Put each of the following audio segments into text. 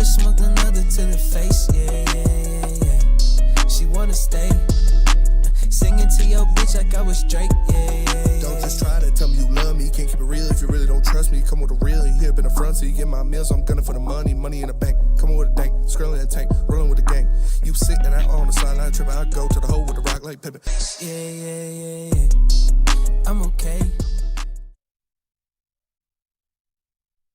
just smoked another to the face. Yeah. She wanna stay. Singing to your bitch like I was Drake. Yeah. Don't just try to tell me you love me. Can't keep it real if you really don't trust me. Come with a real, you hip in the front seat. Get my meals, I'm gunning for the money. Money in the bank. Coming with a dank. Skirling in a tank. Rolling with the gang. You sitting out on the sideline tripping. I go to the hole with the rock like Pippin. Yeah. I'm okay.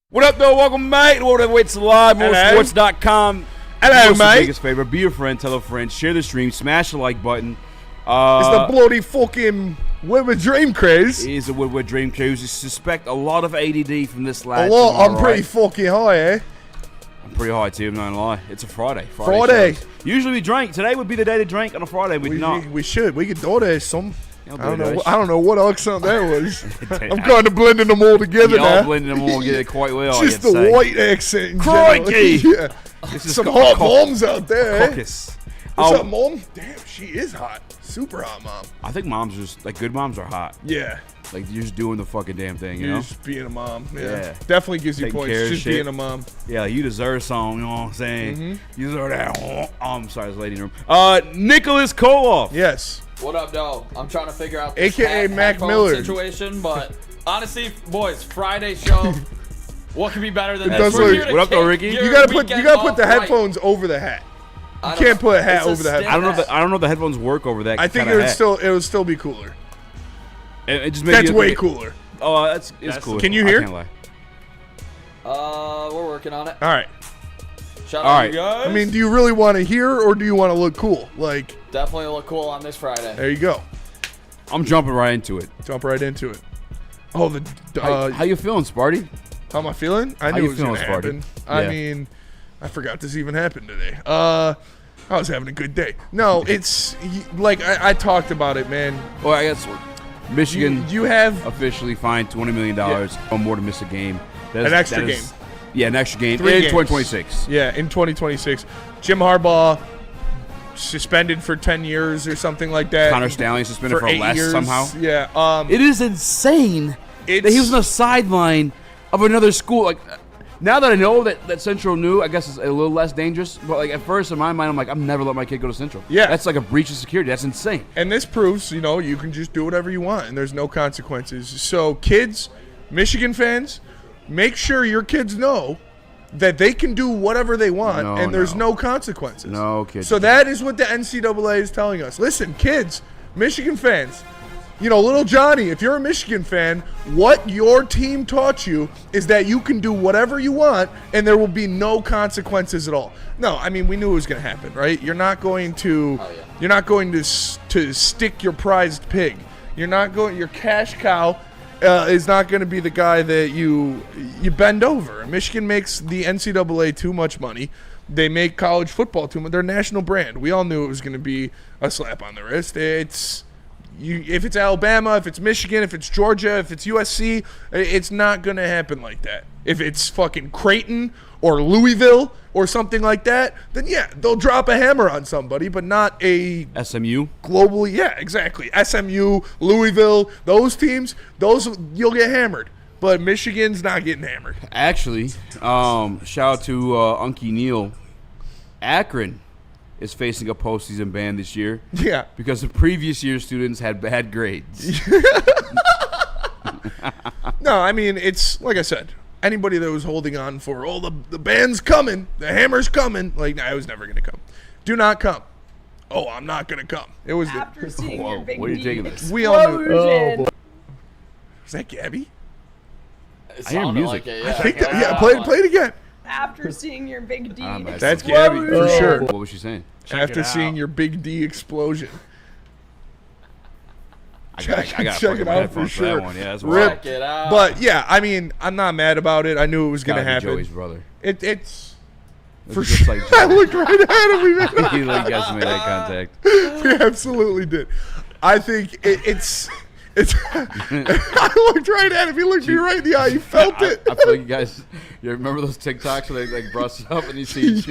What up, though? Welcome, mate. Woodward Heavyweights Live, motorsports.com. Hello, mate. Do us a favor. Be a friend, tell a friend, share the stream, smash the like button. It's the bloody fucking Woodward Dream Craze. It is a Woodward Dream Cruise. I suspect a lot of ADD from this lad. A lot. I'm pretty fucking high, eh? I'm pretty high, too. I'm not gonna lie. It's a Friday. Friday. Shows. Usually we drink. Today would be the day to drink on a Friday. We not. We should. We could do this. I don't DoorDash. know what accent that was. I'm kind of blending them all together Y'all now. blending them all together quite well. Just the white accent. In Crikey! yeah. This is Some hot moms out there. Eh? Caucus. What's up, mom? Damn, she is hot. Super hot, mom. I think moms are just, like, good moms are hot. Yeah. Like, you're just doing the fucking damn thing, you You're know? just being a mom. Yeah. Definitely gives you Taking points. care of Just shit. being a mom. Yeah, you deserve some, you know what I'm saying? You deserve that. Oh, I'm sorry, there's a lady in the room. Nicholas Koloff. Yes. What up, dog? I'm trying to figure out this AKA Mac headphone Miller situation, but honestly, boys, Friday show. What could be better than It this? does We're look- here to What up, though, kick Ricky? your You gotta put weekend the off right. headphones over the hat. I You don't can't know. put a hat It's over the headphones. I don't know if the headphones work over that. I think kinda it hat. would still be cooler. It just makes That's you- way cooler. Oh, it's cool. Can you I hear? can't lie. We're working on it. All right. Shout All out right. you guys. I mean, do you really want to hear or do you want to look cool? Like, definitely look cool on this Friday. there you go. I'm jumping right into it. Jump right into it. Oh, How you feeling, Sparty? how am I feeling? I knew you it was going to feeling, happen. Sparty? I Yeah. mean, I forgot this even happened today. I was having a good day. No, it's like I talked about it, man. Well, I guess Michigan You have officially fined $20 million or more to miss a game. An extra game. Yeah, an extra game 3 in games. 2026. Yeah, in 2026. Jim Harbaugh suspended for 10 years or something like that. Connor Stallion suspended for 8 less years. somehow. Yeah. It is insane that he was on the sideline of another school. Like, now that I know that Central knew, I guess it's a little less dangerous. But like at first, in my mind, I'm like, I'm never let my kid go to Central. Yeah. That's like a breach of security. That's insane. And this proves, you can just do whatever you want and there's no consequences. So kids, Michigan fans, make sure your kids know that they can do whatever they want and there's no consequences. No kids. So that is what the NCAA is telling us. Listen, kids, Michigan fans, little Johnny, if you're a Michigan fan, what your team taught you is that you can do whatever you want and there will be no consequences at all. No, I mean, we knew it was going to happen, right? You're not going to to stick your prized pig. Your cash cow is not going to be the guy that you bend over. Michigan makes the NCAA too much money. They make college football too much. They're a national brand. We all knew it was going to be a slap on the wrist. If it's Alabama, if it's Michigan, if it's Georgia, if it's USC, it's not going to happen like that. If it's fucking Creighton or Louisville or something like that, then yeah, they'll drop a hammer on somebody, but not a SMU. globally. Yeah, exactly. SMU, Louisville, those teams, you'll get hammered. But Michigan's not getting hammered. Actually, shout out to Unky Neal. Akron is facing a postseason ban this year. Yeah. Because the previous year's students had bad grades. No, I mean, it's like I said, anybody that was holding on for, the band's coming, the hammer's coming, like, nah, it was never going to come. Do not come. Oh, I'm not going to come. It was After seeing your big what are you D taking? We all knew. explosion. Is that Gabby? It I hear sounded music. Like it, I yeah. think that, yeah, play it again. After seeing your big D That's Gabby, for explosion. sure. What was she saying? After seeing your big D explosion. I got Check it out for sure. That one. Yeah, that's Rip. Check it out. But yeah, I mean, I'm not mad about it. I knew it was going to happen. Joey's brother. It's for just sure. like I looked right at him. We made He like guys made eye contact. We absolutely did. I think it's. I looked right at him. He looked me right in the eye. He felt it. I feel like you guys. You remember those TikToks where they like brush up and you see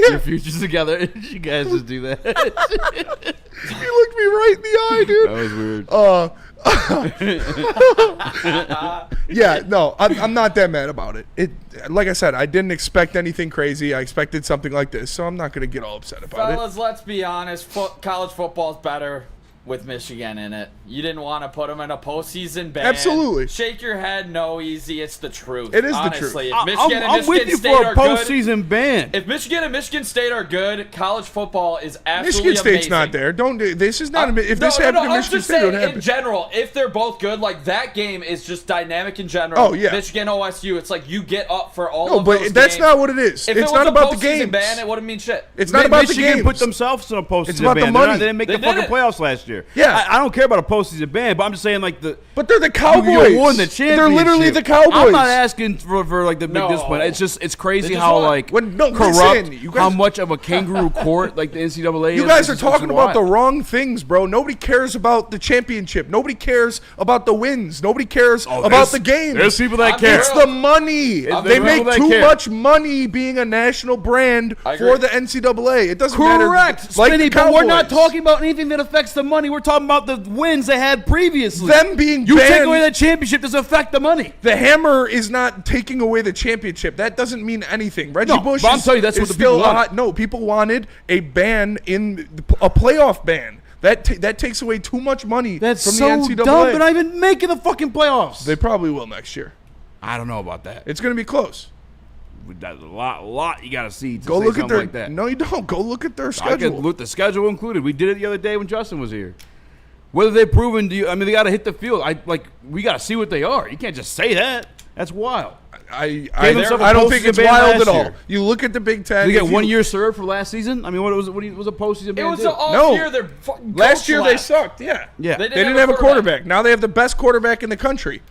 your futures together? You guys just do that. He looked me right in the eye, dude. That was weird. Yeah, no, I'm not that mad about it. Like I said, I didn't expect anything crazy. I expected something like this, so I'm not going to get all upset about it. Fellas, let's be honest. College football's better with Michigan in it. You didn't want to put them in a postseason ban. Absolutely. Shake your head, no, Easy. It's the truth. It is the honestly. truth. If Michigan and I'm Michigan with you State for a are good, postseason ban. if Michigan and Michigan State are good, college football is absolutely Michigan State's amazing. not there. Don't do this. Is not. If this no, happened to I'm Michigan just State, it saying would happen. in general, if they're both good, like that game is just dynamic in general. Oh, yeah. Michigan OSU, it's like you get up for all No, of but those that's games. not what it is. If It's it not was about a the postseason games. ban, it wouldn't mean shit. It's not about the Michigan games. put themselves in a postseason It's about ban. the money. They didn't make They the fucking didn't. playoffs last year. Yeah. I don't care about a postseason ban, but I'm just saying like But they're the Cowboys. You won the championship. They're literally the Cowboys. I'm not asking for like the big No. discipline. It's crazy They just how won. like corrupt, listen, you guys- how much of a kangaroo court like the NCAA is. You guys are It's talking about the wild. wrong things, bro. Nobody cares about the championship. Nobody cares about the wins. Nobody cares about there's- the games. There's people that I'm care. It's the money. There's They people make that too care. much money being a national brand I for agree. the NCAA. It doesn't matter. Correct, Like the Spinny, but we're not Cowboys. talking about anything that affects the money. We're talking about the wins they had previously. Them being you take banned- away the championship doesn't affect the money. The hammer is not taking away the championship. That doesn't mean anything. Reggie No, Bush but I'm is, telling you, that's is what the still people wanted. No, people wanted a ban a playoff ban. That takes away too much money That's from so the NCAA. dumb. They're not even making the fucking playoffs. They probably will next year. I don't know about that. It's going to be close. That's a lot you got to see to Go say look at something their. like that. No, you don't. Go look at their I schedule. could look the schedule included. We did it the other day when Justin was here. Whether they've proven to you, I mean, they got to hit the field. We got to see what they are. You can't just say that. That's wild. I themselves a don't think postseason it's ban wild last at all. year. You look at the Big Ten. Did they get if 1 you- year served for last season? I mean, what was a postseason It ban? was do? an off No. year. Their fucking Last coach year they left. sucked. Yeah. Yeah. They didn't have a quarterback. Now they have the best quarterback in the country.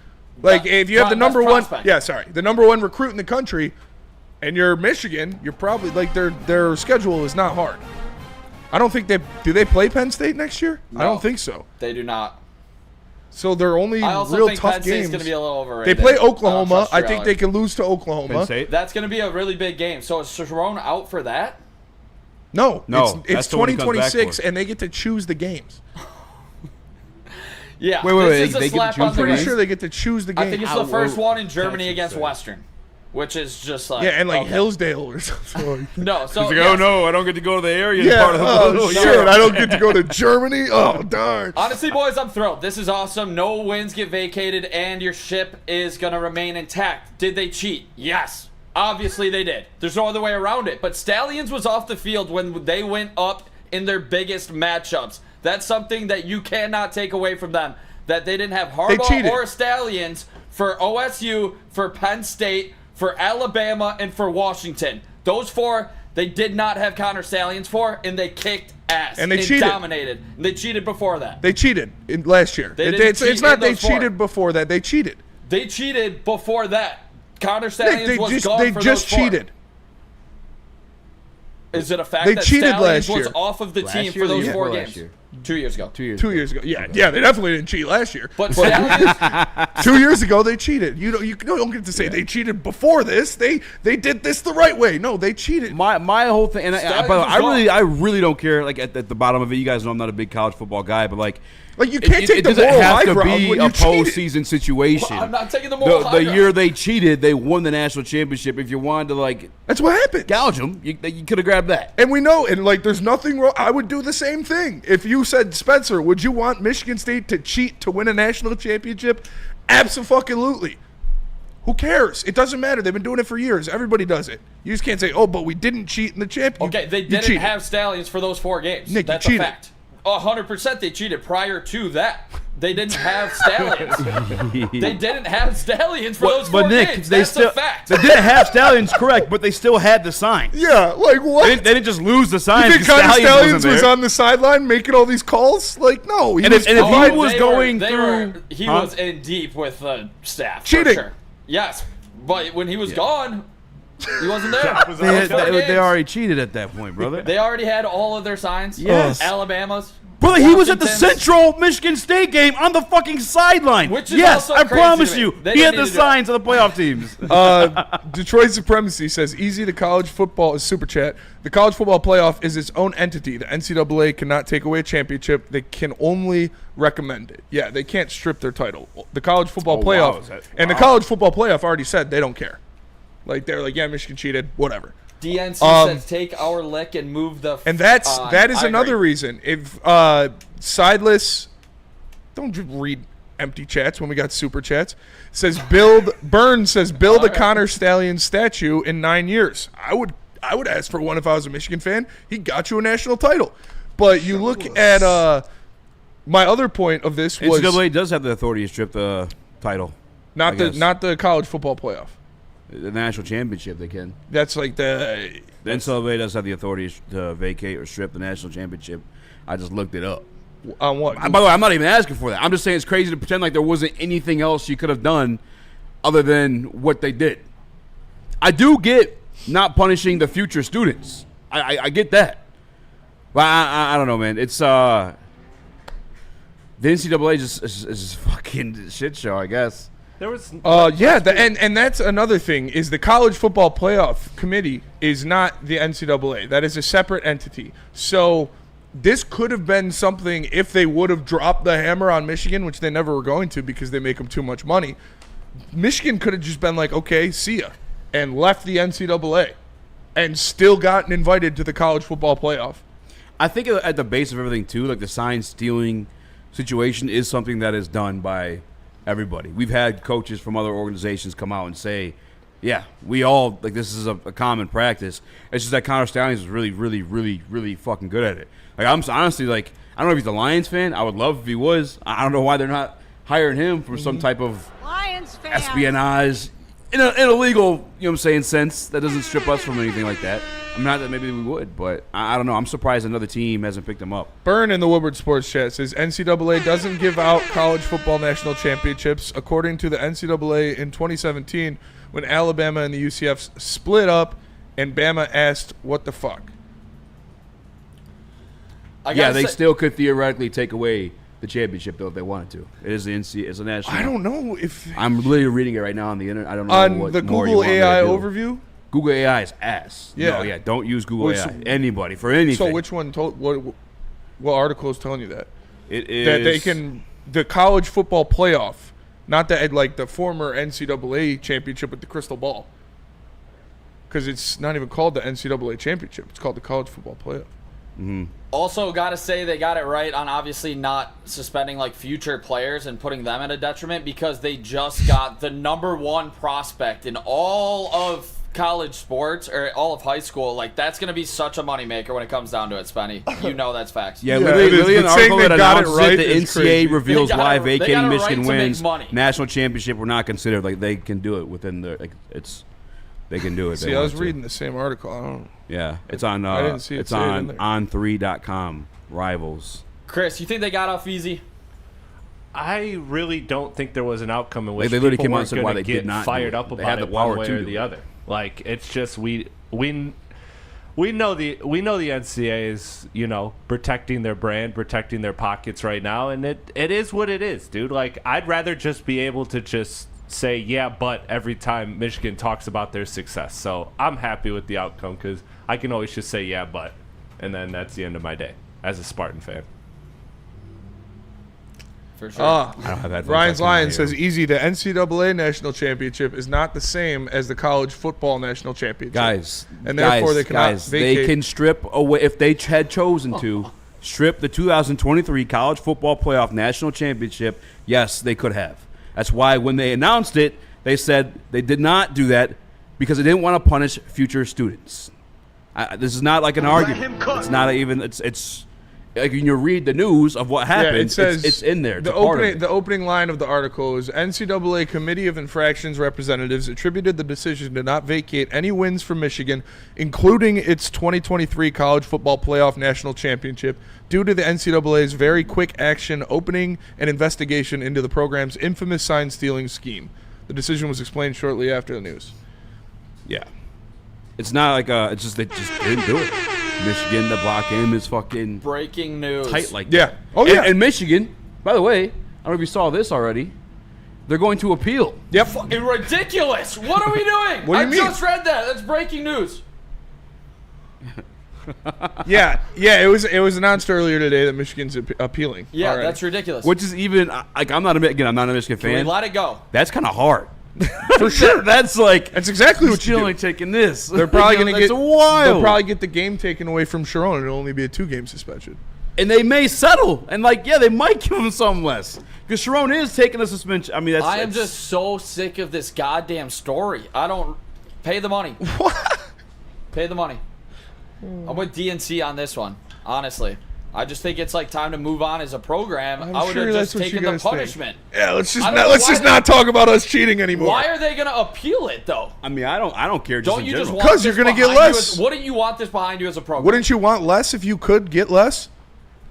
Like if you have the Best number one, prospect. the number one recruit in the country, and you're Michigan, you're probably like their schedule is not hard. I don't think do they play Penn State next year? I No. don't think so. They do not. So they're only I also real think tough Penn State's games. going to be a little They overrated. play I don't Oklahoma. trust I your think Alex. they can lose to Oklahoma. Penn State? That's going to be a really big game. So is Sharon out for that? No, No, it's that's the one he comes back 2026, for. and they get to choose the games. Yeah. Wait, this is they a get to slap choose on the the Pretty games? wrist. sure they get to choose the game. I think it's How the first low one in Germany Texas against say? Western, which is just like yeah, and like okay. Hillsdale or something. No, so He's like, yes. oh no, I don't get to go to the area. Yeah, part of the oh shit, Europe. I don't get to go to Germany. Oh darn. Honestly, boys, I'm thrilled. This is awesome. No wins get vacated, and your ship is going to remain intact. Did they cheat? Yes. Obviously, they did. There's no other way around it. But Stallions was off the field when they went up in their biggest matchups. That's something that you cannot take away from them. That they didn't have Harbaugh cheated. or Stallions for OSU, for Penn State, for Alabama, and for Washington. Those four, they did not have Connor Stallions for, and they kicked ass. And they cheated. Dominated. And they cheated before that. They cheated last year. They didn't It's cheat not in they those four. cheated before that. They cheated. They cheated before that. Connor Stallions They was just gone they for just those four. cheated. Is it a fact They that cheated Stallions last was year. off of the Last team year for or the those year 4 before games? last year? 2 years ago. 2 years. 2 years ago. Yeah, they definitely didn't cheat last year. But Stallions, 2 years ago they cheated. You don't get to say they cheated before this. They did this the right way. No, they cheated. My whole thing, and Stallions by the way, was I really don't care. Like at the bottom of it, you guys know I'm not a big college football guy, but like You can't take it the doesn't moral have high to ground be when a you cheated. postseason situation. I'm not taking the moral high The ground. year they cheated, they won the national championship. If you wanted to like That's what happened. gouge them, you could have grabbed that. And we know, and like, there's nothing wrong. I would do the same thing. If you said, Spencer, would you want Michigan State to cheat to win a national championship? Abso-fucking-lutely. Who cares? It doesn't matter. They've been doing it for years. Everybody does it. You just can't say, oh, but we didn't cheat in the championship. okay, they didn't have Stallions for those 4 games. Nick, you That's a cheated. fact. 100% they cheated prior to that. They didn't have Stallions. They didn't have Stallions for those 4 But Nick, games. they That's still a fact. they didn't have Stallions, correct? But they still had the signs. Yeah, like what? They didn't just lose the you signs. think 'cause Connor Stallions wasn't was there. on the sideline making all these calls? Like, no. He And was if he providing- was going through- he Huh? was in deep with the staff. Cheating. For sure. Yes, but when he was gone, he wasn't there. They, Those 4 they games. already cheated at that point, brother. They already had all of their signs. Yes. Alabama's. Brother, he was at the Washington's- Central Michigan State game on the fucking sideline. Which is yes, also I crazy promise to me. you. They He had didn't the need to do it. signs of the playoff teams. Detroit Supremacy says, easy to college football is super chat. The college football playoff is its own entity. The NCAA cannot take away a championship. They can only recommend it. Yeah, they can't strip their title. The college football Oh, wow, playoff, is that- and the wow. college football playoff already said they don't care. Like, they're like, yeah, Michigan cheated, whatever. DNC says take our lick and move the. And that is I another agree. reason. If Sideless, don't just read empty chats when we got super chats. Says Burns says build a Connor Stallion statue in 9 years. I would ask for one if I was a Michigan fan. He got you a national title. But you look at my other point of this was NCAA does have the authority to strip the title. not I the guess. not the college football playoff. The national championship, they can. That's like The NCAA does have the authority to vacate or strip the national championship. I just looked it up. on what? By the way, I'm not even asking for that. I'm just saying it's crazy to pretend like there wasn't anything else you could have done other than what they did. I do get not punishing the future students. I get that. But I don't know, man. It's the NCAA is a fucking shit show, I guess. There was and that's another thing is the college football playoff committee is not the NCAA. That is a separate entity. So this could have been something if they would have dropped the hammer on Michigan, which they never were going to because they make them too much money. Michigan could have just been like, okay, see ya, and left the NCAA and still gotten invited to the college football playoff. I think at the base of everything, too, like the sign stealing situation is something that is done by everybody. We've had coaches from other organizations come out and say, yeah, we all, like, this is a common practice. It's just that Connor Stallions is really, really, really, really fucking good at it. Like, I'm honestly, like, I don't know if he's a Lions fan. I would love if he was. I don't know why they're not hiring him for some type of Lions fan. espionage in a legal, you know what I'm saying, sense that doesn't strip us from anything like that. I'm not that maybe we would, but I don't know. I'm surprised another team hasn't picked him up. Burn in the Woodward Sports Chat says NCAA doesn't give out college football national championships. According to the NCAA in 2017, when Alabama and the UCF split up and Bama asked, what the fuck? Yeah, they still could theoretically take away the championship, though, if they wanted to. It is the NC. It's a national. I don't know if I'm literally reading it right now on the internet. I don't know on what the more you Google want me to AI do. overview. Google AI is ass. Yeah. No, yeah. Don't use Google Which- AI. Anybody for anything. So which one told what article is telling you that? It is That they can the college football playoff, not that like the former NCAA championship with the crystal ball. Because it's not even called the NCAA championship. It's called the college football playoff. Also, gotta say they got it right on obviously not suspending like future players and putting them at a detriment because they just got the #1 prospect in all of college sports or all of high school. Like that's gonna be such a moneymaker when it comes down to it, Spenny. You know that's facts. Yeah, Yeah, literally, it is, literally an but saying article they that got it announces right the is NCAA crazy. reveals They got why it- they got vacating it right Michigan to make wins money. national championship were not considered. Like they can do it within the they can do it. See, I was reading the same article. I don't. Yeah, it's on. I didn't see it it's say it in on there. on3.com. Rivals. Chris, you think they got off easy? I really don't think there was an outcome in which They literally people came out and weren't said going why to they get did not do fired it. up They about had the it one power way to or do the it. other. Like it's just we know the NCAA is protecting their brand, protecting their pockets right now, and it is what it is, dude. Like I'd rather just be able to just say yeah, but every time Michigan talks about their success. So I'm happy with the outcome because I can always just say yeah, but, and then that's the end of my day as a Spartan fan. For sure. I don't have headphones. Ryan's I can't Lion hear. says easy. The NCAA national championship is not the same as the college football national championship. Guys, and therefore they cannot they vacate. can strip away if they had chosen to strip the 2023 college football playoff national championship. Yes, they could have. That's why when they announced it, they said they did not do that because they didn't want to punish future students. This is not like an argument. It's not even. It's like when you read the news of what happened. Yeah, it says it's in there. It's the a part of opening it. the opening line of the article is NCAA Committee of Infractions representatives attributed the decision to not vacate any wins for Michigan, including its 2023 college football playoff national championship, due to the NCAA's very quick action opening an investigation into the program's infamous sign stealing scheme. The decision was explained shortly after the news. Yeah. It's not like it's just they just didn't do it. Michigan, the block game is fucking Breaking news. tight like Yeah. that. Oh, yeah. And Michigan, by the way, I don't know if you saw this already. They're going to appeal. Yep. Fucking ridiculous. What are we doing? What do you mean? I just read that. That's breaking news. Yeah. It was announced earlier today that Michigan's appealing. Yeah, already. that's ridiculous. Which is even like I'm not a Michigan Can we fan. let it go? That's kind of hard. for sure. That's like That's exactly what still you only do. taking this. They're probably You know, going to that's get. wild. They'll probably get the game taken away from Sharon. It'll only be a 2-game suspension. And they may settle. And like, yeah, they might give him something less. Because Sharon is taking a suspension. I mean, I am just so sick of this goddamn story. I don't pay the money. What? Pay the money. I'm with DNC on this one. Honestly, I just think it's like time to move on as a program. I would sure have that's just what you taken the guys think. punishment. Yeah. Let's just I don't know let's why just they- not talk about us cheating anymore. Why are they gonna appeal it though? I mean, I don't care. Just Don't in you just general. want 'Cause you're this gonna get behind you less. wouldn't you want this behind you as a program? Wouldn't you want less if you could get less?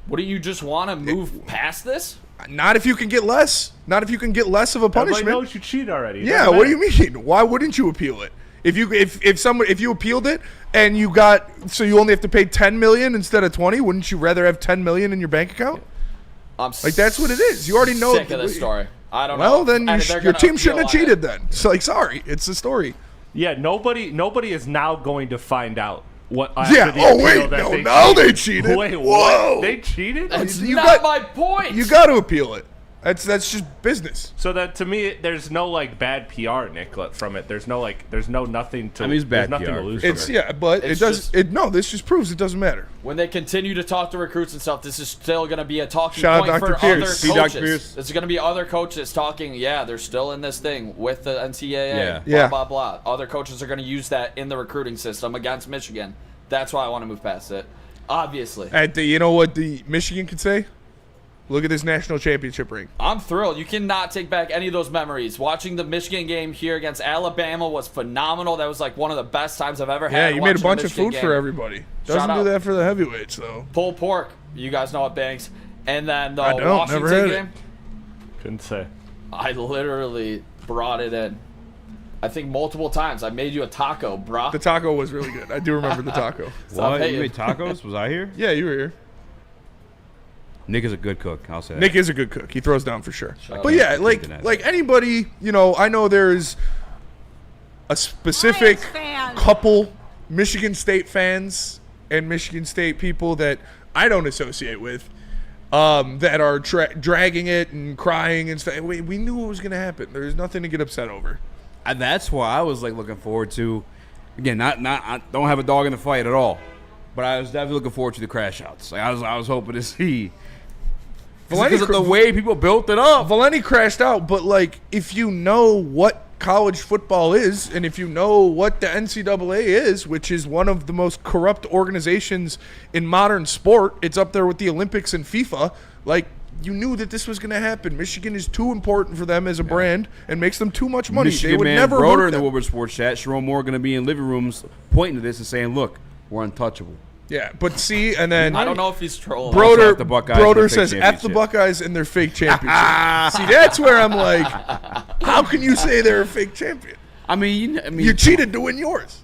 Wouldn't you just want to move past this? Not if you can get less. Not if you can get less of a Everybody punishment. knows you cheat already. It Yeah, doesn't what do matter. you mean? Why wouldn't you appeal it? If you appealed it and you got so you only have to pay 10 million instead of 20, wouldn't you rather have 10 million in your bank account? I'm Like that's what it is. You already know. sick of this story. I don't know. Well, then And your they're gonna team shouldn't have appeal on cheated it. then. So like, sorry, it's the story. Yeah, nobody is now going to find out what. Yeah. after the Oh appeal wait, that no, they now they cheated. cheated. Wait, Whoa. what? They cheated? That's You not got- my point. You got to appeal it. That's just business. So that to me, there's no like bad PR, Nick, from it. There's no nothing to. I mean, it's bad there's nothing PR. to lose. It's from it. yeah, but It's it does. just- No, this just proves it doesn't matter. When they continue to talk to recruits and stuff, this is still going to be a talking Shout out point Dr. for Pierce. other See Dr. coaches. Pierce. There's going to be other coaches talking. Yeah, they're still in this thing with the NCAA. Yeah. Blah Yeah. blah blah. Other coaches are going to use that in the recruiting system against Michigan. That's why I want to move past it. Obviously, And you know what the Michigan could say? Look at this national championship ring. I'm thrilled. You cannot take back any of those memories. Watching the Michigan game here against Alabama was phenomenal. That was like one of the best times I've ever Yeah, had. you made a watching bunch of Michigan food game. for everybody. Doesn't Shout do out. that for the heavyweights though. Pulled pork. You guys know what banks. And then the I don't. Washington Never had it. game. Couldn't say. I literally brought it in. I think multiple times. I made you a taco, brah. The taco was really good. I do remember the taco. Stop What? hating. You made tacos? Was I here? Yeah, you were here. Nick is a good cook. I'll say that. Nick is a good cook. He throws down for sure. Shout But out. yeah, like anybody, you know, I know there's a specific Lions fan. couple Michigan State fans and Michigan State people that I don't associate with that are dragging it and crying and stuff. We knew what was going to happen. There's nothing to get upset over. And that's why I was like looking forward to. Again, I don't have a dog in the fight at all, but I was definitely looking forward to the crash outs. Like I was hoping to see. Because of the way people built it up. Valenti crashed out, but like if you know what college football is, and if you know what the NCAA is, which is one of the most corrupt organizations in modern sport, it's up there with the Olympics and FIFA. Like you knew that this was going to happen. Michigan is too important for them as a brand and makes them too much money. Michigan They would man never Broder hurt in the them. Woodward Sports Chat. Sharon Moore going to be in living rooms pointing to this and saying, "Look, we're untouchable." Yeah, but see, and then I don't know if he's trolling. Bro- the Buckeyes and Broder their fake says F the championship." Buckeyes and their fake championship. See, that's where I'm like, how can you say they're a fake champion? I mean, You cheated to win yours.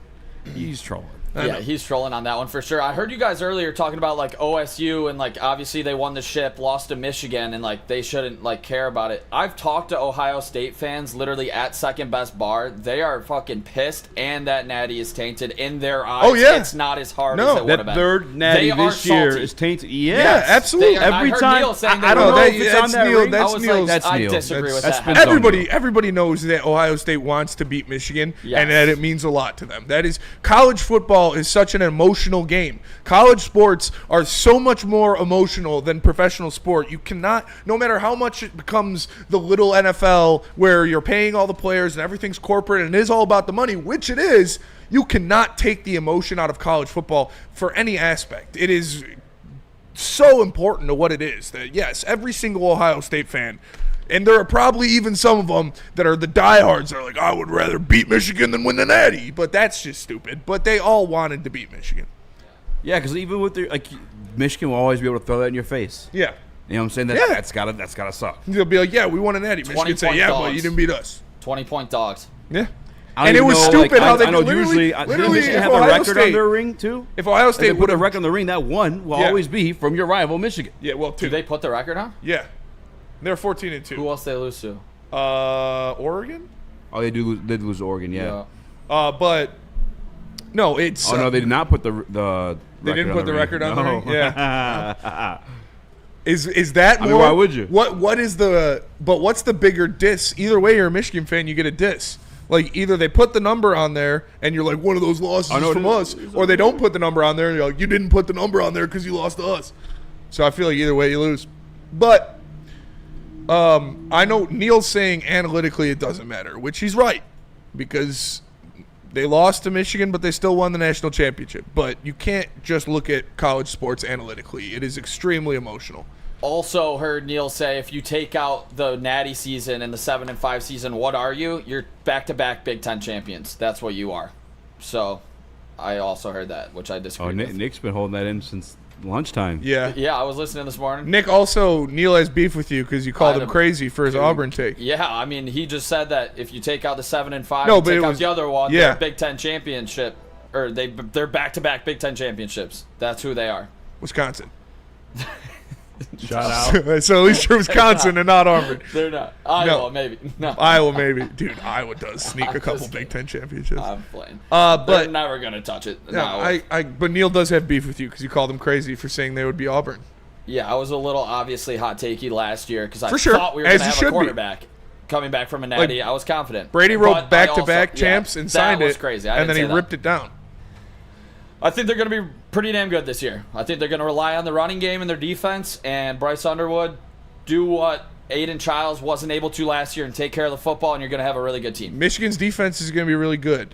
he's trolling. Yeah, he's trolling on that one for sure. I heard you guys earlier talking about like OSU and like obviously they won the ship, lost to Michigan, and like they shouldn't like care about it. I've talked to Ohio State fans literally at second best bar. They are fucking pissed, and that natty is tainted in their eyes. Oh, yeah. It's not as hard No. as it would That have been. third natty They are this year salty. is tainted. Yeah, Yes. absolutely. They- I Every heard time. Neil saying I they don't were- know that- if it's that's on that Neil- ring. that's I was Neil's- like, That's I Neil. disagree with That's that. been heavily. done. Everybody knows that Ohio State wants to beat Michigan Yes. and that it means a lot to them. That is, college football is such an emotional game. College sports are so much more emotional than professional sport. You cannot, no matter how much it becomes the little NFL where you're paying all the players and everything's corporate and it is all about the money, which it is, you cannot take the emotion out of college football for any aspect. It is so important to what it is that, yes, every single Ohio State fan, and there are probably even some of them that are the diehards that are like, I would rather beat Michigan than win the Natty. But that's just stupid. But they all wanted to beat Michigan. Yeah, because even with their Michigan will always be able to throw that in your face. Yeah. You know what I'm saying? Yeah. That's gotta suck. They'll be like, yeah, we won a Natty. Michigan say, 20-point yeah, but dogs. you didn't beat us. 20-point dogs. Yeah. I And it don't was even know, stupid how they I know literally- usually literally Michigan if have a Ohio record State- on their ring too. If Ohio If they State put would a have, record on the ring, that one will Yeah. always be from your rival, Michigan. yeah, well, Do two, they put the record on? yeah, they're 14-2. Who else they lose to? Oregon. Oh, they did lose to Oregon, yeah. But no, it's Oh no, they did not put the they didn't put the record on the No. ring. Yeah. Is that more? I mean, why would you? What is the? But what's the bigger diss? Either way, you're a Michigan fan, you get a diss. Like either they put the number on there and you're like one of those losses I know is from it us, is. or they don't put the number on there and you're like you didn't put the number on there because you lost to us. So I feel like either way you lose. But I know Neil's saying analytically it doesn't matter, which he's right because they lost to Michigan, but they still won the national championship. But you can't just look at college sports analytically. It is extremely emotional. Also heard Neil say if you take out the Natty season and the 7-5 season, what are you? You're back-to-back Big Ten champions. That's what you are. So I also heard that, which I disagree Oh, with. Nick's been holding that in since lunchtime. Yeah. Yeah, I was listening this morning. Nick, also, Neil has beef with you because you called him crazy for his Auburn take. Yeah, I mean, he just said that if you take out the 7-5 No, and but take it out was- the other one, yeah. they're Big Ten championship, or they're back-to-back Big Ten championships. That's who they are. Wisconsin. Shout out. So at least you're Wisconsin and not Auburn. They're not. Iowa, maybe. No, Iowa, maybe. Dude, Iowa does sneak a couple Big Ten championships. I'm playing. But They're never gonna touch it. yeah, No. but Neil does have beef with you because you called him crazy for saying they would be Auburn. Yeah, I was a little obviously hot takey last year because I For sure, thought we were as gonna you have should a be. quarterback coming back from a natty. I was confident. Brady But wrote I back-to-back also- champs yeah, and signed that was it, crazy. I and then didn't he say ripped that. it down. I think they're going to be pretty damn good this year. I think they're going to rely on the running game and their defense, and Bryce Underwood do what Aiden Childs wasn't able to last year and take care of the football, and you're going to have a really good team. Michigan's defense is going to be really good.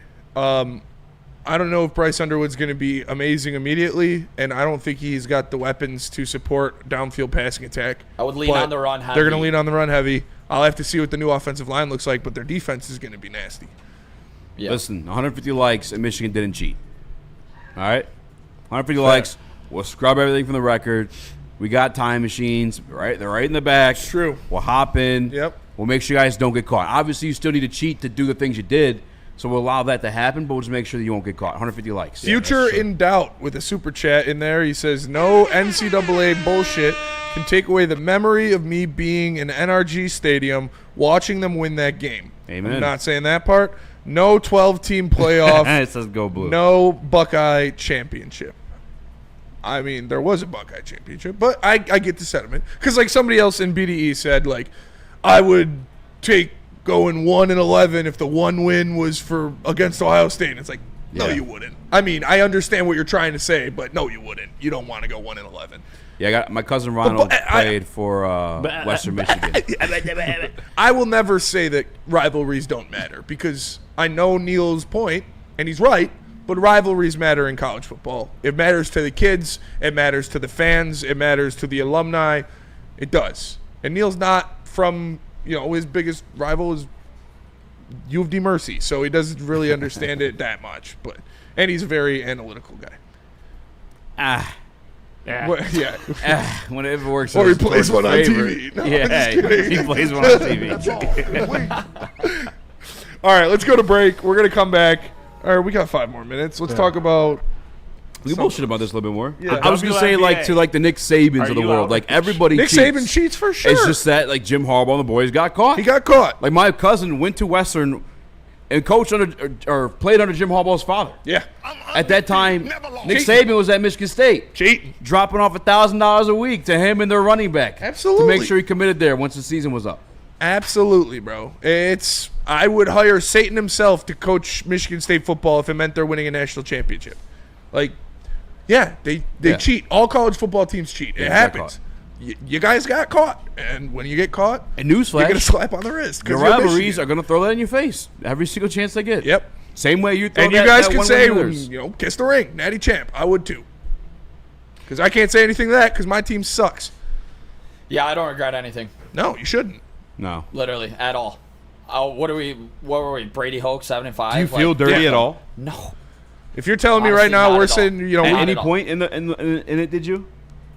I don't know if Bryce Underwood's going to be amazing immediately, and I don't think he's got the weapons to support downfield passing attack. I would lean But on the run heavy. They're going to lean on the run heavy. I'll have to see what the new offensive line looks like, but their defense is going to be nasty. Yeah. Listen, 150 likes and Michigan didn't cheat. All right? 150 likes. We'll scrub everything from the record. We got time machines. Right? They're right in the back. It's true. We'll hop in. Yep. We'll make sure you guys don't get caught. Obviously, you still need to cheat to do the things you did, so we'll allow that to happen, but we'll just make sure that you won't get caught. 150 likes. Future in doubt with a super chat in there. He says, no NCAA bullshit can take away the memory of me being in NRG Stadium watching them win that game. Amen. I'm not saying that part. No 12-team playoff. It says go blue. No Buckeye championship. I mean, there was a Buckeye championship, but I get the sentiment. Because, like, somebody else in BDE said, like, I would take going 1-11 if the one win was for against Ohio State. And it's like, no, Yeah. you wouldn't. I mean, I understand what you're trying to say, but no, you wouldn't. You don't want to go 1-11. Yeah, I got my cousin Ronald played for Western Michigan. I will never say that rivalries don't matter because I know Neil's point, and he's right, but rivalries matter in college football. It matters to the kids. It matters to the fans. It matters to the alumni. It does. And Neil's not from, his biggest rival is U of D Mercy, so he doesn't really understand it that much. And he's a very analytical guy. Yeah. Whenever it works. Or he as plays towards one on favor. TV. No, I'm Yeah, just kidding. he plays one on TV. All right, let's go to break. We're going to come back. All right, we got 5 more minutes. Let's talk about We bullshit about this a little bit more. Yeah. I was gonna say WNBA. the Nick Sabans Are of the you world. out? Like everybody Nick cheats. Saban cheats for sure. It's just that Jim Harbaugh and the boys got caught. He got caught. Like my cousin went to Western and coached under or played under Jim Harbaugh's father. Yeah. At that time, Nick Saban was at Michigan State, Cheating. dropping off $1,000 a week to him and their running back. Absolutely. To make sure he committed there once the season was up. Absolutely, bro. I would hire Satan himself to coach Michigan State football if it meant they're winning a national championship. Yeah, they Yeah. cheat. All college football teams cheat. It got happens. You guys got caught, and when you get caught, And you get a newsflash, slap on the wrist. 'cause your you're rivalries Michigan. are going to throw that in your face every single chance they get. Yep. Same way you throw And you that- guys that can one say, win to theirs. kiss the ring, natty champ. I would too. Because I can't say anything to that because my team sucks. Yeah, I don't regret anything, No, you shouldn't. No. literally at all. What were we? Brady Hoke 7-5. Do you feel dirty yeah. at all? No. If you're telling me Honestly, right now not we're at all. saying, At Not any at all. point in it, did you?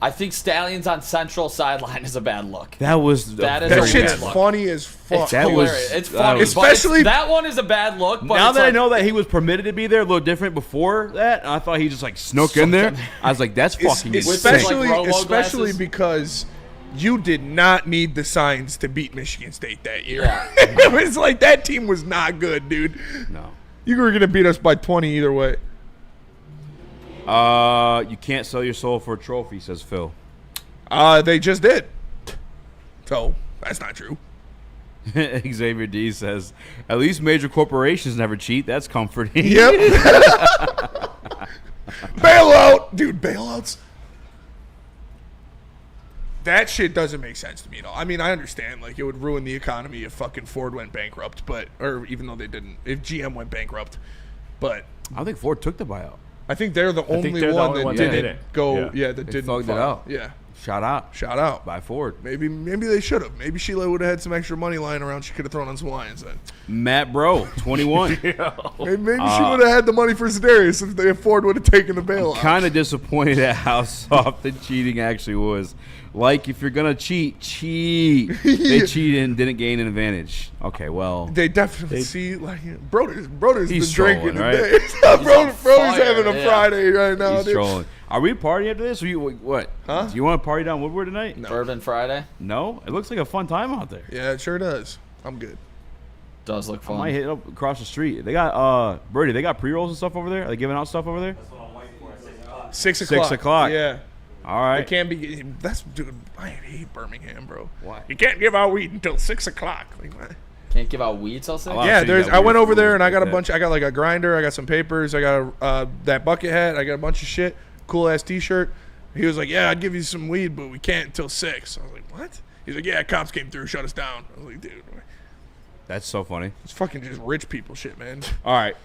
I think Stallions on Central sideline is a bad look. That was That is That a shit's weird look. funny as fuck. It's That was- hilarious. It's that funny. was- but it's- Especially- that one is a bad look. But now it's that I like- know that he was permitted to be there, a little different before that, and I thought he just like snook in there. I was like, that's fucking insane. especially Like Romo especially glasses. because you did not need the signs to beat Michigan State that year. Yeah. It was like that team was not good, dude. No. You were gonna beat us by 20 either way. You can't sell your soul for a trophy, says Phil. They just did. So that's not true. Xavier D says, at least major corporations never cheat. That's comforting. Yep. Bailout, dude. Bailouts. That shit doesn't make sense to me at all. I mean, I understand, like, it would ruin the economy if fucking Ford went bankrupt, or even though they didn't, if GM went bankrupt. But I think Ford took the buyout. I think they're the only they're the one only that ones that didn't did it. go. Yeah. Yeah, that They didn't. thugged it file. out. Yeah, Shout out. shout out. By Ford. Maybe they should have. Maybe Sheila would have had some extra money lying around. She could have thrown on some Lions then. Matt Bro, 21. Maybe she would have had the money for Zedarius if Ford would have taken the bailout. Kind of disappointed at how soft the cheating actually was. Like, if you're going to cheat. They cheated and didn't gain an advantage. Okay, well. They definitely see like Broder's been He's drinking trolling, today. Broder's fire, having a yeah. Friday right now, He's dude. trolling. Are we partying after this? Or you, what? Huh? Do you want to party down Woodward tonight? Bourbon Friday No? It looks like a fun time out there. Yeah, it sure does. I'm good. does look I fun. might hit up across the street. They got, Birdie, they got pre-rolls and stuff over there? Are they giving out stuff over there? 6 o'clock. 6 o'clock. Yeah. All right. It can't be. That's dude. I hate Birmingham, bro. Why? You can't give out weed until 6 o'clock. Like, what? Can't give out weed till 6. Wow. Yeah, so you there's. got I went weird over there rules and I got like a that. bunch. I got like a grinder. I got some papers. I got that bucket hat. I got a bunch of shit. Cool ass T-shirt. He was like, "Yeah, I'd give you some weed, but we can't until 6." I was like, "What?" He's like, "Yeah, cops came through, shut us down." I was like, "Dude, That's so funny. it's fucking just rich people shit, man." All right.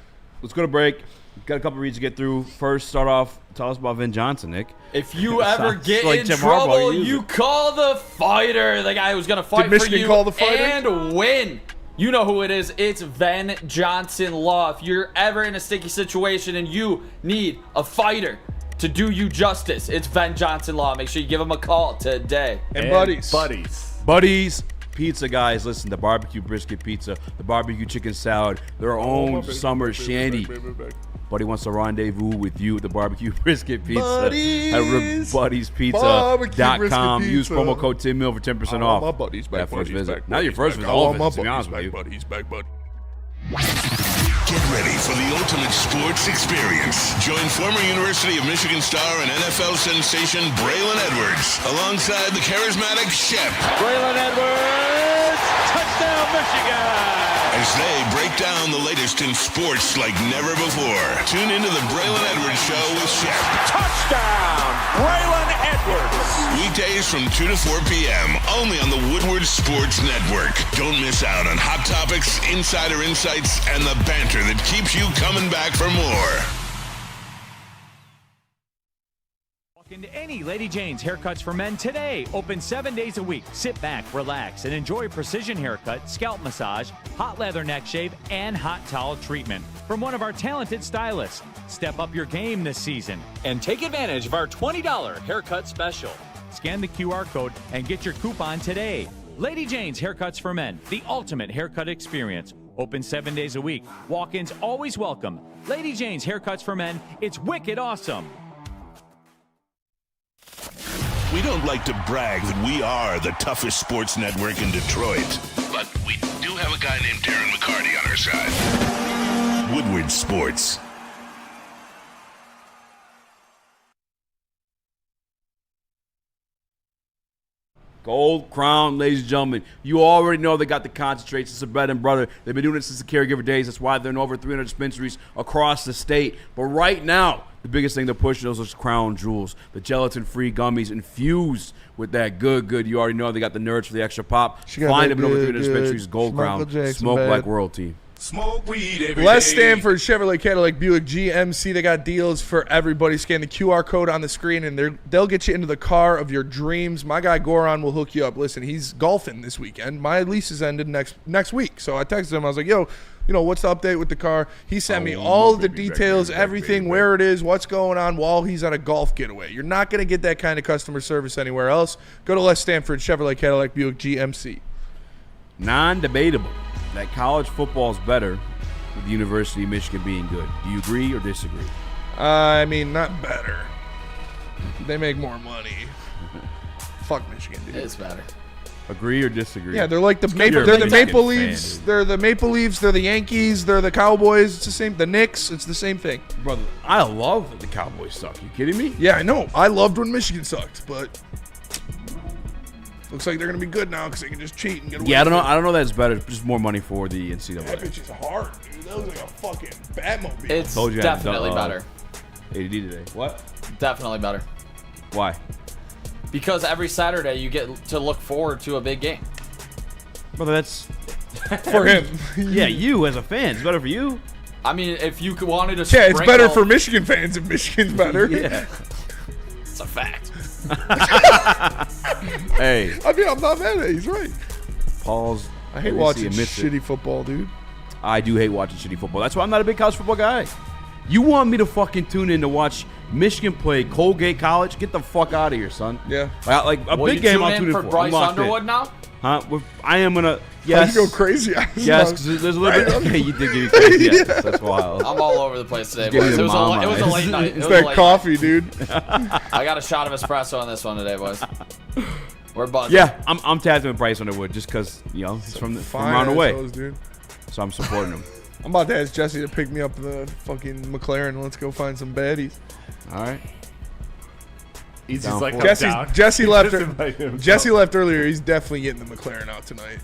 Let's go to break. Got a couple reads to get through. First, start off. Tell us about Vin Johnson, Nick. If you ever Sounds get like in Jim trouble, Harbaugh used you it. call the fighter, the guy who's gonna fight for Michigan you call the fighter? and win. You know who it is. It's Vin Johnson Law. If you're ever in a sticky situation and you need a fighter to do you justice, it's Vin Johnson Law. Make sure you give him a call today. And buddies. Buddies Pizza, guys. Listen, the barbecue brisket pizza, the barbecue chicken salad, their own summer shandy. Buddy wants to rendezvous with you at the barbecue brisket pizza Buddies. at BuddiesPizza.com. Barbecue Use brisket promo pizza. code TimMill for 10% all off. my buddies back, that first buddies visit. back, Not your buddies first back. visit, all All my visits, to be honest with buddies you. back, buddies back, buddies. Get ready for the ultimate sports experience. Join former University of Michigan star and NFL sensation Braylon Edwards alongside the charismatic Shep Braylon Edwards, touchdown Michigan! as they break down the latest in sports like never before. Tune into the Braylon Edwards Show with Shep. Touchdown, Braylon Edwards! Weekdays from 2 to 4 p.m. only on the Woodward Sports Network. Don't miss out on hot topics, insider insights, and the banter that keeps you coming back for more. Walk into any Lady Jane's Haircuts for Men today. Open 7 days a week. Sit back, relax, and enjoy a precision haircut, scalp massage, hot leather neck shave, and hot towel treatment from one of our talented stylists. Step up your game this season and take advantage of our $20 haircut special. Scan the QR code and get your coupon today. Lady Jane's Haircuts for Men, the ultimate haircut experience. Open 7 days a week. Walk-ins always welcome. Lady Jane's Haircuts for Men, it's wicked awesome. We don't like to brag that we are the toughest sports network in Detroit, but we do have a guy named Darren McCarty on our side. Woodward Sports. Gold Crown, ladies and gentlemen. You already know they got the concentrates. It's the bread and butter. They've been doing it since the caregiver days. That's why they're in over 300 dispensaries across the state. But right now, the biggest thing they're pushing those are Crown Jewels, the gelatin-free gummies infused with that good. You already know they got the nerds for the extra pop. She got Find that them in over good, 300 dispensaries. good Gold Michael Crown, Jackson Smoke bad. Black World Team. Smoke weed every Les day. Stanford, Chevrolet, Cadillac, Buick, GMC. They got deals for everybody. Scan the QR code on the screen, and they'll get you into the car of your dreams. My guy Goran will hook you up. Listen, he's golfing this weekend. My lease is ended next week, so I texted him. I was like, "Yo, what's the update with the car? He sent me all of the details, everything, where it is, what's going on while he's on a golf getaway. You're not going to get that kind of customer service anywhere else. Go to Les Stanford Chevrolet Cadillac Buick GMC. Non-debatable that college football is better with the University of Michigan being good. Do you agree or disagree? I mean, not better. They make more money. Fuck Michigan, dude. It's better. Agree or disagree? Yeah, they're like the Maple. They're the Maple Leafs. They're the Maple Leafs. They're the Yankees. They're the Cowboys. It's the same. The Knicks. It's the same thing. Brother, I love that the Cowboys suck. You kidding me? Yeah, I know. I loved when Michigan sucked, but looks like they're gonna be good now because they can just cheat and get away. Yeah, I don't know. with it. I don't know that it's better. Just more money for the NCAA. That bitch is hard, dude. That looks like a fucking Batmobile. It's Told you I had definitely better. ADD today. What? Definitely better. Why? Because every Saturday you get to look forward to a big game. Brother, that's for him. Yeah, you as a fan. It's better for you. I mean, if you wanted to Yeah, it's better sprinkle- for Michigan fans if Michigan's better. Yeah. It's a fact. Hey, I mean, I'm not mad at it. He's right. Paul's. I hate at least he watching admits it. shitty football, dude. I do hate watching shitty football. That's why I'm not a big college football guy. You want me to fucking tune in to watch Michigan play Colgate College? Get the fuck out of here, son. Yeah. Like a Will big you game, tune I'll in tune in for for. Bryce I'm locked in. Underwood now? Huh? I am gonna. Yes. You go crazy. Yes, because there's a little bit. You did get me crazy. Yes, that's wild. I'm all over the place today, Give me boys. the It was mama a late night. It It's was a that late coffee, dude. night. I got a shot of espresso on this one today, boys. We're buzzing. Yeah, I'm tagging with Bryce Underwood just because he's from around the way, assholes, dude. so I'm supporting him. I'm about to ask Jesse to pick me up the fucking McLaren. Let's go find some baddies. All right. He's Down just like, for come it. down. Jesse He left. just invited himself. Jesse left earlier. He's definitely getting the McLaren out tonight.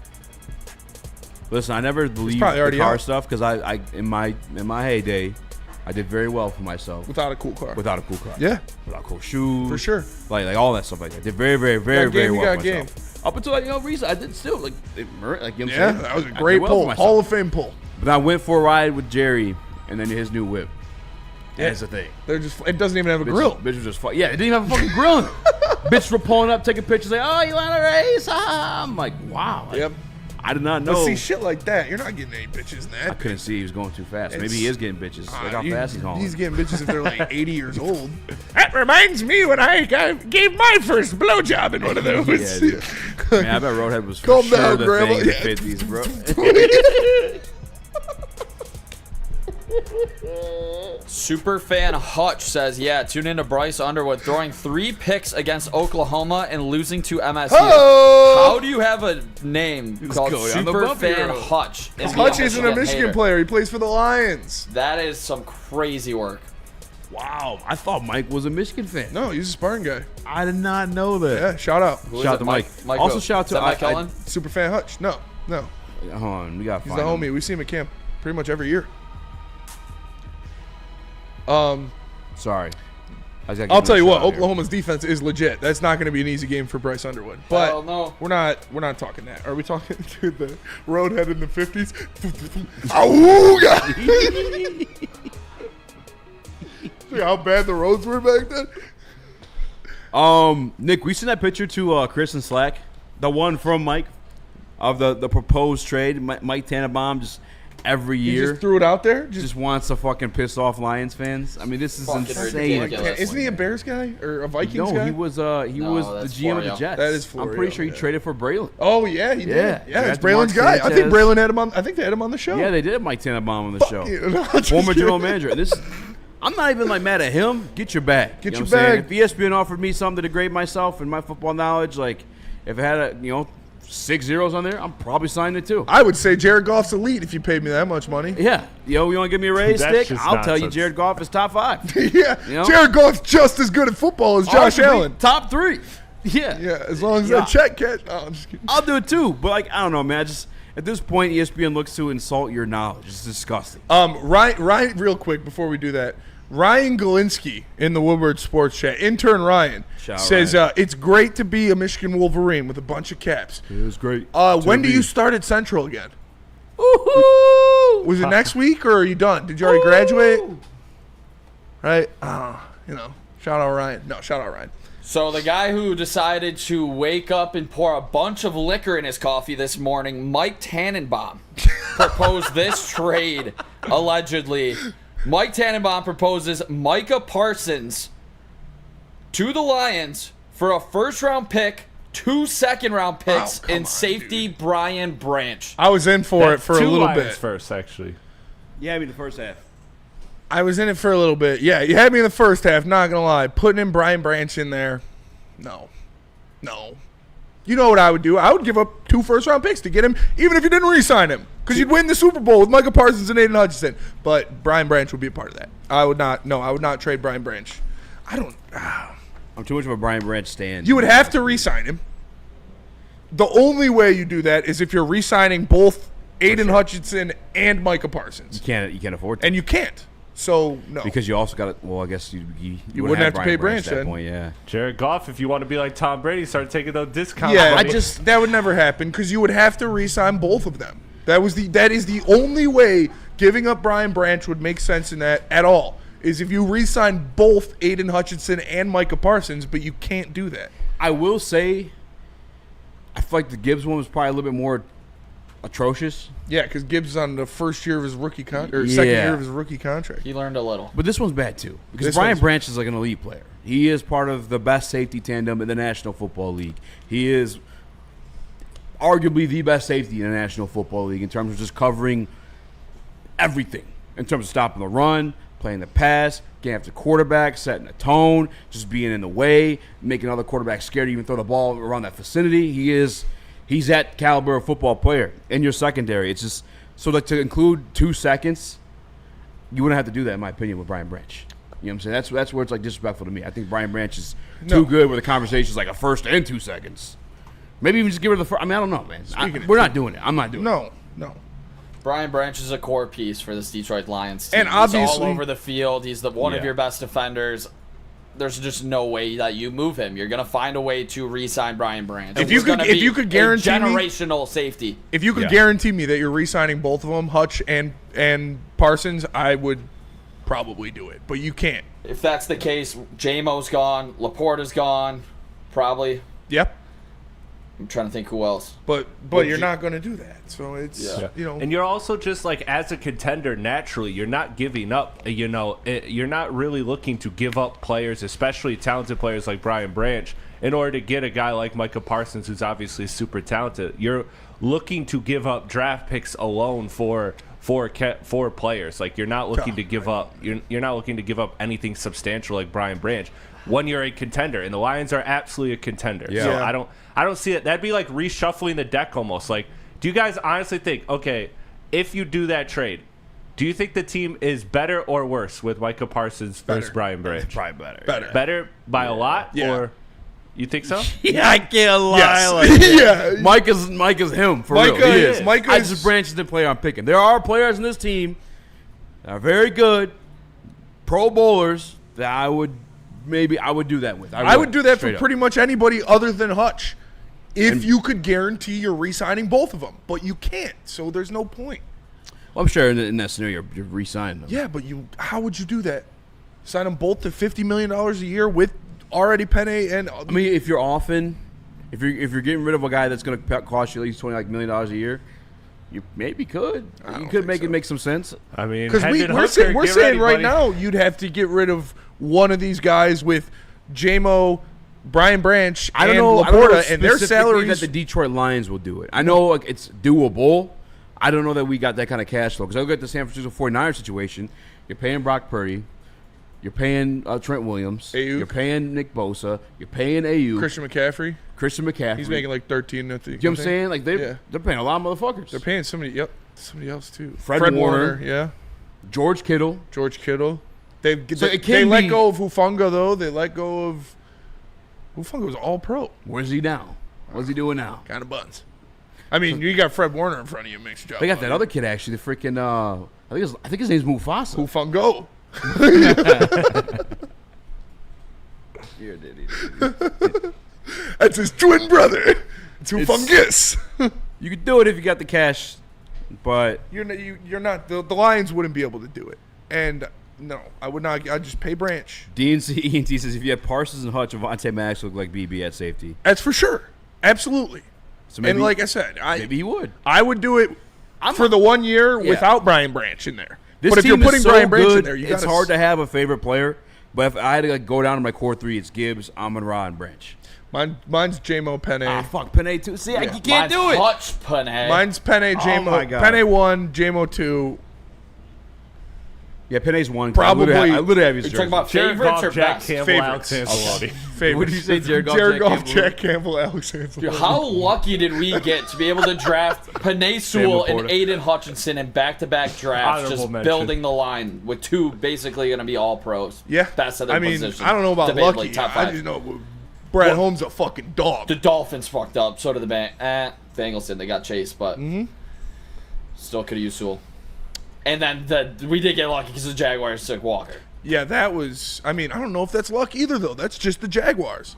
Listen, I never believed probably the already car out. stuff because I in my heyday, I did very well for myself Without a cool car. without a cool car. Yeah, Without cool shoes. for sure. Like all that stuff like that. Did very, very, very, Got very game, you well got for myself. Up until recently, I did still like you know what I'm Yeah, saying? that was a I did great well for pull. myself. Hall of Fame pull. But I went for a ride with Jerry and then his new whip. That's the thing. They're just. It doesn't even have a Bitch, grill. Bitch was just yeah, it didn't even have a fucking grill in it. Bitch were pulling up, taking pictures, like, oh, you want to race? Ah. I'm like, wow. Like, Yep. I did not know. But see, shit like that, you're not getting any bitches in I that. couldn't see he was going too fast. Maybe It's- he is getting bitches. Look how fast he's going. He's getting bitches if they're like 80 years old. That reminds me when I gave my first blowjob in one of those. Yeah, dude. Man, I bet Roadhead was for Calm sure down, the Grandma. thing in the Yeah. 50s, bro. Superfan Hutch says, yeah, tune into Bryce Underwood throwing 3 picks against Oklahoma and losing to MSU. Oh! How do you have a name called going on the bumpy Superfan road. Hutch? and be Hutch isn't a Michigan hater? player. He plays for the Lions. That is some crazy work. Wow, I thought Mike was a Michigan fan. No, he's a sparring guy. I did not know that. Yeah, shout out. Who is Shout it? out to Mike. Mike Also who? shout out Is to that Mike I- Ellen? Superfan Hutch. No. Hold on, we got. He's the homie. We see him at camp pretty much every year. Sorry. I'll tell you what, Oklahoma's defense is legit. That's not going to be an easy game for Bryce Underwood. But Hell no. we're not talking that. Are we talking to the Roadhead in the 50s? Awooga! See how bad the roads were back then? Nick, we sent that picture to Chris and Slack, the one from Mike of the proposed trade. Mike Tannenbaum just every You year just threw it out there? just wants to fucking piss off Lions fans. I mean, this is Fucking insane. ridiculous. Isn't he a Bears guy or a Vikings guy? No, he was the that's GM of the Florio. Jets. That is I'm Florio, pretty sure he yeah. traded for Braylon. Oh yeah, he Yeah. did. Yeah, Drafted it's Braylon's Mark guy. I think Sanchez. Braylon had him on. I think they had him on the show. Yeah, they did have Mike Tannenbaum on the show. you. No, I'm just Former general kidding. manager. This, I'm not even like mad at him. Get your bag. Get You know your what I'm saying? bag. If ESPN offered me something to degrade myself and my football knowledge, like if it had 6 zeros on there, I'm probably signing it too. I would say Jared Goff's elite if you paid me that much money. Yeah, you want to give me a raise, That's Stick? just I'll tell you, nonsense. Jared Goff is top 5. Yeah, You know? Jared Goff's just as good at football as Josh Arguably Allen. top 3. Yeah, Yeah, as long as Yeah. that check catch. No, I'm just kidding. I'll do it too. But like, I don't know, man. Just at this point, ESPN looks to insult your knowledge. It's disgusting. Ryan, real quick before we do that, Ryan Galinsky in the Woodward Sports Chat, intern Ryan, Shout out, says Ryan. it's great to be a Michigan Wolverine with a bunch of caps. It was great. When do you start at Central again? Woohoo! Was it next week or are you done? Did you already graduate? Right? Shout out Ryan. No, shout out Ryan. So the guy who decided to wake up and pour a bunch of liquor in his coffee this morning, Mike Tannenbaum. proposed this trade, allegedly. Mike Tannenbaum proposes Micah Parsons to the Lions for a first-round pick, 2 second-round picks, and safety Brian Branch. I was in for it for a little bit. First, actually. Yeah, I mean the first half. I was in it for a little bit. Yeah, you had me in the first half, not going to lie. Putting in Brian Branch in there, no. You know what I would do? I would give up 2 first-round picks to get him, even if you didn't re-sign him, because you'd win the Super Bowl with Micah Parsons and Aiden Hutchinson. But Brian Branch would be a part of that. I would not trade Brian Branch. I'm too much of a Brian Branch stand. You would have to re-sign him. The only way you do that is if you're re-signing both Aiden Hutchinson and Micah Parsons. You can't afford to. And you can't. So, no. Because you also got to, well, I guess you wouldn't have to pay Branch at that then. point, yeah. Jared Goff, if you want to be like Tom Brady, start taking those discounts. Yeah, that would never happen because you would have to re-sign both of them. That is the only way giving up Brian Branch would make sense in that at all, is if you re-sign both Aiden Hutchinson and Micah Parsons, but you can't do that. I will say, I feel like the Gibbs one was probably a little bit more atrocious. Yeah, because Gibbs is on the first year of his rookie second year of his rookie contract. He learned a little. But this one's bad too, because Brian Branch is like an elite player. He is part of the best safety tandem in the National Football League. He is arguably the best safety in the National Football League in terms of just covering everything, in terms of stopping the run, playing the pass, getting after the quarterback, setting a tone, just being in the way, making other quarterbacks scared to even throw the ball around that vicinity. He's that caliber of football player in your secondary. It's just so that to include 2 seconds, you wouldn't have to do that, in my opinion, with Brian Branch. You know what I'm saying? That's where it's like disrespectful to me. I think Brian Branch is too good where the conversation is like a first and 2 seconds. Maybe even just give her the first. I mean, I don't know, man. We're not doing it. I'm not doing it. No. Brian Branch is a core piece for this Detroit Lions team. And obviously, he's all over the field. He's one of your best defenders. There's just no way that you move him. You're gonna find a way to re-sign Brian Branch. If you could guarantee generational safety. If you could guarantee me that you're re-signing both of them, Hutch and Parsons, I would probably do it. But you can't. If that's the case, J-Mo's gone, Laporta's gone, probably. Yep. I'm trying to think who else. But you're not going to do that. So it's And you're also just like, as a contender, naturally, you're not giving up. You're not really looking to give up players, especially talented players like Brian Branch, in order to get a guy like Micah Parsons, who's obviously super talented. You're looking to give up draft picks alone for players. Like, you're not looking to give up. You're not looking to give up anything substantial like Brian Branch when you're a contender, and the Lions are absolutely a contender. Yeah. So I don't see it. That'd be like reshuffling the deck almost. Like, do you guys honestly think, okay, if you do that trade, do you think the team is better or worse with Micah Parsons versus Brian Branch? Probably better. Better by a lot? Yeah. Or you think so? Yeah, I can't lie. Yes. Like that. Yeah. Micah's him for real. He is. Micah I is- just Branch is the player I'm picking. There are players in this team that are very good, Pro Bowlers that I would do that with. I would do that for straight up. pretty much anybody other than Hutch, if you could guarantee you're re-signing both of them. But you can't, so there's no point. Well, I'm sure in that scenario you're re-signing them. Yeah, but how would you do that? Sign them both to $50 million a year with already Penne and. I mean, if you're getting rid of a guy that's going to cost you at least $20 million a year, you maybe could. You could make it make some sense. I mean, Because we're saying right now you'd have to get rid of one of these guys with J-Mo, Brian Branch, I don't and know Laporta, and their specifically salaries. that the Detroit Lions will do it. I know it's doable. I don't know that we got that kind of cash flow. Because I look at the San Francisco 49ers situation. You're paying Brock Purdy. You're paying Trent Williams. Ayuk. You're paying Nick Bosa. You're paying Ayuk. Christian McCaffrey. McCaffrey. He's making like 13, I think. You know what I'm saying? Like they're paying a lot of motherfuckers. They're paying somebody else too. Fred Warner. Yeah. George Kittle. They let go of Hufanga though. They let go of Hufanga was all pro. Where's he now? What's he doing now? Kind of buns. I mean, you got Fred Warner in front of you, makes your job. They got that other kid actually. The freaking I think his name's Mufasa. Hufango. Here, did That's his twin brother. It's Hufungus. You could do it if you got the cash, but You're not. The Lions wouldn't be able to do it. And no, I would not. I'd just pay Branch. DNC ENT says if you had Parsons and Hutch, Avonte Maddox look like BB at safety. That's for sure. Absolutely. So maybe, and like I said, maybe he would. I would do it for the 1 year without Brian Branch in there. But if you're putting Brian Branch in there, it's hard to have a favorite player. But if I had to go down to my core three, it's Gibbs, Amon-Ra, and Branch. Mine's J-Mo, Penne. Ah, fuck, Penne too. See, you can't do it. Hutch Penne. Mine's Penne, J-Mo. my God. Penne 1, J-Mo 2. Yeah, Penne's one. Probably. I literally have his You're jersey. talking about Jared favorites Goff, or Jack best? Campbell, Favorites. Alex Ancelotti. Favorites. What did you say, Jared Goff, Jared Goff, Campbell? Jack Campbell, Alex Ancelotti. Dude, how lucky did we get to be able to draft Penei Sewell and Laporta. Aiden Hutchinson in back-to-back drafts, Honorable just mention. building the line with two basically going to be all pros. Yeah. Best of their I mean, position. I don't know about Debatably lucky. top I five. just know Brad Holmes a fucking dog. The Dolphins fucked up. So did the Bengals did. They got chased, but still could have used Sewell. And then we did get lucky because the Jaguars took Walker. Yeah, that was... I mean, I don't know if that's luck either, though. That's just the Jaguars.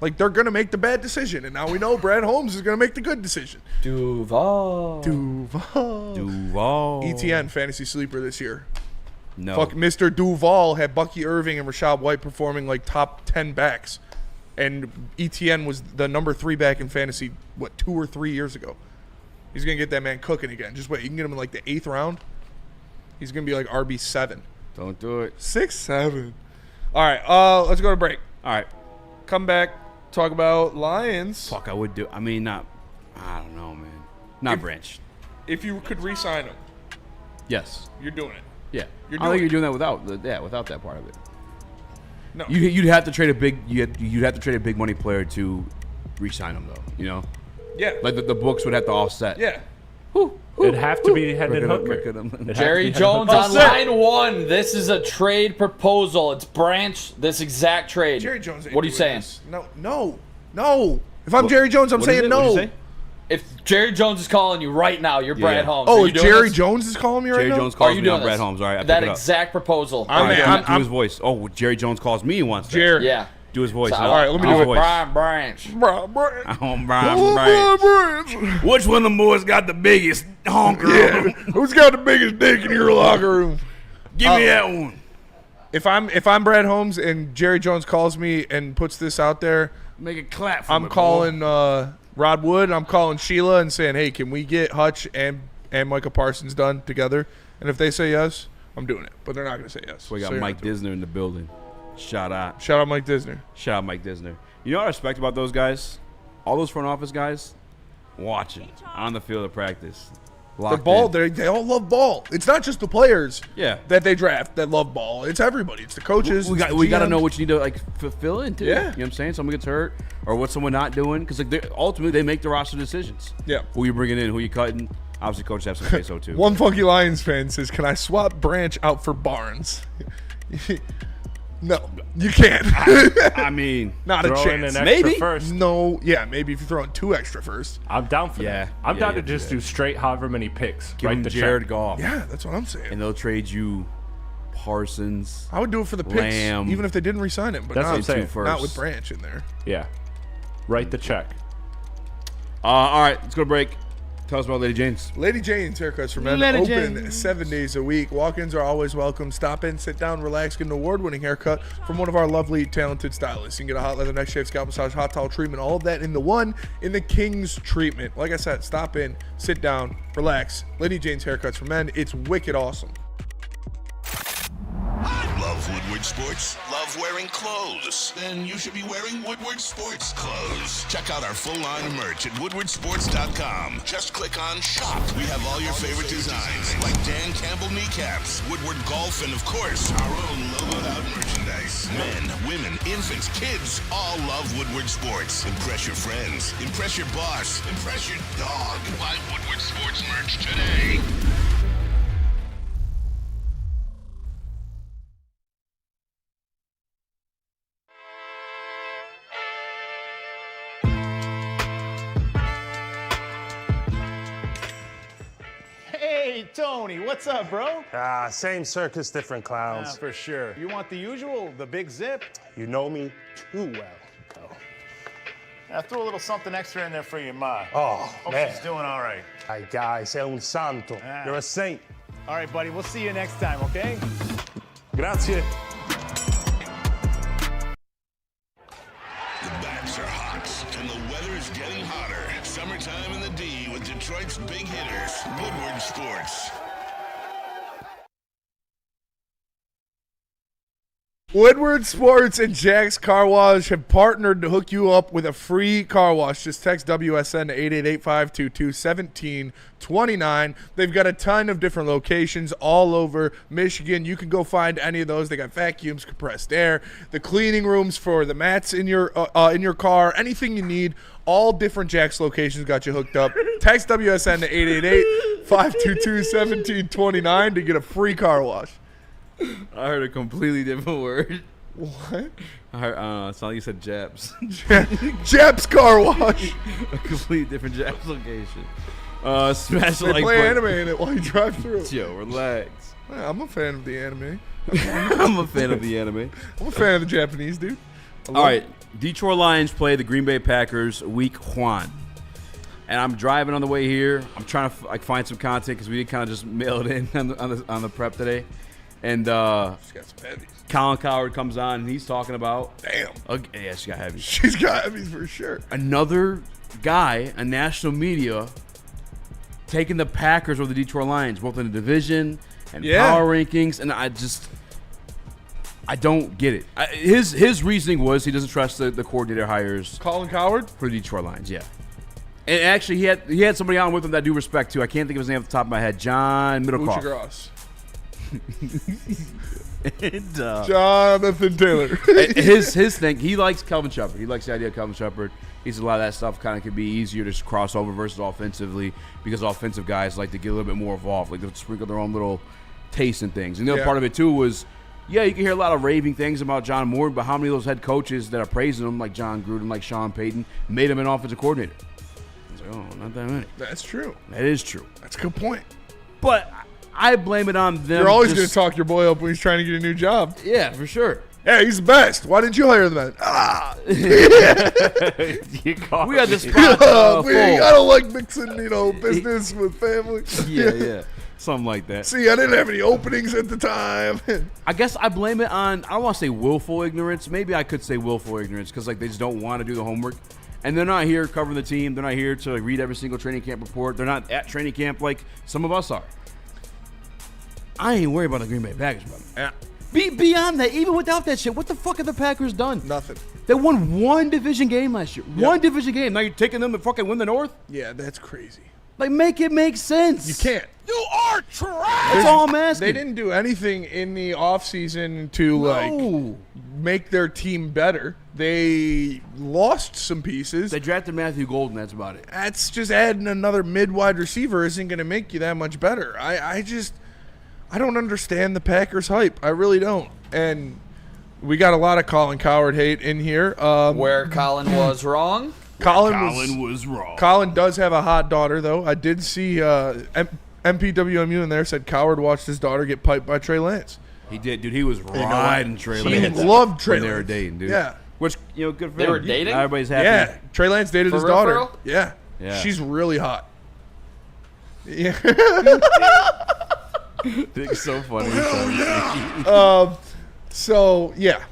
Like, they're going to make the bad decision, and now we know Brad Holmes is going to make the good decision. Duval. ETN, fantasy sleeper this year. No. Fuck, Mr. Duval had Bucky Irving and Rashad White performing like top 10 backs. And ETN was the number 3 back in fantasy, 2 or 3 years ago. He's going to get that man cooking again. Just wait. You can get him in like the 8th round. He's going to be like RB7. Don't do it. 6, 7. All right, let's go to break. All right. Come back, talk about Lions. Fuck, I would do. I mean, not. I don't know, man. Not Branch. If you could re-sign him, Yes. you're doing it. Yeah. You're I don't think doing you're doing that without that part of it. No. You'd have to trade a big. You'd have to trade a big money player to re-sign him, though. You know, Yeah. like the books would have to offset. Yeah. It'd have to be Hendon Look Hooker. at him. It'd have to Jerry be Jones Hendon on Hooker. line 1. This is a trade proposal. It's Branch, this exact trade. Jerry Jones ain't What are you doing saying? this. No. If I'm Jerry Jones, I'm saying no. What'd you say? If Jerry Jones is calling you right now, you're Brad Holmes. Oh, Are you if doing Jerry this? Jones is calling me right Jerry now? Jones Are calls you me doing on Brad this? Holmes. All right, I that pick it up. exact proposal. All right, I'm- do his voice. Oh, Jerry Jones calls me once. Jerry. Yeah. Do his voice. So, No. all right, let me Do do his it. voice. Brian Branch. Brian. Oh, Brian Branch. Which one of them boys got the biggest honker? Yeah. Who's got the biggest dick in your locker room? Give me that one. If I'm Brad Holmes and Jerry Jones calls me and puts this out there, Make it clap for I'm me, calling Rod Wood. I'm calling Sheila and saying, hey, can we get Hutch and Micah Parsons done together? And if they say yes, I'm doing it. But they're not going to say yes. We got So you're Mike not doing it. Disner in the building. Shout out. Shout out Mike Disner. Shout out Mike Disner. You know what I respect about those guys? All those front office guys watching on the field of practice. The Locked ball, in. they all love ball. It's not just the players Yeah. that they draft that love ball. It's everybody. It's the coaches. We it's the got to GMs. know what you need to like fill in too. Yeah. You know what I'm saying? Someone gets hurt or what's someone not doing because like ultimately they make the roster decisions. Yeah. Who you bringing in? Who you cutting? Obviously, coaches have some say so too. One Funky Lions fan says, can I swap Branch out for Barnes? No, you can't. I mean, Not a Throw in chance. an extra Maybe. first. No, yeah, maybe if you throw in 2 extra first. I'm down for Yeah. that. I'm Yeah, down yeah, to just yeah. do straight however many picks. give Write him the Jared check. Goff. Yeah, that's what I'm saying. And they'll trade you Parsons. I would do it for the picks, Lamb. even if they didn't re-sign him. But That's what I'm not, saying. First. not with Branch in there. Yeah. Write the check. All right, let's go to break. Tell us about Lady Jane's. Lady Jane's Haircuts for Men Lady open Jane's. 7 days a week. Walk-ins are always welcome. Stop in, sit down, relax, get an award-winning haircut from one of our lovely, talented stylists. You can get a hot leather neck shave, scalp massage, hot towel treatment, all of that in the King's treatment. Like I said, stop in, sit down, relax. Lady Jane's Haircuts for Men. It's wicked awesome. Love Woodward Sports? Love wearing clothes? Then you should be wearing Woodward Sports clothes. Check out our full line of merch at woodwardsports.com. Just click on shop. We have all your favorite designs, like Dan Campbell kneecaps, Woodward Golf, and of course, our own logoed out merchandise. Men, women, infants, kids, all love Woodward Sports. Impress your friends. Impress your boss. Impress your dog. Buy Woodward Sports merch today. Hey, Tony, what's up, bro? Same circus, different clowns. For sure. You want the usual, the big zip? You know me too well. I threw a little something extra in there for your ma. Oh, Hope man. she's doing all right. Ay, guy, sei un santo. Ah. You're a saint. All right, buddy, we'll see you next time, okay? Grazie. The backs are hot, and the weather's It's getting hotter. Summertime in the D with Detroit's big hitters. Woodward Sports. Woodward Sports and Jack's Car Wash have partnered to hook you up with a free car wash. Just text WSN to 888-522-1729. They've got a ton of different locations all over Michigan. You can go find any of those. They got vacuums, compressed air, the cleaning rooms for the mats in your car, anything you need. All different Jack's locations got you hooked up. Text WSN to 888-522-1729 to get a free car wash. I heard a completely different word. What? I heard, it's not like you said Japs. Japs Car Wash. A completely different Japs location. Smash the They like play button. anime in it while you drive through. Yo, relax. Yeah, I'm a fan of the anime. I'm a fan of the anime. I'm a fan of the Japanese, dude. All right, Detroit Lions play the Green Bay Packers week 1. And I'm driving on the way here. I'm trying to find some content because we did kind of just mail it in on the prep today. And She's got some heavies. Colin Cowherd comes on and he's talking about Damn. Yeah, she got heavies. She's got heavies for sure. Another guy, a national media, taking the Packers over the Detroit Lions, both in the division and power rankings, and I don't get it. His reasoning was he doesn't trust the coordinator hires Colin Cowherd for the Detroit Lions. Yeah, and actually he had somebody on with him that I do respect too. I can't think of his name off the top of my head. John Middlecoff. Gross. And, Jonathan Taylor. his thing, he likes Kelvin Shepard. He likes the idea of Kelvin Shepard. He says a lot of that stuff kind of could be easier to cross over versus offensively because offensive guys like to get a little bit more involved, like to sprinkle their own little taste in things. And the other part of it too was, you can hear a lot of raving things about John Moore, but how many of those head coaches that are praising him, like John Gruden, like Sean Payton, made him an offensive coordinator? I was like, oh, not that many. That's true. That is true. That's a good point. But I blame it on them. You're always going to talk your boy up when he's trying to get a new job. Yeah, for sure. Yeah, he's the best. Why didn't you hire the man? We had this spot full. I don't like mixing, business with family. Yeah. Something like that. See, I didn't have any openings at the time. I guess I blame it on, I don't want to say willful ignorance. Maybe I could say willful ignorance because they just don't want to do the homework. And they're not here covering the team. They're not here to read every single training camp report. They're not at training camp like some of us are. I ain't worried about the Green Bay Packers, brother. Yeah. Beyond that, even without that shit, what the fuck have the Packers done? Nothing. They won one division game last year. Yep. One division game. Now you're taking them to fucking win the North? Yeah, that's crazy. Make it make sense. You can't. You are trash. That's all I'm asking. They didn't do anything in the offseason to, make their team better. They lost some pieces. They drafted Matthew Golden. That's about it. That's just adding another mid-wide receiver isn't going to make you that much better. I don't understand the Packers hype. I really don't. And we got a lot of Colin Cowherd hate in here. Where Colin was wrong. Colin was wrong. Colin does have a hot daughter, though. I did see MPWMU in there said Cowherd watched his daughter get piped by Trey Lance. He did, dude. He was riding Trey He Lance. loved Trey when Lance. they were dating, dude. Yeah. Which, good for They him. were dating? Everybody's happy. Yeah. Trey Lance dated his For real, daughter. for real? Yeah. Yeah. She's really hot. Yeah. It's so funny. So, yeah.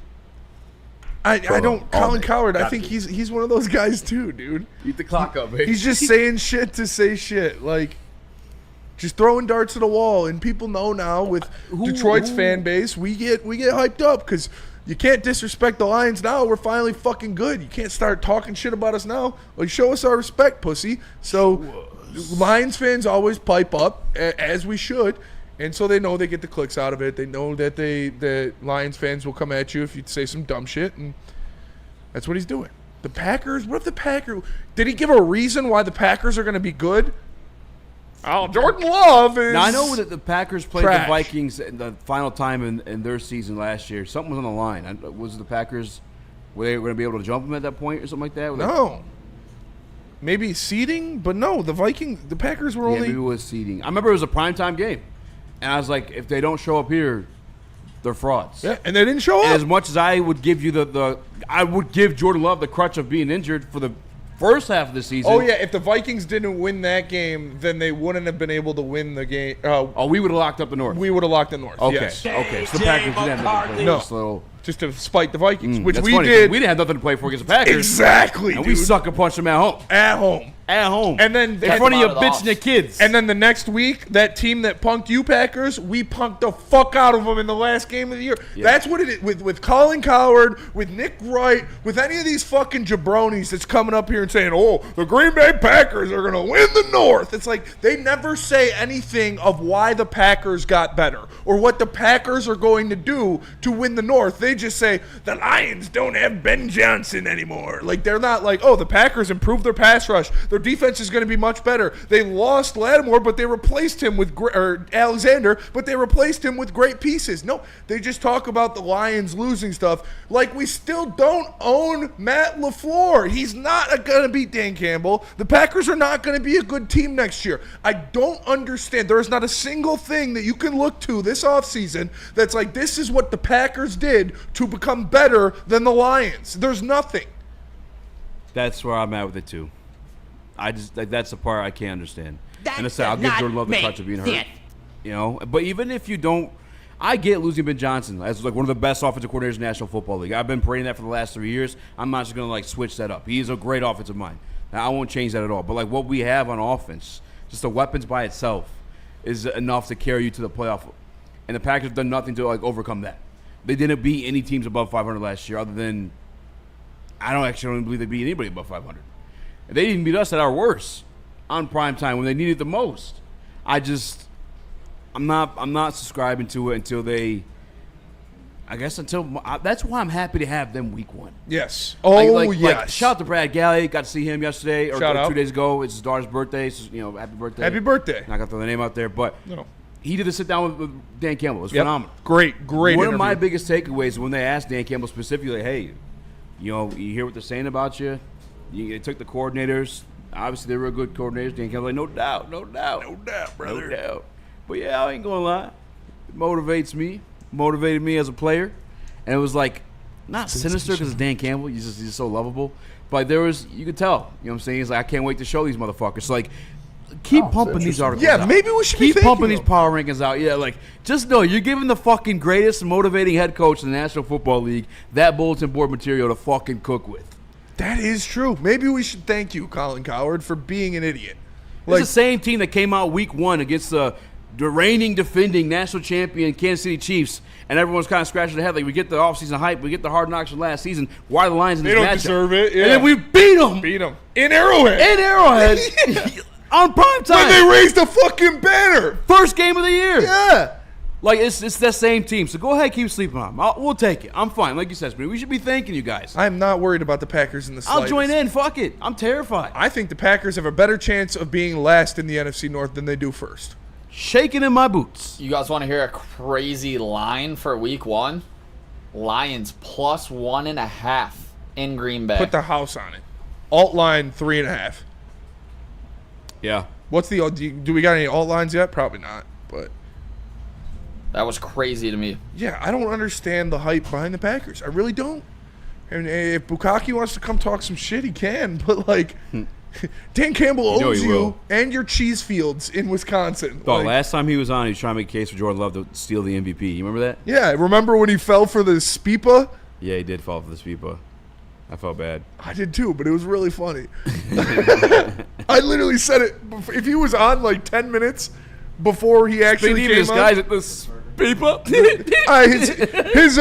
I don't. Colin Cowherd, I think he's one of those guys too, dude. Eat the clock up, baby. He's just saying shit to say shit. Like, just throwing darts at the wall. And people know now with Detroit's fan base, we get hyped up because you can't disrespect the Lions now. We're finally fucking good. You can't start talking shit about us now. Like, show us our respect, pussy. So, Lions fans always pipe up, as we should. And so they know they get the clicks out of it. They know that the Lions fans will come at you if you say some dumb shit, and that's what he's doing. The Packers, what if the Packers, did he give a reason why the Packers are going to be good? Oh, Jordan Love is Now, I know that the Packers played trash. the Vikings the final time in their season last year. Something was on the line. Was the Packers, were they going to be able to jump them at that point or something like that? No. Maybe seeding, but no, the Packers were only. Maybe it was seeding. I remember it was a primetime game. And I was like, if they don't show up here, they're frauds. Yeah, and they didn't show up. And as much as I would give you I would give Jordan Love the crutch of being injured for the first half of the season. Oh, yeah, if the Vikings didn't win that game, then they wouldn't have been able to win the game. We would have locked up the North. We would have locked the North, Okay, yes. okay. So the Packers didn't have to play No. this little just to spite the Vikings, which That's we funny, 'cause did. We didn't have nothing to play for against the Packers. Exactly, And dude. we sucker punched them at home. At home. At home. And then in front of your bitch and your kids. And then the next week, that team that punked you Packers, we punked the fuck out of them in the last game of the year. Yeah. That's what it is. With Colin Cowherd, with Nick Wright, with any of these fucking jabronis that's coming up here and saying, oh, the Green Bay Packers are going to win the North. It's like they never say anything of why the Packers got better or what the Packers are going to do to win the North. They just say, the Lions don't have Ben Johnson anymore. Like, they're not like, oh, the Packers improved their pass rush. Their defense is going to be much better. They lost Lattimore, but they replaced him with Alexander, but they replaced him with great pieces. No, they just talk about the Lions losing stuff like we still don't own Matt LaFleur. He's not going to beat Dan Campbell. The Packers are not going to be a good team next year. I don't understand. There is not a single thing that you can look to this offseason that's like, this is what the Packers did to become better than the Lions. There's nothing. That's where I'm at with it, too. I just that's the part I can't understand. And I said I'll give Jordan Love the touch of being hurt. You know, but even if you don't, I get losing Ben Johnson as like one of the best offensive coordinators in the National Football League. I've been praying that for the last 3 years. I'm not just gonna like switch that up. He's a great offensive mind. Now, I won't change that at all. But like what we have on offense, just the weapons by itself, is enough to carry you to the playoff. And the Packers have done nothing to like overcome that. They didn't beat any teams above 500 last year, other than I don't believe they beat anybody above 500. They didn't beat us at our worst on prime time when they needed the most. I'm not subscribing to it until they. I guess that's why I'm happy to have them week 1. Yes. Oh, yes. Like, shout out to Brad Galley. Got to see him yesterday or Shout out. 2 days ago. It's his daughter's birthday. So, happy birthday. Happy birthday. Not gonna throw the name out there, but No. he did a sit down with Dan Campbell. It was phenomenal. Great One interview. of my biggest takeaways when they asked Dan Campbell specifically, hey, you hear what they're saying about you? They took the coordinators. Obviously, they were good coordinators. Dan Campbell, like, no doubt, brother. No doubt. But yeah, I ain't gonna lie. It motivated me as a player, and it was like not sinister because it's Dan Campbell. He's just so lovable. But you could tell. You know what I'm saying? He's like, I can't wait to show these motherfuckers. So like, keep pumping these articles. Yeah, out. maybe we should keep be pumping thanking these power rankings out. Yeah, like just know you're giving the fucking greatest motivating head coach in the National Football League that bulletin board material to fucking cook with. That is true. Maybe we should thank you, Colin Cowherd, for being an idiot. It's the same team that came out week 1 against the reigning, defending national champion Kansas City Chiefs, and everyone's kind of scratching their head. Like, we get the offseason hype, we get the hard knocks from last season. Why are the Lions in this matchup? They don't deserve it. Yeah. And then we beat them. In Arrowhead. On prime time. When they raised the fucking banner. First game of the year. Yeah. Like, it's that same team. So go ahead, keep sleeping on them. We'll take it. I'm fine. Like you said, we should be thanking you guys. I'm not worried about the Packers in the slightest. I'll join in. Fuck it. I'm terrified. I think the Packers have a better chance of being last in the NFC North than they do first. Shaking in my boots. You guys want to hear a crazy line for week 1? Lions plus 1.5 in Green Bay. Put the house on it. Alt line 3.5. Yeah. What's the do we got any alt lines yet? Probably not, but that was crazy to me. Yeah, I don't understand the hype behind the Packers. I really don't. And if Bukaki wants to come talk some shit, he can. But like, Dan Campbell owns you and your cheese fields in Wisconsin. Last time he was on, he was trying to make a case for Jordan Love to steal the MVP. You remember that? Yeah, remember when he fell for the Spipa? Yeah, he did fall for the Spipa. I felt bad. I did too, but it was really funny. I literally said it. If he was on like 10 minutes before he actually came this on. guy's at the Spipa. his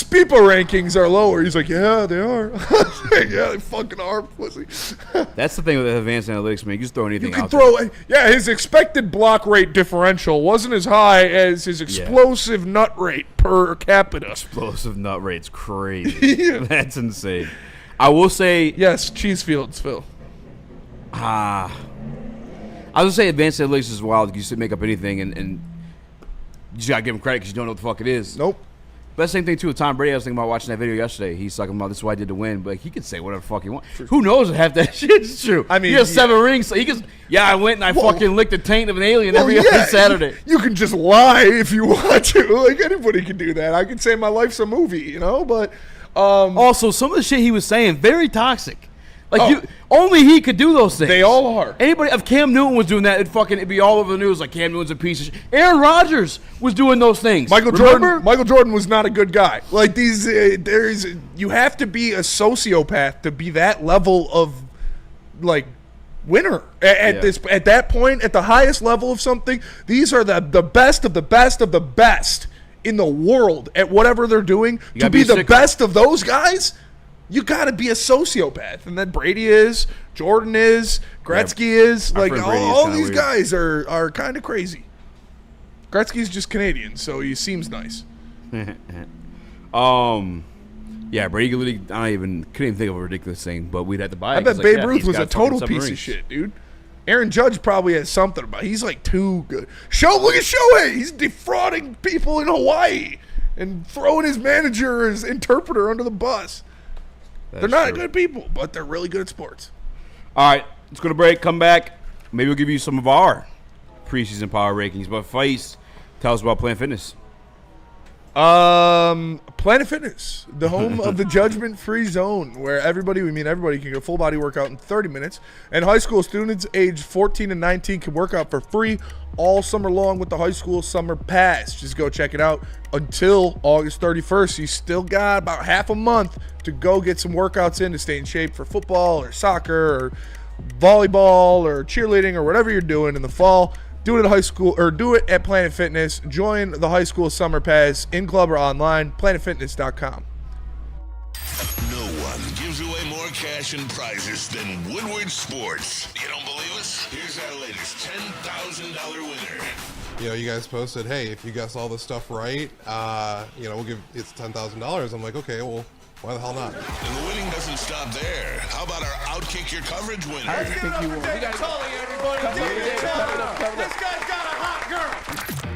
Spipa rankings are lower. He's like, yeah, they are. Yeah, they fucking are, pussy. That's the thing with advanced analytics, man. You just throw anything out there. His expected block rate differential wasn't as high as his explosive nut rate per capita. Explosive nut rate's crazy. That's insane. I will say... Yes, cheese fields, Phil. I was going to say advanced analytics is wild. You just make up anything, and you just got to give him credit because you don't know what the fuck it is. Nope. But that's the same thing, too, with Tom Brady. I was thinking about watching that video yesterday. He's talking about this is what I did to win. But he could say whatever the fuck he wants. Who knows if half that shit is true? I mean, he has 7 rings. So he can, I went and I fucking licked the taint of an alien every Saturday. You can just lie if you want to. Like, anybody can do that. I could say my life's a movie, but... also, some of the shit he was saying, very toxic. Like only he could do those things. They all are. Anybody, if Cam Newton was doing that, it'd be all over the news. Like Cam Newton's a piece of shit. Aaron Rodgers was doing those things. Michael Jordan was not a good guy. Like these, you have to be a sociopath to be that level of like winner at that point at the highest level of something. These are the best of the best of the best in the world at whatever they're doing. To be the best of those guys, you got to be a sociopath. And then Brady is, Jordan is, Gretzky is. Like all these guys are kind of crazy. Gretzky's just Canadian, so he seems nice. Yeah, Brady literally, couldn't even think of a ridiculous thing, but we'd have to buy it. I bet Babe Ruth was a total piece of shit, dude. Aaron Judge probably has something about it. He's like too good. Look at Shohei. He's defrauding people in Hawaii and throwing his manager, his interpreter under the bus. They're not good people, but they're really good at sports. All right, let's go to break. Come back. Maybe we'll give you some of our preseason power rankings. But Feist, tell us about Planet Fitness. Planet Fitness, the home of the judgment-free zone, where everybody can get a full body workout in 30 minutes, and high school students age 14 and 19 can work out for free all summer long with the high school summer pass. Just go check it out until August 31st. You still got about half a month to go get some workouts in to stay in shape for football or soccer or volleyball or cheerleading or whatever you're doing in the fall. Do it at high school or do it at Planet Fitness. Join the high school summer pass in club or online, planetfitness.com. No one gives away more cash and prizes than Woodward Sports. You don't believe us? Here's our latest $10,000 winner. You know, you guys posted, hey, if you guess all this stuff right, we'll give it's $10,000. I'm like, okay, well, why the hell not? And the winning doesn't stop there. How about our Outkick Your Coverage winner? I think you will. We got Tully, everybody. This guy's got a hot girl.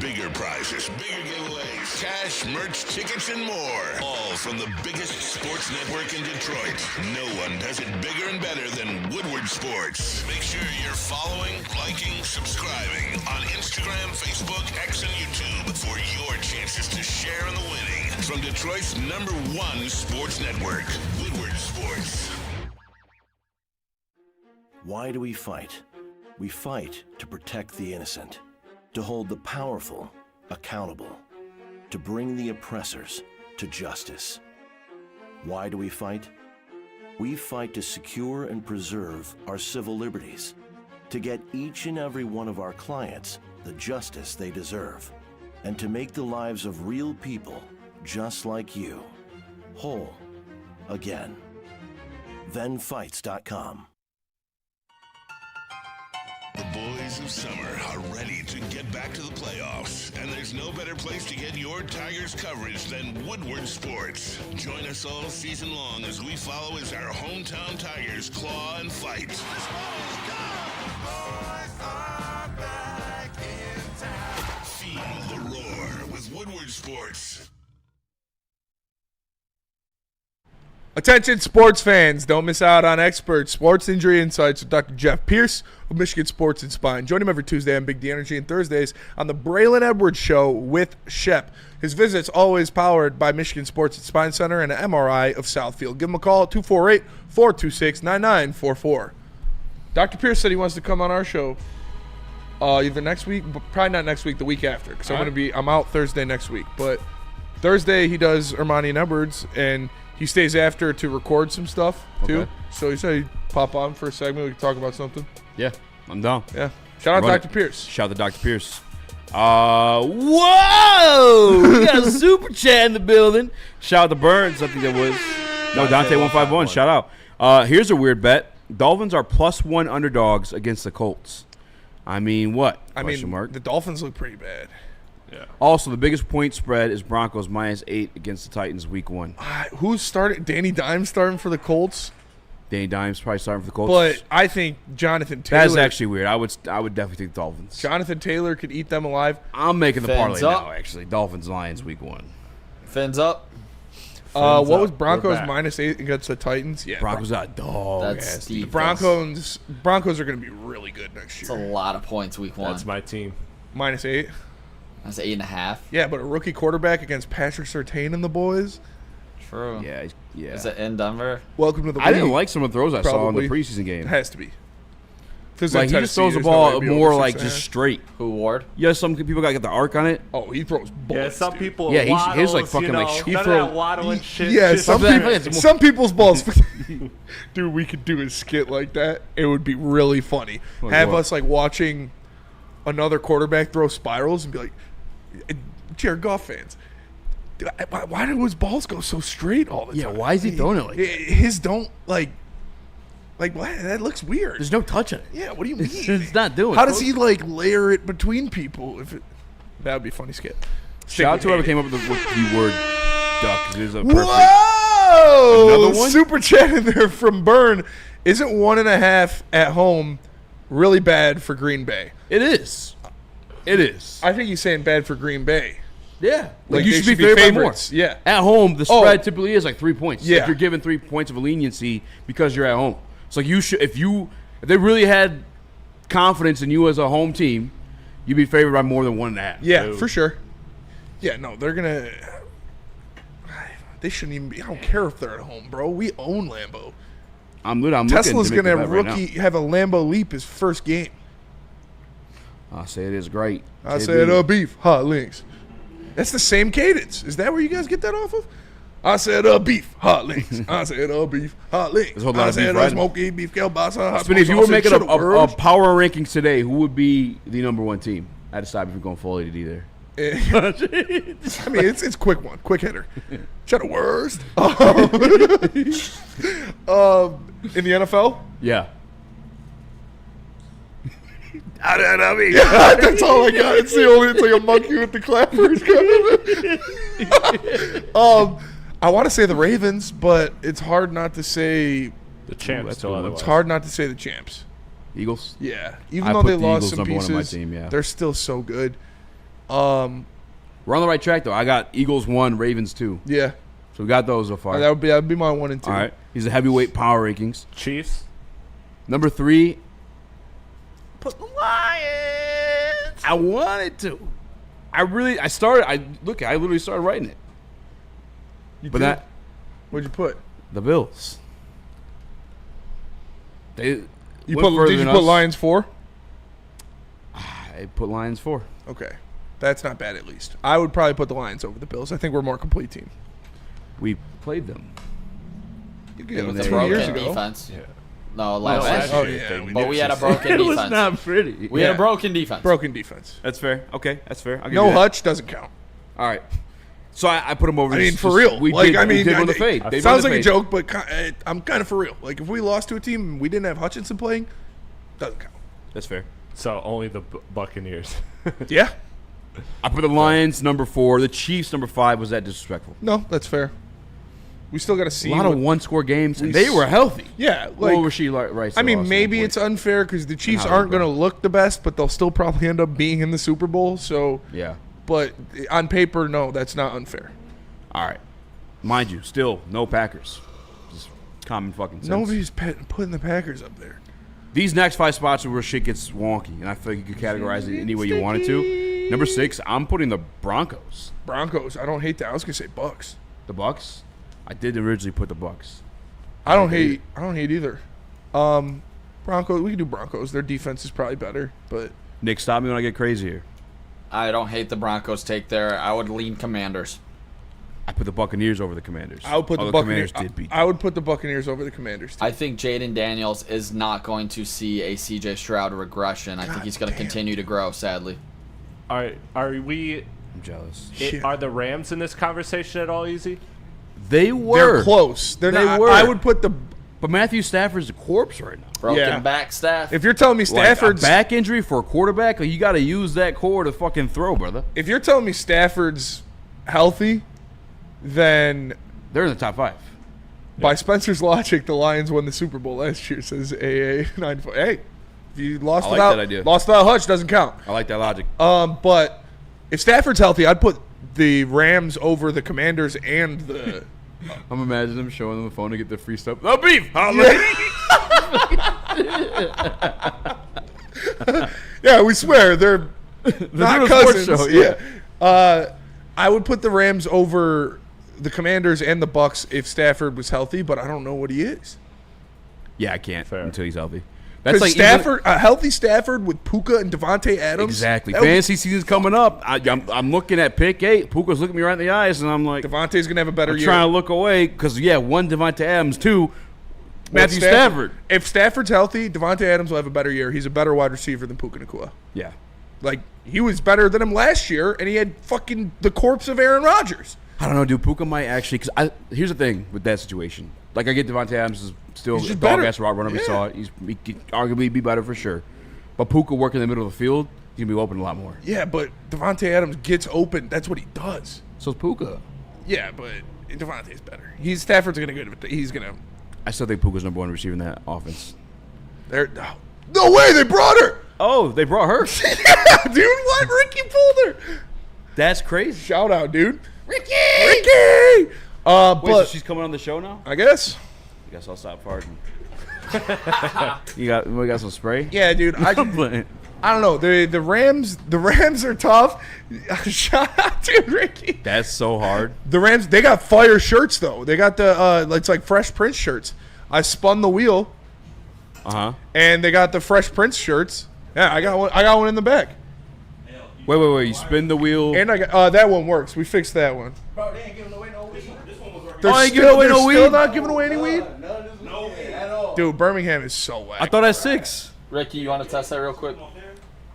Bigger prizes, bigger giveaways, cash, merch, tickets, and more. All from the biggest sports network in Detroit. No one does it bigger and better than Woodward Sports. Make sure you're following, liking, subscribing on Instagram, Facebook, X, and YouTube for your chances to share in the winning. From Detroit's #1 sports network, Woodward Sports. Why do we fight? We fight to protect the innocent, to hold the powerful accountable, to bring the oppressors to justice. Why do we fight? We fight to secure and preserve our civil liberties, to get each and every one of our clients the justice they deserve, and to make the lives of real people just like you whole again. ThenFights.com. The boys of summer are ready to get back to the playoffs, and there's no better place to get your Tigers coverage than Woodward Sports. Join us all season long as we follow as our hometown Tigers claw and fight. Feel the roar with Woodward Sports. Attention sports fans, don't miss out on expert sports injury insights with Dr. Jeff Pierce of Michigan Sports and Spine. Join him every Tuesday on Big D Energy and Thursdays on the Braylon Edwards Show with Shep. His visit's always powered by Michigan Sports and Spine Center and MRI of Southfield. Give him a call at 248-426-9944. Dr. Pierce said he wants to come on our show either next week, but probably not next week, the week after, because I'm out Thursday next week. But Thursday he does Ermanni and Edwards, and he stays after to record some stuff, too. Okay. So he said he'd pop on for a segment. We can talk about something. Yeah, I'm down. Yeah. Shout out to Dr. Pierce. Shout out to Dr. Pierce. Whoa! We got a super chat in the building. Shout out to Burns. I think that was. No, Dante151. Shout out. Here's a weird bet. Dolphins are +1 underdogs against the Colts. I mean, what? The Dolphins look pretty bad. Yeah. Also, the biggest point spread is Broncos -8 against the Titans week 1. Who's starting? Danny Dimes starting for the Colts? Danny Dimes probably starting for the Colts. But I think Jonathan Taylor. That's actually weird. I would definitely take Dolphins. Jonathan Taylor could eat them alive. I'm making the parlay now, actually. Dolphins-Lions week 1. Fins up. What was Broncos -8 against the Titans? Yeah, Broncos got dog. That's the Broncos are going to be really good next year. It's a lot of points week 1. That's my team. -8. That's 8.5. Yeah, but a rookie quarterback against Patrick Surtain and the boys. True. Yeah, yeah. Is it in Denver? Welcome to the I didn't league. like some of the throws I saw in the Probably. preseason game. It has to be. Like, he just throws the ball more like just straight. Who, Ward? Yeah, some people got to get the arc on it. Oh, he throws balls. Yeah, some people. Yeah, his like waddles, fucking you know, like none of that waddling shit. Yeah, just some people's balls. Dude, we could do a skit like that. It would be really funny. Like Have what? us like watching another quarterback throw spirals and be like, Jared Goff fans. Dude, why do his balls go so straight all the time? Yeah, why is he throwing it like that? His don't like what? That looks weird. There's no touch in it. Yeah, what do you mean? It's not doing. How does he like layer it between people? That would be a funny skit. Shout out to whoever came up with the word duck. 'Cause it was a perfect. Whoa! Another one? Super chat in there from Burn. Isn't 1.5 at home really bad for Green Bay? It is. It is. I think he's saying bad for Green Bay. Yeah. Like you they should be favored by more. favorites. Yeah. At home, the spread typically is like 3 points. Yeah. Like you're given 3 points of leniency because you're at home. It's like you should if they really had confidence in you as a home team, you'd be favored by more than 1.5. Yeah, for sure. Yeah, no, they're gonna. They shouldn't even be. I don't care if they're at home, bro. We own Lambeau. I'm looking Tesla's to make gonna the bet right now. have a Lambeau Leap his first game. I say it is great. I said beef, hot links. That's the same cadence. Is that where you guys get that off of? I said beef, hot links. I said beef, hot links. There's a whole lot I of beef said riding. smoky beef kielbasa. hot Spinny, if you were sausage, making shoulda a words. power rankings today, who would be the number one team? I had to stop if you're going full ADD there. I mean, it's quick one, quick hitter. Shoulda worst. In the NFL. Yeah. That's all I got. It's like a monkey with the clappers. I want to say the Ravens, but it's hard not to say the champs. It's hard not to say the champs. Eagles. Yeah, even I though put they the lost Eagles some number one pieces, on my team, yeah. they're still so good. We're on the right track though. I got Eagles 1, Ravens 2. Yeah. So we got those so far. That would be my 1 and 2. All right. He's a heavyweight power rankings. Chiefs. Number 3. Put the Lions. I wanted to. I literally started writing it. What'd you put? The Bills. Did you put Lions 4? I put Lions 4. Okay. That's not bad at least. I would probably put the Lions over the Bills. I think we're a more complete team. We played them. It was a broken defense. Yeah. No, last year. But we had a broken defense. It was not pretty. We had a broken defense. Broken defense. That's fair. Okay, that's fair. I'll give No you that. Hutch doesn't count. All right. So I put them over. I mean, for real. We did run the fade. They Sounds run like the a fade. joke, but I'm kind of for real. Like, if we lost to a team and we didn't have Hutchinson playing, doesn't count. That's fair. So only the Buccaneers. Yeah. I put the Lions number 4. The Chiefs number 5. Was that disrespectful? No, that's fair. We still got to see A lot of one-score games, and they were healthy. Yeah. Like, well, Rasheed Rice. I mean, maybe it's unfair because the Chiefs aren't going to look the best, but they'll still probably end up being in the Super Bowl. So yeah. But on paper, no, that's not unfair. All right. Mind you, still no Packers. Just common fucking sense. Nobody's putting the Packers up there. These next 5 spots are where shit gets wonky, and I feel like you could categorize it any way you wanted to. Number 6, I'm putting the Broncos. Broncos. I don't hate that. I was gonna say Bucks. The Bucks. I did originally put the Bucks. I don't hate either. Broncos. We can do Broncos. Their defense is probably better, but Nick, stop me when I get crazy here. I don't hate the Broncos take there. I would lean Commanders. I put the Buccaneers over the Commanders. I would put the Buccaneers. Did beat I would put the Buccaneers over the Commanders. Too. I think Jaden Daniels is not going to see a CJ Stroud regression. I think he's going to continue to grow. Sadly. Are we? I'm jealous. Are the Rams in this conversation at all, Easy? They were. They're close. They were. I would put the. But Matthew Stafford's a corpse right now. Broken back staff. If you're telling me Stafford's like a back injury for a quarterback, like you got to use that core to fucking throw, brother. If you're telling me Stafford's healthy, then they're in the top 5. By Spencer's logic, the Lions won the Super Bowl last year. Says AA 94. Hey, if you lost I like without that idea. Hutch, doesn't count. I like that logic. But if Stafford's healthy, I'd put the Rams over the Commanders and the. I'm imagining them showing them the phone to get their free stuff. Oh, beef! Yeah, we swear they're not doing a sports cousins. show, yeah. I would put the Rams over the Commanders and the Bucks if Stafford was healthy, but I don't know what he is. Yeah, I can't until he's healthy. That's like Stafford, a healthy Stafford with Puka and Devontae Adams. Exactly. Fantasy season's coming up. I'm looking at pick 8. Puka's looking me right in the eyes, and I'm like, Devontae's gonna have a better year. Trying to look away because one, Devontae Adams, 2, Matthew Stafford. If Stafford's healthy, Devontae Adams will have a better year. He's a better wide receiver than Puka Nacua. Yeah. Like, he was better than him last year, and he had fucking the corpse of Aaron Rodgers. I don't know, dude. Puka might actually, because here's the thing with that situation. Like, I get Devontae Adams is still a dog-ass route runner. We saw it. He could arguably be better for sure. But Puka working in the middle of the field, he's going to be open a lot more. Yeah, but Devontae Adams gets open. That's what he does. So is Puka. Yeah, but Devontae's better. Stafford's going to go. He's going to. I still think Puka's number 1 receiver in that offense. No way, they brought her. Oh, they brought her. Yeah, dude, what? Ricky pulled her. That's crazy. Shout out, dude. Ricky! Wait, so but she's coming on the show now? I guess. I guess I'll stop farting. We got some spray? Yeah, dude. I don't know. The Rams are tough. Shout out to Ricky. That's so hard. The Rams, they got fire shirts though. They got the it's like Fresh Prince shirts. I spun the wheel. And they got the Fresh Prince shirts. Yeah, I got one in the back. Wait. You spin the wheel. And I got that one works. We fixed that one. Bro, they ain't giving away no weed. This one was working. They're still not giving away any weed? No weed at all. Dude, Birmingham is so whack. I thought that's 6. Ricky, you want to test that real quick?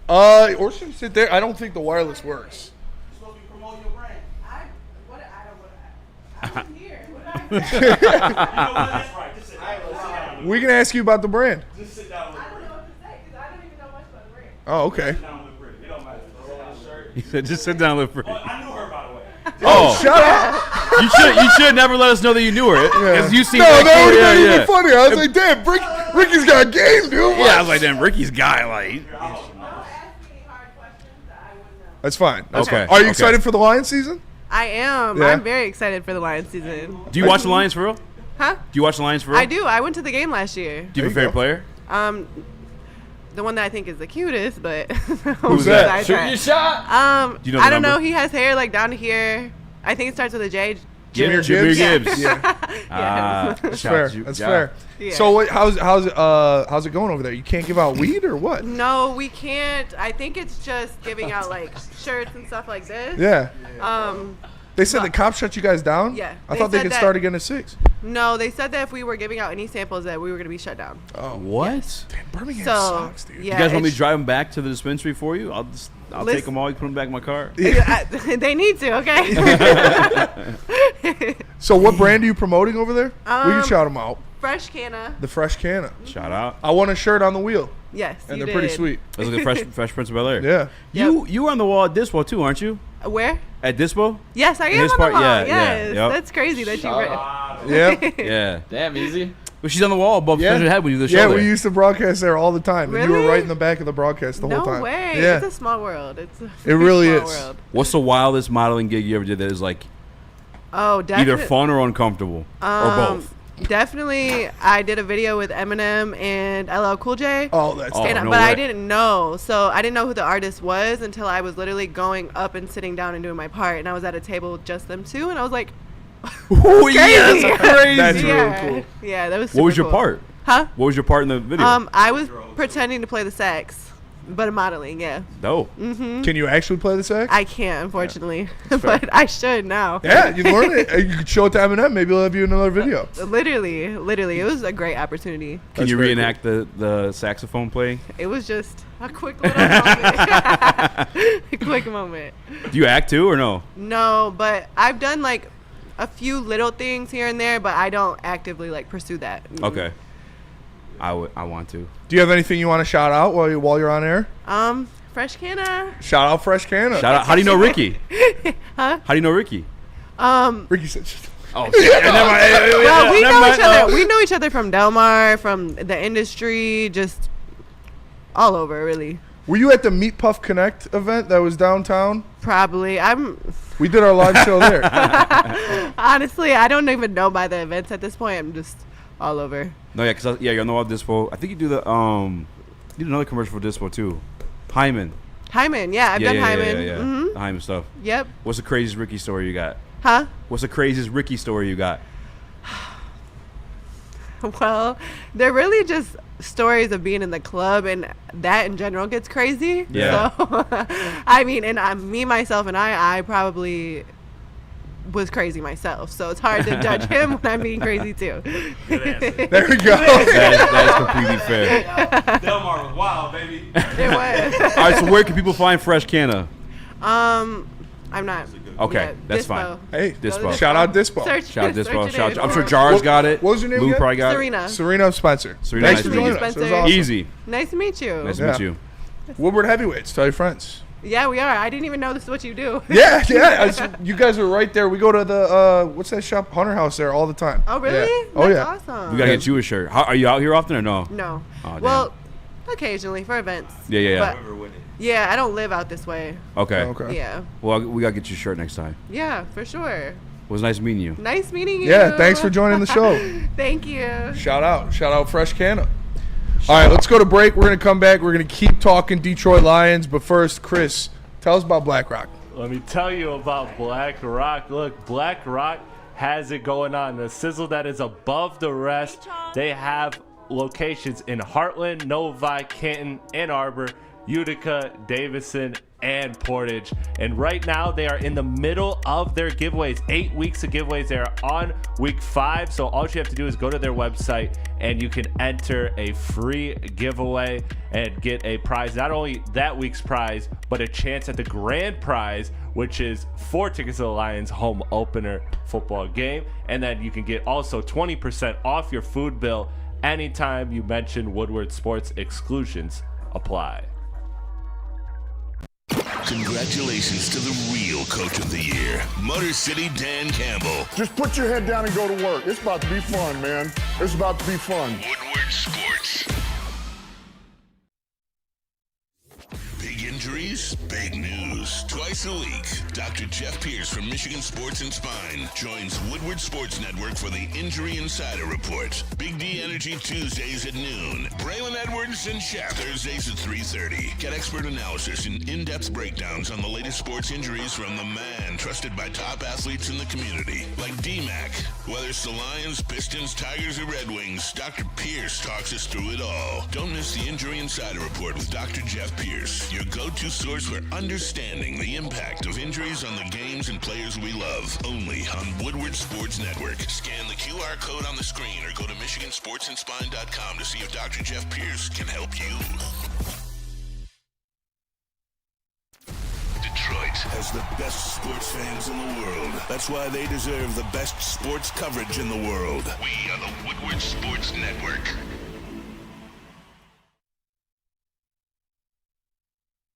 Or should we sit there? I don't think the wireless works. You're supposed to be promoting your brand. I was here. You know what? That's right. Just sit down. We can ask you about the brand. Just sit down. I don't know what to say because I don't even know much about the brand. Oh, okay. Sit down with Britt. It don't matter. He said, just sit down and look for it. I knew her, by the way. Oh, shut up. You should never let us know that you knew her. Because you seem no, like that would have been even funny. I was like, damn, Ricky's got game, dude. Yeah, I was like, damn, Ricky's guy, like. That's fine. That's Okay. fine. Are you excited for the Lions season? I am. Yeah? I'm very excited for the Lions season. Do you watch the Lions for real? Huh? Do you watch the Lions for real? I do. I went to the game last year. Do you have a favorite player? The one that I think is the cutest, but Who's that? Shoot your shot. Do you know I the don't know. number? He has hair like down to here. I think it starts with a J. Jameer Gibbs. Yeah. That's fair. That's Yeah. fair. Yeah. So how's it going over there? You can't give out weed or what? No, we can't. I think it's just giving out like shirts and stuff like this. Yeah. They said but- the cops shut you guys down? Yeah, I they thought they said could that- start again at 6. No, they said that if we were giving out any samples that we were going to be shut down. Oh. What? Damn, Birmingham So, sucks, dude. yeah, You guys want me to it's- drive them back to the dispensary for you? I'll take them all. You put them back in my car. They need to, okay? So what brand are you promoting over there? We can shout them out. Fresh Canna. The Fresh Canna. Shout out. I want a shirt on the wheel. Yes, And you they're pretty did. sweet. Those are the Fresh Prince of Bel-Air. Yeah. You were on the wall at Dispo too, aren't you? Where? At Dispo? Yes, I In am his on part? the wall. Yeah, Yes, yeah, yep. that's crazy that you read. Yeah. Yeah. Damn, easy. Well, she's on the wall above Yeah. Spencer's head when you do the show Yeah, there. we used to broadcast there all the time. And you were Really? right in the back of the broadcast the No whole time. way. Yeah. It's a small world. It's a It really small is. World. What's the wildest modeling gig you ever did that is like Oh, either definitely. fun or uncomfortable? Or both? Definitely, I did a video with Eminem and LL Cool J. Oh, that's And, no but I way. didn't know, so I didn't know who the artist was until I was literally going up and sitting down and doing my part, and I was at a table with just them two, and I was like, Oh, yeah, crazy. that's crazy. That's yeah. really cool. Yeah, that was. What was super your cool. part? Huh? What was your part in the video? I was pretending to play the sax, but modeling. Yeah, Dope. Can you actually play the sax? I can't, unfortunately, but I should now. Yeah, you learn it. You could show it to Eminem. Maybe he'll have you in another video. Literally, it was a great opportunity. Can That's you very reenact the saxophone playing? It was just a quick little moment. A quick moment. Do you act too or no? No, but I've done like a few little things here and there, but I don't actively like pursue that. Okay. I want to. Do you have anything you want to shout out while you're on air? Fresh Canna. Shout out Fresh Canna. Shout out. How do you know Ricky? Huh? How do you know Ricky? Ricky said. Oh, shit. Well, we Never know mind. each other. We know each other from Delmar, from the industry, just all over, really. Were you at the Meat Puff Connect event that was downtown? Probably. We did our live show there. Honestly, I don't even know by the events at this point. I'm just all over. No, yeah, because you're on the wall Dispo. I think you do the you did another commercial for Dispo too. Hyman. Hyman, yeah, I've done Hyman. Yeah. Mhm. The Hyman stuff. Yep. What's the craziest Ricky story you got? Huh? What's the craziest Ricky story you got? Well, they're really just stories of being in the club, and that in general gets crazy. Yeah. So, I mean, and me, myself, and I probably was crazy myself. So it's hard to judge him when I'm being crazy too. There we go. That is completely fair. Delmar was wild, baby. It was. All right, so where can people find Fresh Canna? I'm not. Okay, yeah, that's Dispo. fine. Hey, Dispo. Shout out Dispo. Search, Shout out search Dispo. it Shout in. I'm sure Jar's got it. What was your name Lou again? probably got Serena. Serena Spencer. Serena, Thanks nice for to meet joining you. us. It was Spencer. awesome. Easy. Nice to meet you. Nice to Yeah. meet you. Woodward Heavyweights. Tell your friends. Yeah, we are. I didn't even know this is what you do. Yeah. You guys are right there. We go to the what's that shop? Hunter House there all the time. Oh, really? Yeah. Oh, That's yeah. awesome. We gotta get you a shirt. Are you out here often or no? No. Oh, damn. Well, occasionally for events. Yeah. But, yeah, I don't live out this way. Okay. Okay. Yeah. Well, we gotta get you a shirt next time. Yeah, for sure. It was nice meeting you. Nice meeting you. Yeah. Thanks for joining the show. Thank you. Shout out Fresh Canna. All right, let's go to break. We're gonna come back. We're gonna keep talking Detroit Lions, but first, Chris, tell us about Black Rock. Let me tell you about Black Rock. Look, Black Rock has it going on. The sizzle that is above the rest. They have locations in Heartland, Novi, Canton, Ann Arbor, Utica, Davison, and Portage. And right now they are in the middle of their giveaways. 8 weeks of giveaways. They are on week 5. So all you have to do is go to their website and you can enter a free giveaway and get a prize. Not only that week's prize, but a chance at the grand prize, which is 4 tickets to the Lions home opener football game. And then you can get also 20% off your food bill anytime you mention Woodward Sports. Exclusions apply. Congratulations to the real coach of the year, Motor City Dan Campbell. Just put your head down and go to work. It's about to be fun, man. It's about to be fun. Woodward Sports. Big injuries, big news. Twice a week, Dr. Jeff Pierce from Michigan Sports and Spine joins Woodward Sports Network for the Injury Insider Report. Big D Energy Tuesdays at noon. Braylon Edwards and Shaq Thursdays at 3:30. Get expert analysis and in-depth breakdowns on the latest sports injuries from the man trusted by top athletes in the community, like D-Mac. Whether it's the Lions, Pistons, Tigers, or Red Wings, Dr. Pierce talks us through it all. Don't miss the Injury Insider Report with Dr. Jeff Pierce, your go-to source for understanding the impact of injuries on the games and players we love. Only on Woodward Sports Network. Scan the QR code on the screen or go to MichiganSportsandSpine.com to see if Dr. Jeff Pierce can help you. Detroit has the best sports fans in the world. That's why they deserve the best sports coverage in the world. We are the Woodward Sports Network.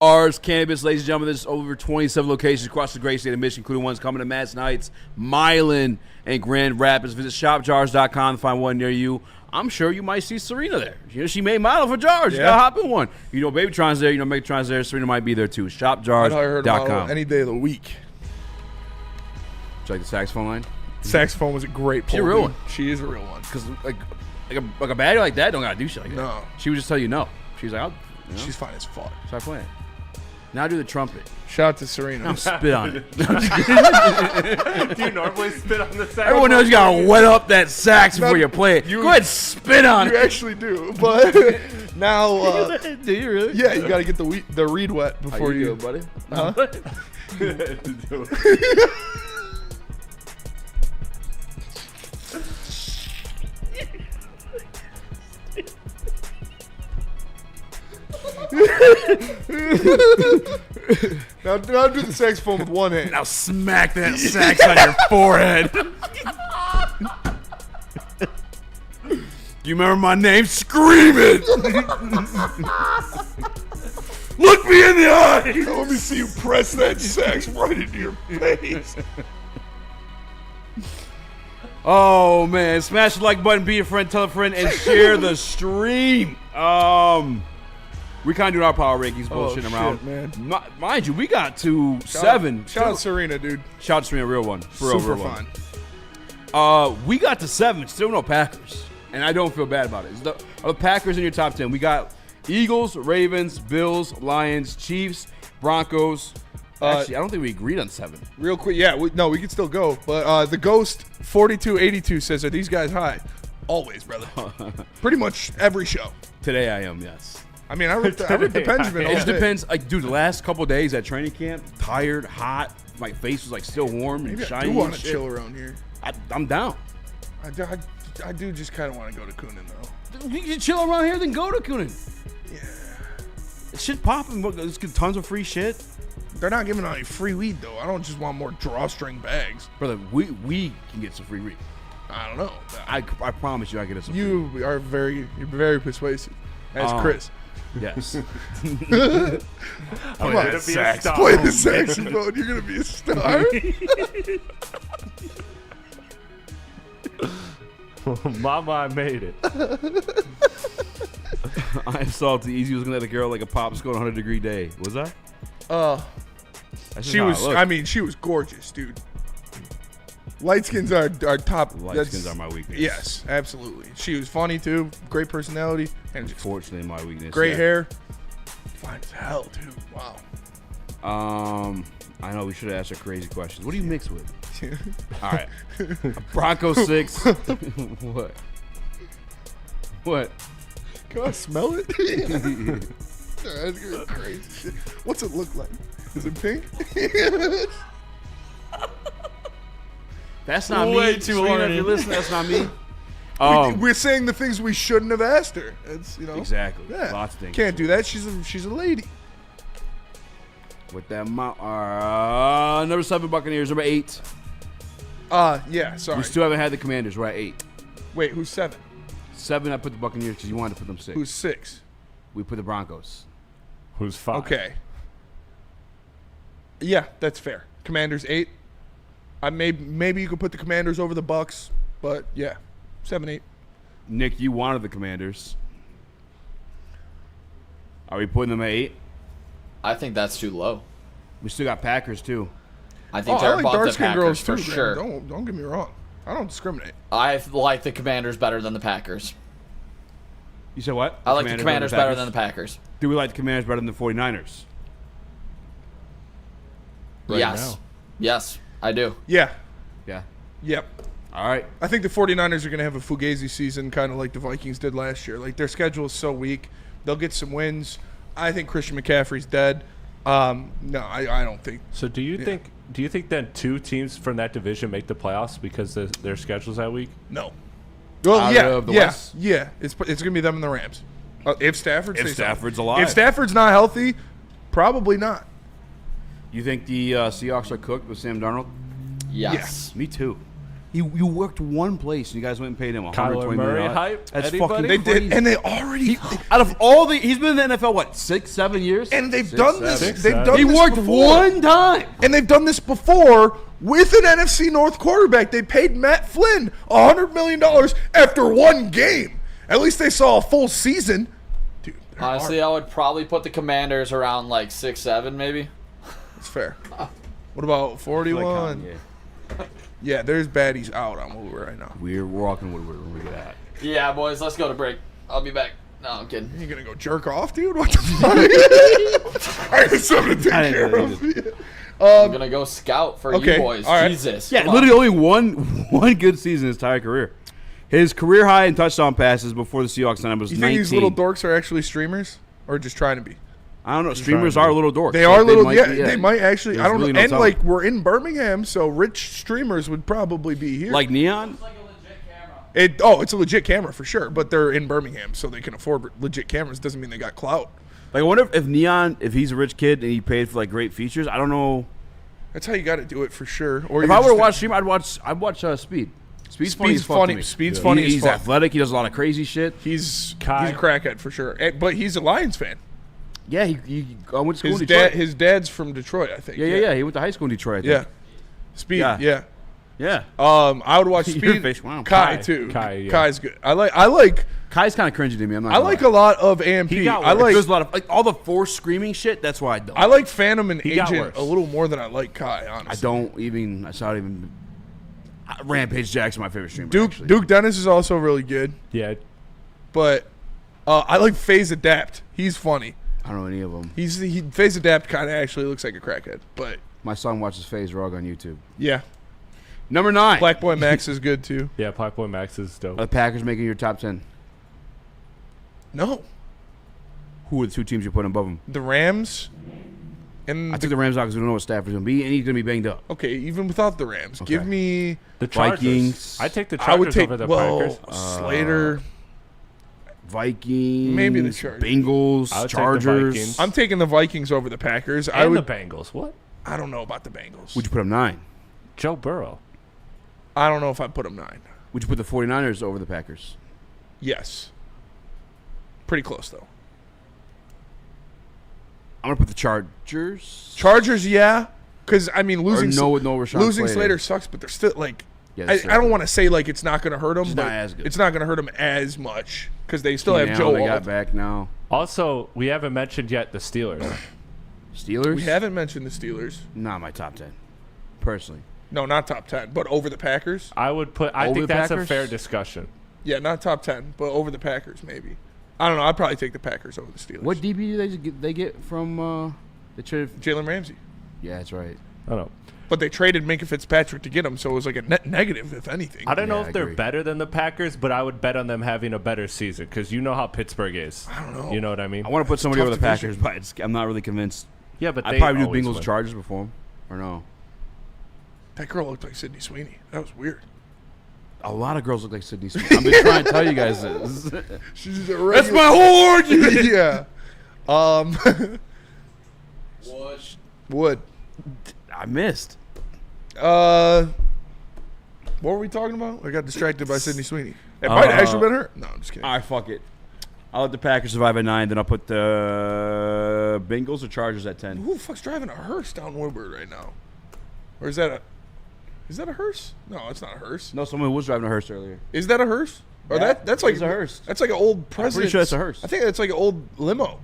Ours Cannabis, ladies and gentlemen. There's over 27 locations across the great state of Michigan, including ones coming to Madison Heights, Milan, and Grand Rapids. Visit shopjars.com to find one near you. I'm sure you might see Serena there. You know, she made model for jars. She got to hop in one. You know, Babytron's there. You know, Megatron's there. Serena might be there too. Shopjars.com. Any day of the week. Do you like the saxophone line? Saxophone was a great pull. She's a real one. She is a real one. Because like a baddie like that don't gotta do shit like that. No. She would just tell you no. She's like, She's fine as fuck. Start playing. Now do the trumpet. Shout out to Serena. I'm spit on it. Do you normally spit on the sax? Everyone knows you gotta wet up that sax before you play it. Go ahead, spit on it. You actually do, but now, do you really? Yeah, you gotta get the reed wet before you do, buddy. Huh? now do the saxophone with one hand. Now smack that sax on your forehead. Do you remember my name? Scream it! Look me in the eye! Let me see you press that sax right into your face. Oh man, smash the like button, be a friend, tell a friend, and share the stream. We kind of doing our power rankings, bullshitting around. Man. Mind you, we got to 7. Shout out Serena, dude. Shout out to Serena, real one. For real, Super real fun. One. We got to 7, still no Packers. And I don't feel bad about it. The Packers in your top 10. We got Eagles, Ravens, Bills, Lions, Chiefs, Broncos, Actually, I don't think we agreed on 7. Real quick, yeah, we can still go. But the Ghost 4282 says, "Are these guys high?" Always, brother. Pretty much every show. Today I am, yes. I mean, I ripped the Benjamin. It just depends. Like, dude, the last couple of days at training camp, tired, hot. My face was like still warm and Maybe shiny. I do want to shit. chill around here. I'm down. I do just kind of want to go to Coonan though. You can chill around here, then go to Coonan. Yeah. Shit popping. There's tons of free shit. They're not giving out any free weed though. I don't just want more drawstring bags. Brother, we can get some free weed. I don't know. I promise you I get us some free weed. You're very persuasive. As Chris. Yes. Come on, play the saxophone. You're gonna be a star. Mama, I made it. I saw Eazy was gonna let a girl like a popsicle on a 100-degree day. Was I? She was. I mean, she was gorgeous, dude. Light skins are top. Light skins are my weakness. Yes, absolutely. She was funny too. Great personality. And unfortunately, my weakness. Great hair. Fine as hell, dude. Wow. I know we should have asked her crazy questions. What do you mix with? All right. Bronco 6. What? What? Can I smell it? That's crazy shit. What's it look like? Is it pink? That's not Way me. too Serena, horny. if you listen, that's not me. We're saying the things we shouldn't have asked her. It's, Exactly. Yeah. Lots of things. Can't do that. She's a lady. With that number 7 Buccaneers, number 8. Yeah, sorry. We still haven't had the Commanders. We're at 8. Wait, who's 7? 7, I put the Buccaneers because you wanted to put them 6. Who's 6? We put the Broncos. Who's 5? Okay. Yeah, that's fair. Commanders 8. Maybe you could put the Commanders over the Bucks, but yeah, 7, 8. Nick, you wanted the Commanders. Are we putting them at 8? I think that's too low. We still got Packers too. I think I they're like above the dark-skinned Packers girls for too, sure. man. Don't get me wrong. I don't discriminate. I like the Commanders better than the Packers. You said what? I like the Commanders better than the Packers. Do we like the Commanders better than the 49ers? Yes. Now. Yes, I do. Yeah. Yeah. Yep. All right. I think the 49ers are going to have a Fugazi season kind of like the Vikings did last year. Like, their schedule is so weak. They'll get some wins. I think Christian McCaffrey's dead. No, I don't think. So do you think then 2 teams from that division make the playoffs because their schedule's that week? No. Well, Out yeah. of the West? Yeah. It's going to be them and the Rams. If Stafford's alive. If Stafford's not healthy, probably not. You think the Seahawks are cooked with Sam Darnold? Yes. Me too. You worked one place and you guys went and paid him $120 Kyler million. Murray hype? That's Anybody? fucking They crazy. did, and they already. Out of all he's been in the NFL what 6-7 years, And they've 6, done this. 7. They've done He this worked before. one time. And they've done this before with an NFC North quarterback. They paid Matt Flynn $100 million after one game. At least they saw a full season. Dude, Honestly, I would probably put the Commanders around like 6-7 maybe. it's fair. What about 41? Yeah, there's baddies out on Woodward right now. We're walking Woodward when we get at. Yeah, boys, let's go to break. I'll be back. No, I'm kidding. You gonna go jerk off, dude? What the fuck? I got something to take care of. I'm gonna go scout for okay, you boys. all right. Jesus. Yeah, come literally on. only one good season in his entire career. His career high in touchdown passes before the Seahawks signed him was You 19. think these little dorks are actually streamers, or just trying to be? I don't know. Streamers are little dorks. They are little. Yeah, be, they might actually. There's I don't really know. no And telling. like we're in Birmingham, so rich streamers would probably be here. Like Neon. It's a legit camera for sure, but they're in Birmingham, so they can afford legit cameras. Doesn't mean they got clout. Like I wonder if Neon, if he's a rich kid and he paid for like great features. I don't know. That's how you got to do it for sure. Or If I were to watch stream, I'd watch Speed. Speed's funny. as fuck to me. Speed's funny. He's as fuck. athletic. He does a lot of crazy shit. He's a crackhead for sure. But he's a Lions fan. Yeah, he went to school His in Detroit. his dad's from Detroit, I think. Yeah. He went to high school in Detroit. I think. Yeah. Speed. Yeah. Yeah. I would watch Your Speed. face, wow. Kai too. Kai, yeah. Kai's good. I like. Kai's kind of cringy to me. I'm not. I like a lot of AMP. I like. There's a lot of like all the forced screaming shit. That's why I don't. I like Phantom and He got Agent worse. a little more than I like Kai. Honestly, I don't even. I saw it even. Rampage Jackson, my favorite streamer. Duke actually. Duke Dennis is also really good, Yeah. but I like FaZe Adapt. He's funny. I don't know any of them. He Phase Adapt kind of actually looks like a crackhead, but My son watches Phase Rug on YouTube. yeah. Number 9. Black Boy Max is good too. Yeah, Black Boy Max is dope. Are the Packers making your top 10? No, Who are the 2 teams you're putting above them? the Rams. And I took the Rams out because we don't know what Stafford's going to be, and he's going to be banged up. okay, even without the Rams, Okay. give me. The Chargers. Vikings. I take the I would Chargers take over the well Packers. Slater. Vikings. Maybe the Chargers. Bengals. I would take the Chargers. Vikings. I'm taking the Vikings over the Packers. I And would. the Bengals. What? I don't know about the Bengals. Would you put them 9? Joe Burrow. I don't know if I'd put them 9. Would you put the 49ers over the Packers? Yes. Pretty close though. I'm going to put the Chargers. Chargers, yeah. Because I mean, losing no Rashawn losing Slater. Slater sucks, but they're still like. Yeah, I they're don't want to say like it's not going to hurt them, It's but not as good. it's not going to hurt them as much because they still Keenan have Joe Allen, they Alt. got back now. Also, we haven't mentioned yet the Steelers. Steelers? We haven't mentioned the Steelers. Not my top 10, personally. No, not top 10, but over the Packers. I would put. I Over think the that's Packers? a fair discussion. Yeah, not top 10, but over the Packers maybe. I don't know. I'd probably take the Packers over the Steelers. What DB do they get from the trade? Jalen Ramsey. Yeah, that's right. I don't know. But they traded Minka Fitzpatrick to get him, so it was like a net negative, if anything. I don't know Yeah, if they're agree. better than the Packers, but I would bet on them having a better season because you know how Pittsburgh is. I don't know. You know what I mean? I want to put somebody Tough over the division. Packers, but I'm not really convinced. Yeah, but I'd they probably do always Bengals win. Chargers before him, or no? That girl looked like Sydney Sweeney. That was weird. A lot of girls look like Sydney Sweeney. I've been trying to tell you guys this. She's That's my whole argument. Yeah. Wood. I missed. What were we talking about? I got distracted by Sydney Sweeney. It might have actually been her. No, I'm just kidding. All right, fuck it. I'll let the Packers survive at 9, then I'll put the Bengals or Chargers at 10. Who the fuck's driving a hearse down Woodward right now? Or is that a hearse? No, it's not a hearse. No, someone was driving a hearse earlier. Is that a hearse? Or Yeah, that's like it's a hearse. That's like an old I'm president. pretty sure it's a hearse. I think that's like an old limo.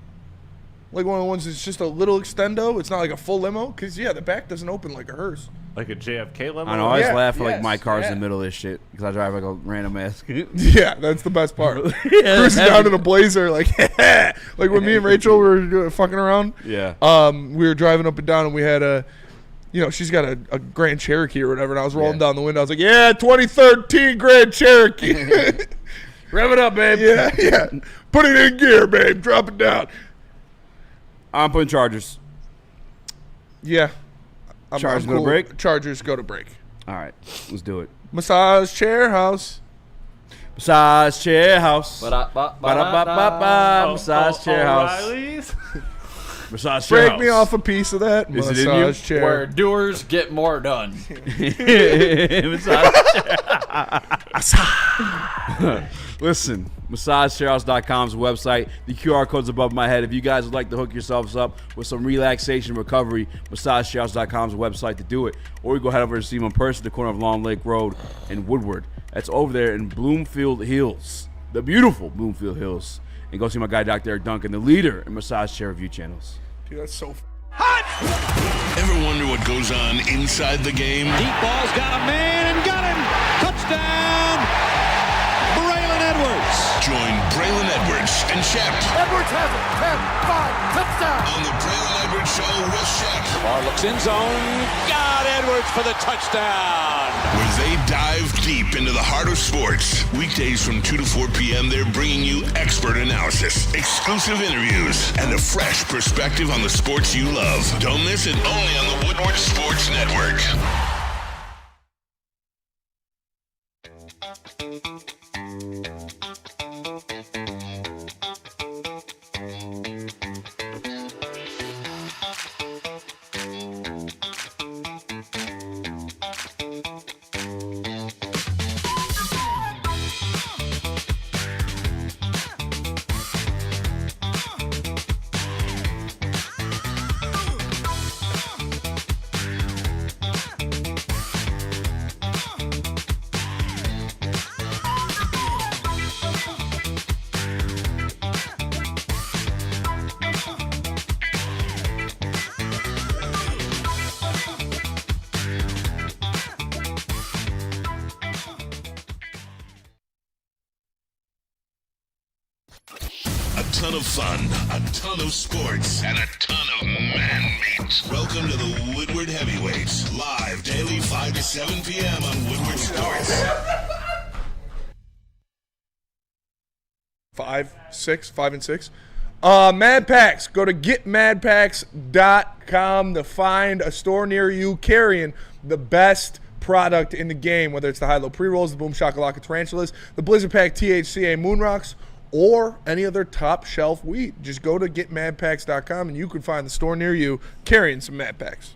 Like one of the ones that's just a little extendo. It's not like a full limo. Because, yeah, the back doesn't open like a hearse. Like a JFK limo? I know. I always Yeah, laugh for yes, like my car's yeah. in the middle of this shit because I drive like a random ass. Yeah, that's the best part. Cruising down in a Blazer, like like when me and Rachel were fucking around. Yeah. We were driving up and down, and we had a, she's got a Grand Cherokee or whatever, and I was rolling down the window. I was like, "Yeah, 2013 Grand Cherokee, Rev it up, babe." yeah, put it in gear, babe. Drop it down." I'm putting Chargers. Yeah. Chargers go to break? Chargers go to break. All right, let's do it. Massage chair house. Massage chair house. Ba-da-ba-ba-da-da. Massage chair house. O'Reilly's? Massage chair Break house. me off a piece of that Is it in you? massage chair. Where doers get more done. Massage chair. Listen, MassageChairHouse.com's website. The QR code's above my head. If you guys would like to hook yourselves up with some relaxation recovery, MassageChairHouse.com's website to do it. Or you go head over to see them in person at the corner of Long Lake Road and Woodward. That's over there in Bloomfield Hills, the beautiful Bloomfield Hills. And go see my guy, Dr. Eric Duncan, the leader in massage chair review channels. Dude, that's so Ever wonder what goes on inside the game? Deep ball's got a man and got him. Touchdown. Braylon Edwards. Join Braylon Edwards and Shep Edwards has it. 10, 5, touchdown. on the Braylon Edwards Show with Shep, Ball looks in zone. Got Edwards for the touchdown. where they dive deep into the heart of sports. Weekdays from 2 to 4 p.m., they're bringing you expert analysis, exclusive interviews, and a fresh perspective on the sports you love. Don't miss it, only on the Woodward Sports Network. A ton of fun, a ton of sports, and a ton of man-meat. Welcome to the Woodward Heavyweights, live daily 5 to 7 p.m. on Woodward Sports. 5 and 6. Mad Packs. Go to getmadpacks.com to find a store near you carrying the best product in the game, whether it's the high-low pre-rolls, the Boom Shakalaka Tarantulas, the Blizzard Pack THCA Moon Rocks, or any other top-shelf weed. Just go to getmadpacks.com and you can find the store near you carrying some Mad Packs.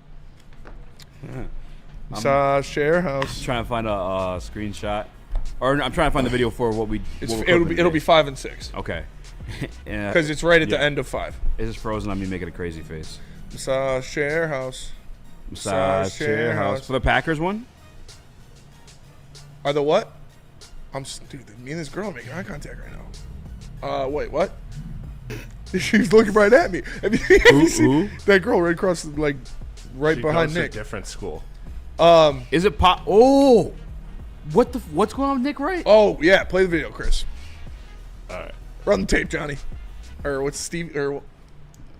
Share house. Trying to find a screenshot. Or I'm trying to find the video for what we. It'll be 5 and 6. Okay. Because it's right at the end of 5. It's just frozen on me making a crazy face. Share house. Share house. For the Packers one? Are the what? Dude, me and this girl are making eye contact right now. Wait, what? She's looking right at me. Have you seen that girl right across, right she behind goes Nick? To a different school. Is it pop? Oh, what's going on with Nick Wright? Oh yeah, play the video, Chris. All right, run the tape, Johnny. Or what's Steve? Or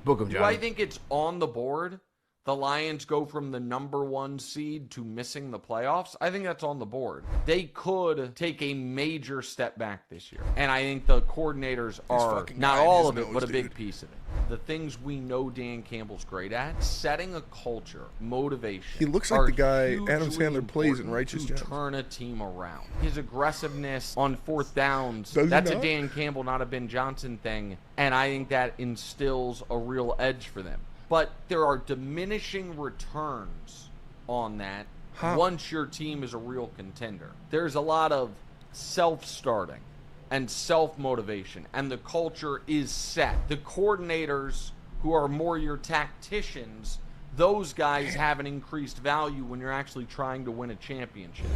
book him, Johnny. Do I think it's on the board? The Lions go from the number 1 seed to missing the playoffs. I think that's on the board. They could take a major step back this year. And I think the coordinators are, not all of it, but a big piece of it. The things we know Dan Campbell's great at, setting a culture, motivation. He looks like the guy Adam Sandler plays in Righteous to Gemstones. turn a team around. His aggressiveness on 4th downs, Does he that's not? a Dan Campbell, not a Ben Johnson thing. And I think that instills a real edge for them. But there are diminishing returns on that once your team is a real contender. There's a lot of self-starting and self-motivation, and the culture is set. The coordinators, who are more your tacticians, those guys have an increased value when you're actually trying to win a championship.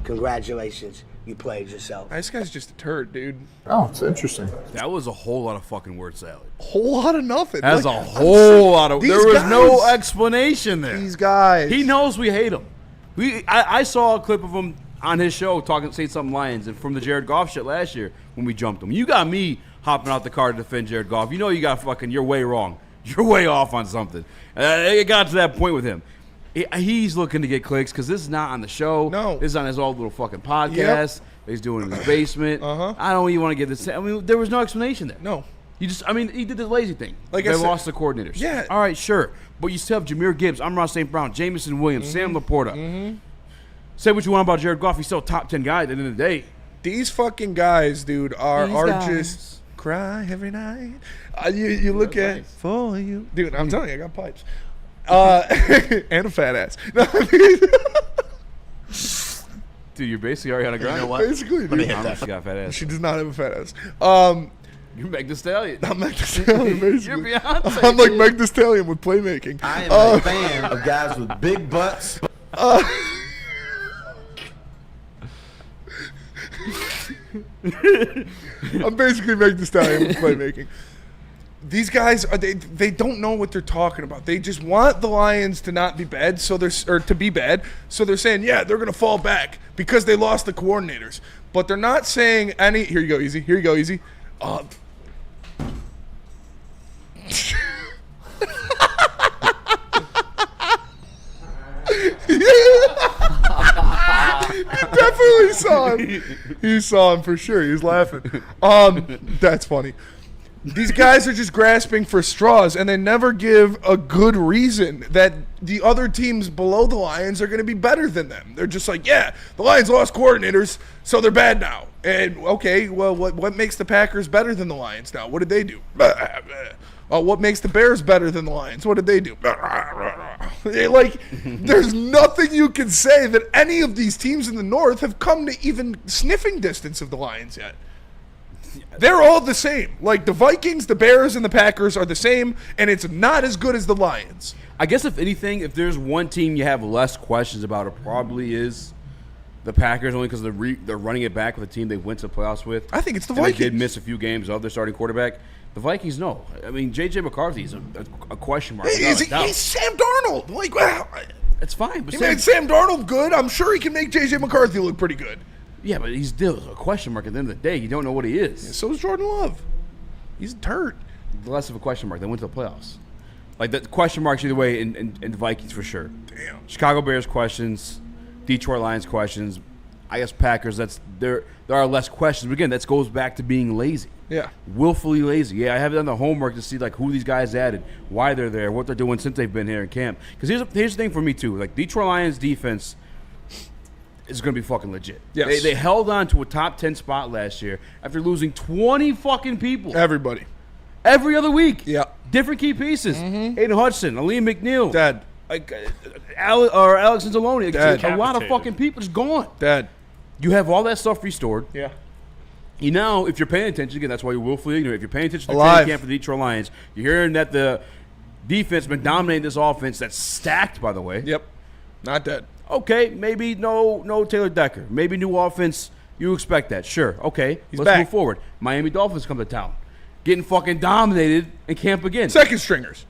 Congratulations, you played yourself. This guy's just a turd, dude. Oh, it's interesting. That was a whole lot of fucking word salad. Whole lot of nothing. That's a whole lot of. There was no explanation there. These guys. He knows we hate him. I saw a clip of him on his show saying something Lions, and from the Jared Goff shit last year when we jumped him. You got me hopping out the car to defend Jared Goff. You know you got you're way wrong. You're way off on something. It got to that point with him. He's looking to get clicks because this is not on the show. No. This is on his old little fucking podcast. He's doing it in his basement. I don't even want to get this. I mean, there was no explanation there. No. He did the lazy thing. Like they I said, lost the coordinators. Yeah. All right, sure. But you still have Jahmyr Gibbs, Amon-Ra St. Brown, Jamison Williams, Sam Laporta. Say what you want about Jared Goff. He's still a top 10 guy at the end of the day. These fucking guys, dude, are just cry every night. You look at nice. For you. Dude, I'm telling you, I got pipes. And a fat ass. Dude, you're basically Ariana Grande. You know what? Basically, Let me dude. hit that. She got a fat ass. She does not have a fat ass. You're Meg Thee Stallion. I'm Meg Thee Stallion, basically. You're Beyonce. I'm like Meg Thee Stallion with playmaking. I am a fan of guys with big butts. I'm basically Meg Thee Stallion with playmaking. These guys they don't know what they're talking about. They just want the Lions to not be bad, to be bad. So they're saying, yeah, they're gonna fall back because they lost the coordinators. But they're not saying any. Here you go, Easy. Here you go, Easy. You definitely saw him. He saw him for sure. He's laughing. That's funny. These guys are just grasping for straws, and they never give a good reason that the other teams below the Lions are going to be better than them. They're just like, yeah, the Lions lost coordinators, so they're bad now. And, okay, well, what makes the Packers better than the Lions now? What did they do? What makes the Bears better than the Lions? What did they do? There's nothing you can say that any of these teams in the North have come to even sniffing distance of the Lions yet. They're all the same. Like, the Vikings, the Bears, and the Packers are the same, and it's not as good as the Lions. I guess if anything, if there's one team you have less questions about, it probably is the Packers, only because they're running it back with a team they went to the playoffs with. I think it's the Vikings. Vikings. They did miss a few games of their starting quarterback. The Vikings, no. I mean, J.J. McCarthy's a question mark. He's Sam Darnold. Like, wow. It's fine. But He made Sam Darnold good. I'm sure he can make J.J. McCarthy look pretty good. Yeah, but he's still a question mark at the end of the day. You don't know what he is. Yeah, so is Jordan Love. He's a turd. Less of a question mark. They went to the playoffs. Like, the question marks either way in Vikings for sure. Damn. Chicago Bears questions, Detroit Lions questions. I guess Packers, there are less questions. But again, that goes back to being lazy. Yeah. Willfully lazy. Yeah, I haven't done the homework to see like who these guys added, why they're there, what they're doing since they've been here in camp. Because here's the thing for me too. Like, Detroit Lions defense is going to be fucking legit. Yes. They held on to a top 10 spot last year after losing 20 fucking people. Everybody. Every other week. Yeah. Different key pieces. Aiden Hudson, Aleem McNeil. Dead. Like Alex Anzalone. Dead. A lot of fucking people just gone. Dead. You have all that stuff restored. Yeah. You know, if you're paying attention, again, that's why you're willfully ignorant. If you're paying attention to the Alive. training camp for the Detroit Lions, you're hearing that the defense has been dominating this offense that's stacked, by the way. Yep. Not dead. Okay, maybe no Taylor Decker. Maybe new offense. You expect that. Sure. Okay. He's let's back. move forward. Miami Dolphins come to town. Getting fucking dominated in camp again. Second stringers.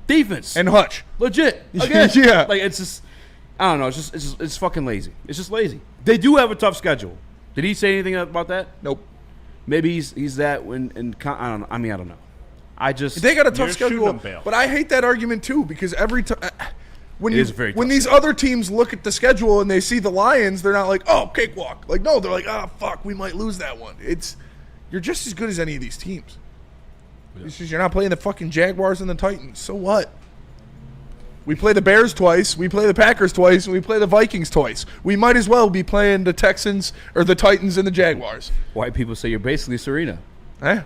Defense. And Hutch. Legit. Again. Yeah. Like, it's just, I don't know. It's fucking lazy. It's just lazy. They do have a tough schedule. Did he say anything about that? Nope. Maybe he's that when I don't know. I mean, I don't know. I just They got a tough You're shooting schedule, them, Bale. but I hate that argument too because every time when It is a very when tough these other teams look at the schedule and they see the Lions, they're not like, "Oh, cakewalk." Like, no, they're like, "Ah, fuck, we might lose that one." You're just as good as any of these teams. It's just you're not playing the fucking Jaguars and the Titans. So what? We play the Bears twice, we play the Packers twice, and we play the Vikings twice. We might as well be playing the Texans or the Titans and the Jaguars. white people say you're basically Serena. Eh?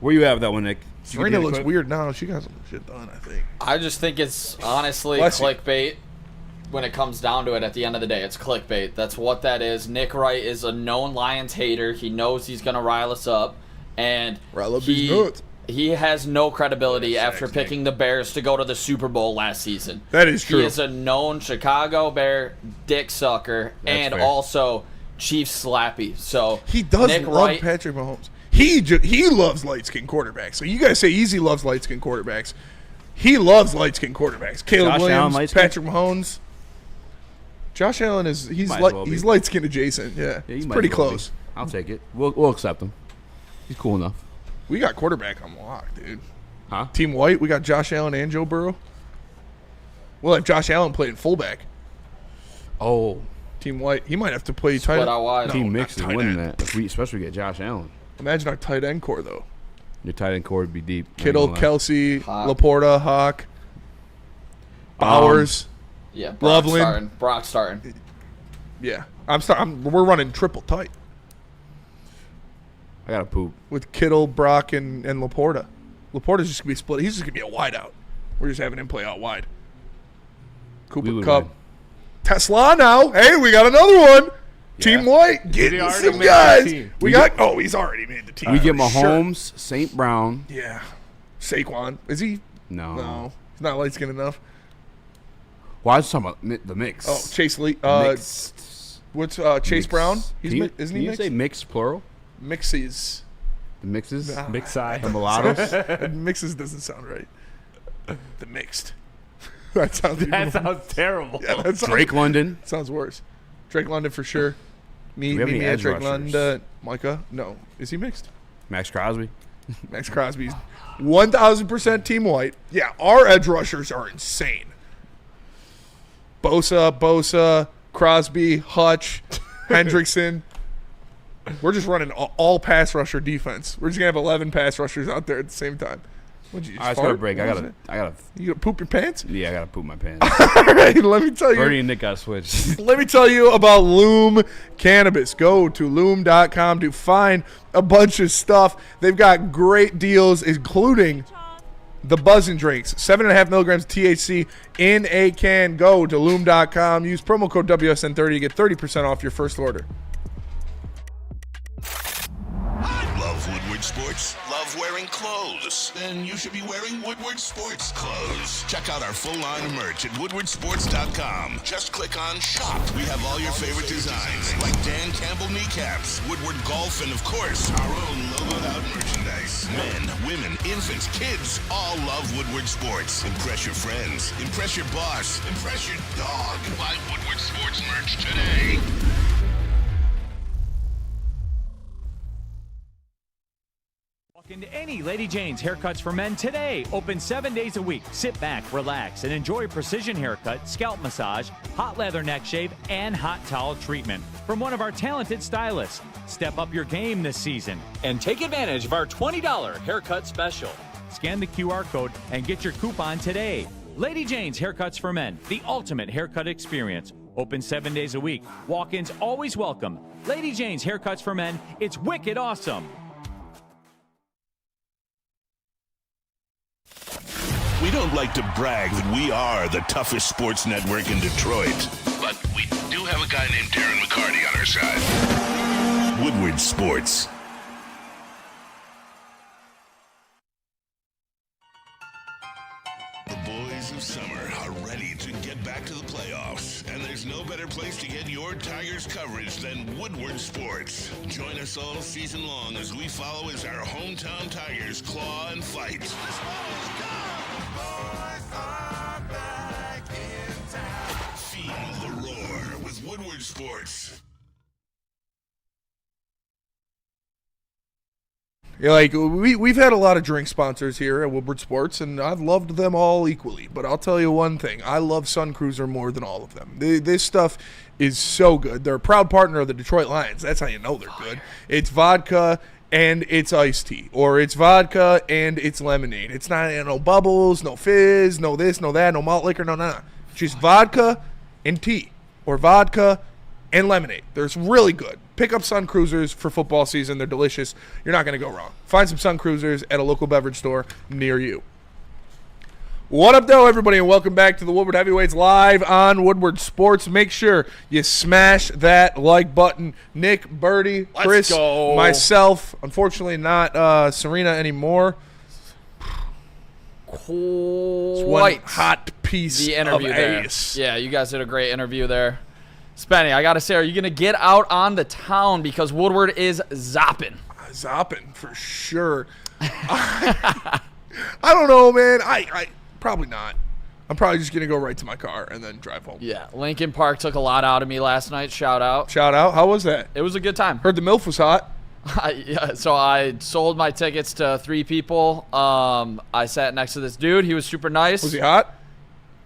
Where you at with that one, Nick? Serena looks weird now. She got some shit done, I think. I just think it's honestly Bless you. clickbait when it comes down to it at the end of the day. It's clickbait. That's what that is. Nick Wright is a known Lions hater. He knows he's going to rile us up. And Rile up these nuts. he has no credibility after picking the Bears to go to the Super Bowl last season. That is true. He is a known Chicago Bear dick sucker and fair. also Chiefs slappy. So He does Nick love Wright, Patrick Mahomes. He loves light-skinned quarterbacks. So you guys say Easy loves light-skinned quarterbacks. He loves light-skinned quarterbacks. Caleb Josh Allen, Williams, light-skinned? Patrick Mahomes. Josh Allen he's Might as well be. he's light-skinned adjacent. Yeah, he it's might pretty as well be. close. I'll take it. We'll accept him. He's cool enough. We got quarterback on lock, dude. Huh? Team White, we got Josh Allen and Joe Burrow. We'll have Josh Allen play at fullback. Oh, Team White, he might have to play tight Split end. out wide. No, Team not Mix is tight winning end. that. If we especially get Josh Allen. Imagine our tight end core, though. Your tight end core would be deep. Kittle, Not gonna lie. Kelsey, Hawk. Laporta, Hawk, Bowers. Yeah, Brock Loveland. starting. Brock starting. Yeah, we're running triple tight I gotta poop. with Kittle, Brock, and Laporta. Laporta's just gonna be split. He's just gonna be a wide out. We're just having him play out wide. We Cooper would Cup, win. Tesla now. Hey, we got another one. Team White getting already some made the guys. team. He's already made the team. We get for sure. Mahomes, St. Brown. Yeah, Saquon. Is he? No. No, he's not light skinned enough. Well, I was talking about the mix. Oh, Chase Lee. Mixed. What's Chase Mix. Brown? He's Can you- isn't can he you mixed? say mixed plural? Mixes. The mixes? Nah. Mix-eye. The mulattoes? Mixes doesn't sound right. The mixed. that sounds even That sounds terrible. Yeah, that sounds, Drake London. sounds worse. Drake London for sure. Me, Do we have any me, edge Drake rushers? London. Micah? No. Is he mixed? Max Crosby. Max Crosby's 1,000% Team White. Yeah, our edge rushers are insane. Bosa, Crosby, Hutch, Hendrickson. We're just running all pass rusher defense. We're just gonna have 11 pass rushers out there at the same time. What'd you just I just got a fart? break. What I was gotta. it? You gonna poop your pants? Yeah, I gotta poop my pants. All right, let me tell you. Bernie and Nick got switched. Let me tell you about Loom Cannabis. Go to loom.com to find a bunch of stuff. They've got great deals, including the buzzing drinks. 7.5 milligrams THC in a can. Go to loom.com. Use promo code WSN30 to get 30% off your first order. Love Woodward Sports? Love wearing clothes? Then you should be wearing Woodward Sports clothes. Check out our full line of merch at woodwardsports.com. Just click on shop. We have all your favorite designs, like Dan Campbell kneecaps, Woodward Golf, and of course, our own logoed out merchandise. Men, women, infants, kids all love Woodward Sports. Impress your friends. Impress your boss. Impress your dog. Buy Woodward Sports merch today. Walk into any Lady Jane's Haircuts for Men today. Open 7 days a week. Sit back, relax, and enjoy precision haircut, scalp massage, hot leather neck shave, and hot towel treatment from one of our talented stylists. Step up your game this season and take advantage of our $20 haircut special. Scan the QR code and get your coupon today. Lady Jane's Haircuts for Men, the ultimate haircut experience. Open 7 days a week. Walk-ins always welcome. Lady Jane's Haircuts for Men, it's wicked awesome. We don't like to brag that we are the toughest sports network in Detroit, but we do have a guy named Darren McCarty on our side. Woodward Sports. The boys of summer are ready to get back to the playoffs, and there's no better place to get your Tigers coverage than Woodward Sports. Join us all season long as we follow as our hometown Tigers claw and fight. Feel the roar with Woodward Sports. Yeah, like we've had a lot of drink sponsors here at Woodward Sports, and I've loved them all equally. But I'll tell you one thing: I love Sun Cruiser more than all of them. This stuff is so good. They're a proud partner of the Detroit Lions. That's how you know they're good. It's vodka and it's iced tea, or it's vodka and it's lemonade. It's not no bubbles, no fizz, no this, no that, no malt liquor, no. Just vodka and tea, or vodka and lemonade. They're really good. Pick up Sun Cruisers for football season. They're delicious. You're not going to go wrong. Find some Sun Cruisers at a local beverage store near you. What up, though, everybody, and welcome back to the Woodward Heavyweights live on Woodward Sports. Make sure you smash that like button. Nick, Birdie, Chris, myself. Unfortunately, not Serena anymore. Quite hot piece the interview of there. ace. Yeah, you guys did a great interview there. Spenny, I got to say, are you going to get out on the town because Woodward is zopping? Zopping, for sure. I don't know, man. I probably not. I'm probably just going to go right to my car and then drive home. Yeah, Lincoln Park took a lot out of me last night. Shout out. Shout out. How was that? It was a good time. Heard the MILF was hot. Yeah, so I sold my tickets to 3 people. I sat next to this dude. He was super nice. Was he hot?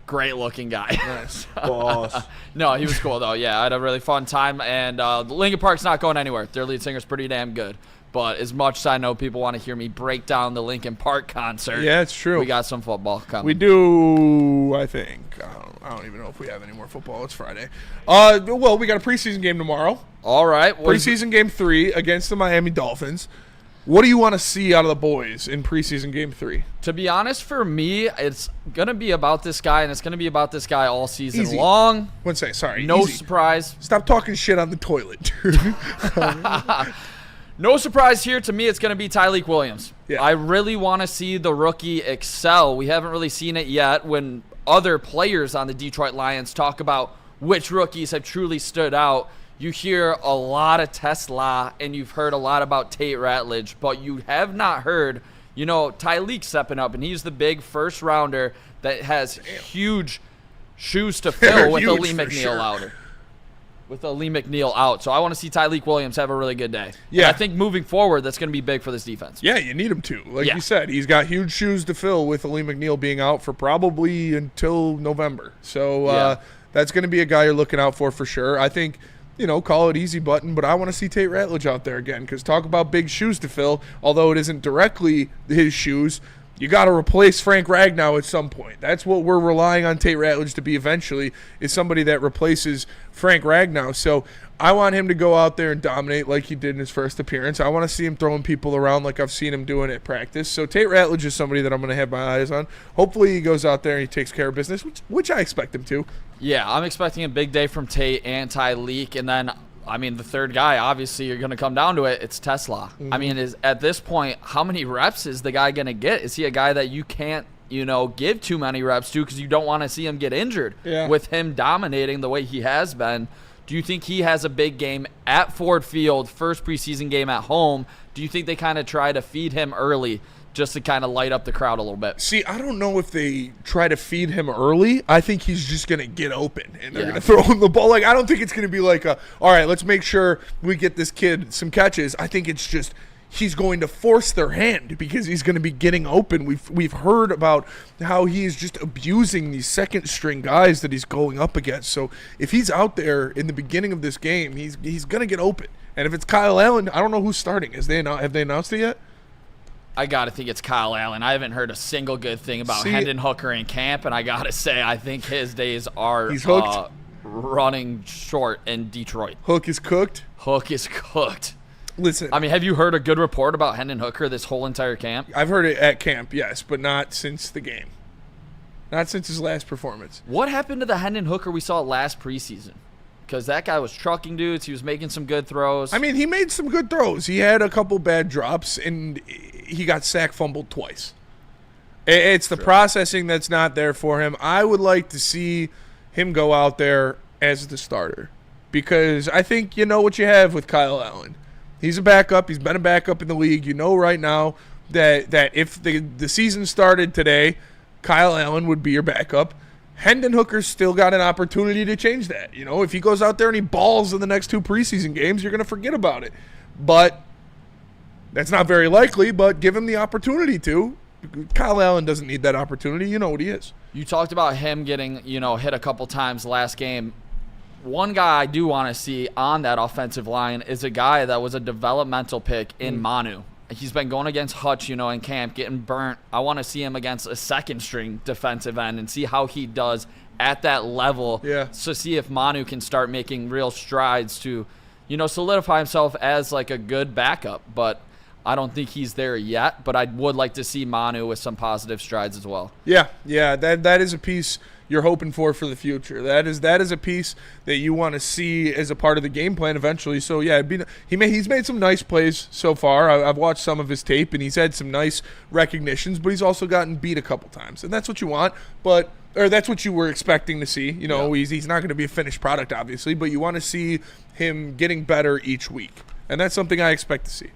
Great looking guy. Nice. Boss. No, he was cool though. Yeah, I had a really fun time, and Lincoln Park's not going anywhere. Their lead singer's pretty damn good. But as much as I know people want to hear me break down the Lincoln Park concert, yeah, it's true. We got some football coming. We do, I think. I don't even know if we have any more football. It's Friday. Well, we got a preseason game tomorrow. All right. Preseason game 3 against the Miami Dolphins. What do you want to see out of the boys in preseason game 3? To be honest, for me, it's going to be about this guy, and it's going to be about this guy all season Easy. long. One second, sorry. No Easy. surprise. Stop talking shit on the toilet, dude. No surprise here. To me, it's going to be Tyleik Williams. Yeah. I really want to see the rookie excel. We haven't really seen it yet when other players on the Detroit Lions talk about which rookies have truly stood out. You hear a lot of Tesla, and you've heard a lot about Tate Ratledge, but you have not heard, Tyleik stepping up, and he's the big first rounder that has huge shoes to fill with Lee McNeil out. With Lee McNeil out. So I want to see Tyleik Williams have a really good day. Yeah. And I think moving forward, that's going to be big for this defense. Yeah, you need him to. Like you said, he's got huge shoes to fill with Lee McNeil being out for probably until November. So that's going to be a guy you're looking out for sure. I think, call it easy button, but I want to see Tate Ratledge out there again because talk about big shoes to fill, although it isn't directly his shoes. You got to replace Frank Ragnow at some point. That's what we're relying on Tate Ratledge to be eventually, is somebody that replaces Frank Ragnow. So I want him to go out there and dominate like he did in his first appearance. I want to see him throwing people around like I've seen him doing at practice. So Tate Ratledge is somebody that I'm going to have my eyes on. Hopefully he goes out there and he takes care of business, which I expect him to. Yeah, I'm expecting a big day from Tate and Tyleik. And then I mean, the third guy, obviously, you're going to come down to it. It's Tesla. I mean, at this point, how many reps is the guy going to get? Is he a guy that you can't, give too many reps to because you don't want to see him get injured? Yeah. With him dominating the way he has been, do you think he has a big game at Ford Field, first preseason game at home? Do you think they kind of try to feed him early just to kind of light up the crowd a little bit? See, I don't know if they try to feed him early. I think he's just going to get open, and they're going to throw him the ball. Like, I don't think it's going to be like, all right, let's make sure we get this kid some catches. I think it's just he's going to force their hand because he's going to be getting open. We've heard about how he is just abusing these second-string guys that he's going up against. So if he's out there in the beginning of this game, he's going to get open. And if it's Kyle Allen, I don't know who's starting. Have they announced it yet? I got to think it's Kyle Allen. I haven't heard a single good thing about Hendon Hooker in camp, and I got to say I think his days are running short in Detroit. Hook is cooked? Hook is cooked. Listen. I mean, have you heard a good report about Hendon Hooker this whole entire camp? I've heard it at camp, yes, but not since the game. Not since his last performance. What happened to the Hendon Hooker we saw last preseason? Because that guy was trucking dudes. He was making some good throws. I mean, he made some good throws. He had a couple bad drops, and he got sack fumbled twice. It's the processing that's not there for him. I would like to see him go out there as the starter because I think you know what you have with Kyle Allen. He's a backup. He's been a backup in the league. You know right now that if the season started today, Kyle Allen would be your backup. Hendon Hooker's still got an opportunity to change that. If he goes out there and he balls in the next 2 preseason games, you're going to forget about it. But that's not very likely, but give him the opportunity to. Kyle Allen doesn't need that opportunity. You know what he is. You talked about him getting, hit a couple times last game. One guy I do want to see on that offensive line is a guy that was a developmental pick in Manu. He's been going against Hutch, in camp, getting burnt. I want to see him against a second-string defensive end and see how he does at that level. Yeah. So see if Manu can start making real strides to, solidify himself as like a good backup. But I don't think he's there yet. But I would like to see Manu with some positive strides as well. Yeah, that is a piece you're hoping for the future. That is a piece that you want to see as a part of the game plan eventually. So yeah, he's made some nice plays so far. I've watched some of his tape and he's had some nice recognitions, but he's also gotten beat a couple times, and that's what you want. Or that's what you were expecting to see. He's not going to be a finished product, obviously, but you want to see him getting better each week, and that's something I expect to see.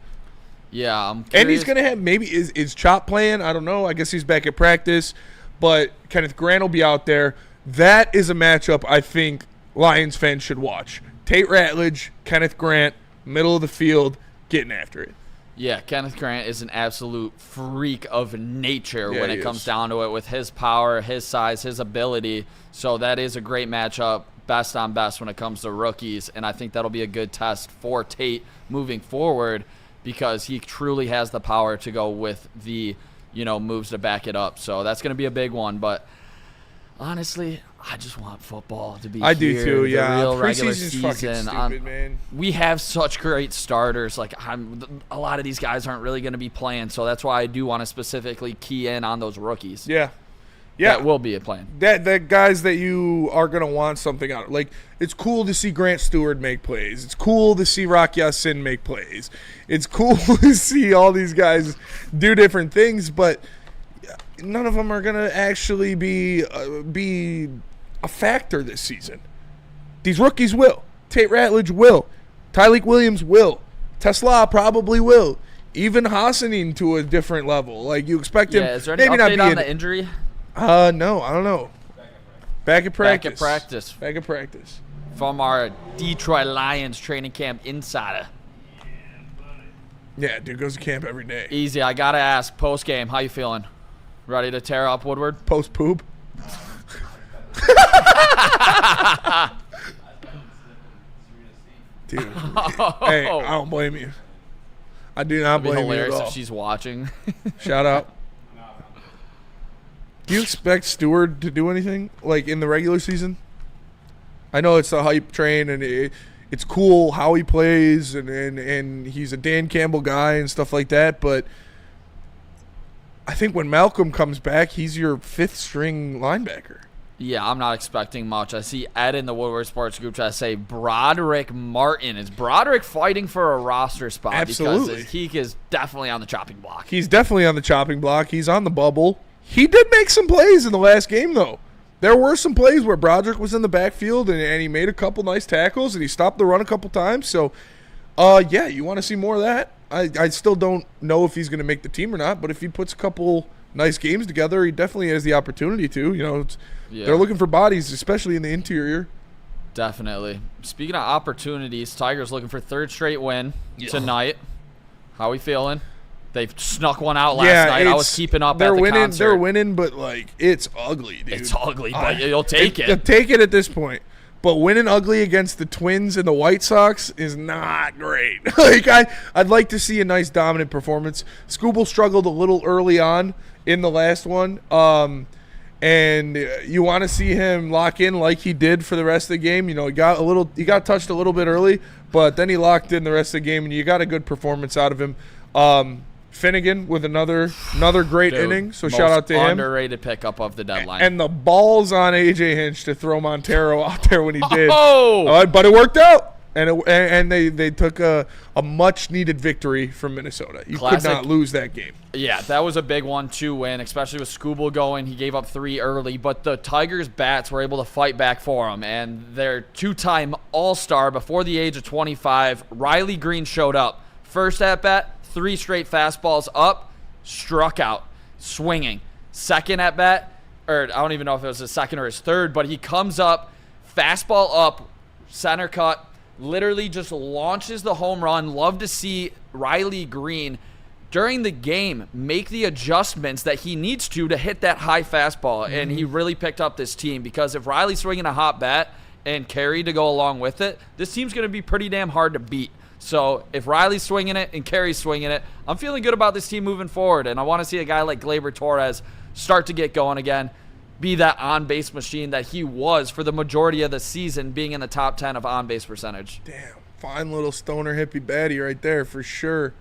Yeah, I'm curious. And he's going to have is Chop playing? I don't know. I guess he's back at practice. But Kenneth Grant will be out there. That is a matchup I think Lions fans should watch. Tate Ratledge, Kenneth Grant, middle of the field, getting after it. Yeah, Kenneth Grant is an absolute freak of nature when it comes is. down to it with his power, his size, his ability. So that is a great matchup, best on best when it comes to rookies. And I think that'll be a good test for Tate moving forward because he truly has the power to go with the moves to back it up. So that's going to be a big one. But honestly, I just want football to be I do too, yeah. The real regular Preseason's fucking season. stupid, man. We have such great starters. Like a lot of these guys aren't really going to be playing. So that's why I do want to specifically key in on those rookies. Yeah. That will be a plan. That guys that you are going to want something out of. Like, it's cool to see Grant Stewart make plays. It's cool to see Rock Ya-Sin make plays. It's cool to see all these guys do different things, but none of them are going to actually be a factor this season. These rookies will. Tate Ratledge will. Tyleik Williams will. Tesla probably will. Even Hassanin to a different level. Like, you expect him. Yeah, is there any update on the injury? No, I don't know. Back at practice. Back at practice. From our Detroit Lions training camp insider. Yeah, dude goes to camp every day. Easy. I got to ask, post-game, how you feeling? Ready to tear up Woodward? Post-poop? Dude. Hey, I don't blame you. I do not blame you at all. It'd be hilarious if she's watching. Shout out. Do you expect Stewart to do anything, like, in the regular season? I know it's the hype train, and it's cool how he plays, and he's a Dan Campbell guy and stuff like that, but I think when Malcolm comes back, he's your fifth-string linebacker. Yeah, I'm not expecting much. I see Ed in the Woodward Sports group chat say Broderick Martin. Is Broderick fighting for a roster spot? Absolutely. Because he is definitely on the chopping block. He's definitely on the chopping block. He's on the bubble. He did make some plays in the last game, though. There were some plays where Broderick was in the backfield, and he made a couple nice tackles, and he stopped the run a couple times. So, yeah, you want to see more of that? I still don't know if he's going to make the team or not, but if he puts a couple nice games together, he definitely has the opportunity to. You know, they're looking for bodies, especially in the interior. Definitely. Speaking of opportunities, Tigers looking for third straight win tonight. How we feeling? They snuck one out last night. I was keeping up at the concert. They're winning, but, like, it's ugly, dude. It's ugly, but you'll take it. You'll take it at this point. But winning ugly against the Twins and the White Sox is not great. Like I'd like to see a nice dominant performance. Scooble struggled a little early on in the last one. And you want to see him lock in like he did for the rest of the game. You know, he got touched a little bit early, but then he locked in the rest of the game, and you got a good performance out of him. Finnegan with another great inning, so shout out to him. Underrated pickup of the deadline. And the balls on AJ Hinch to throw Montero out there when he did. Oh! But it worked out. And they took a much needed victory from Minnesota. You could not lose that game. Yeah, that was a big one to win, especially with Scooble going. He gave up 3 early, but the Tigers bats were able to fight back for him. And their 2-time All-Star before the age of 25, Riley Green, showed up. First at bat, 3 straight fastballs up, struck out, swinging. Second at bat, or I don't even know if it was his second or his third, but he comes up, fastball up, center cut, literally just launches the home run. Love to see Riley Green during the game make the adjustments that he needs to hit that high fastball, and he really picked up this team, because if Riley's swinging a hot bat and Carey to go along with it, this team's going to be pretty damn hard to beat. So if Riley's swinging it and Carey's swinging it, I'm feeling good about this team moving forward, and I want to see a guy like Gleyber Torres start to get going again, be that on-base machine that he was for the majority of the season, being in the top 10 of on-base percentage. Damn, fine little stoner hippie baddie right there for sure.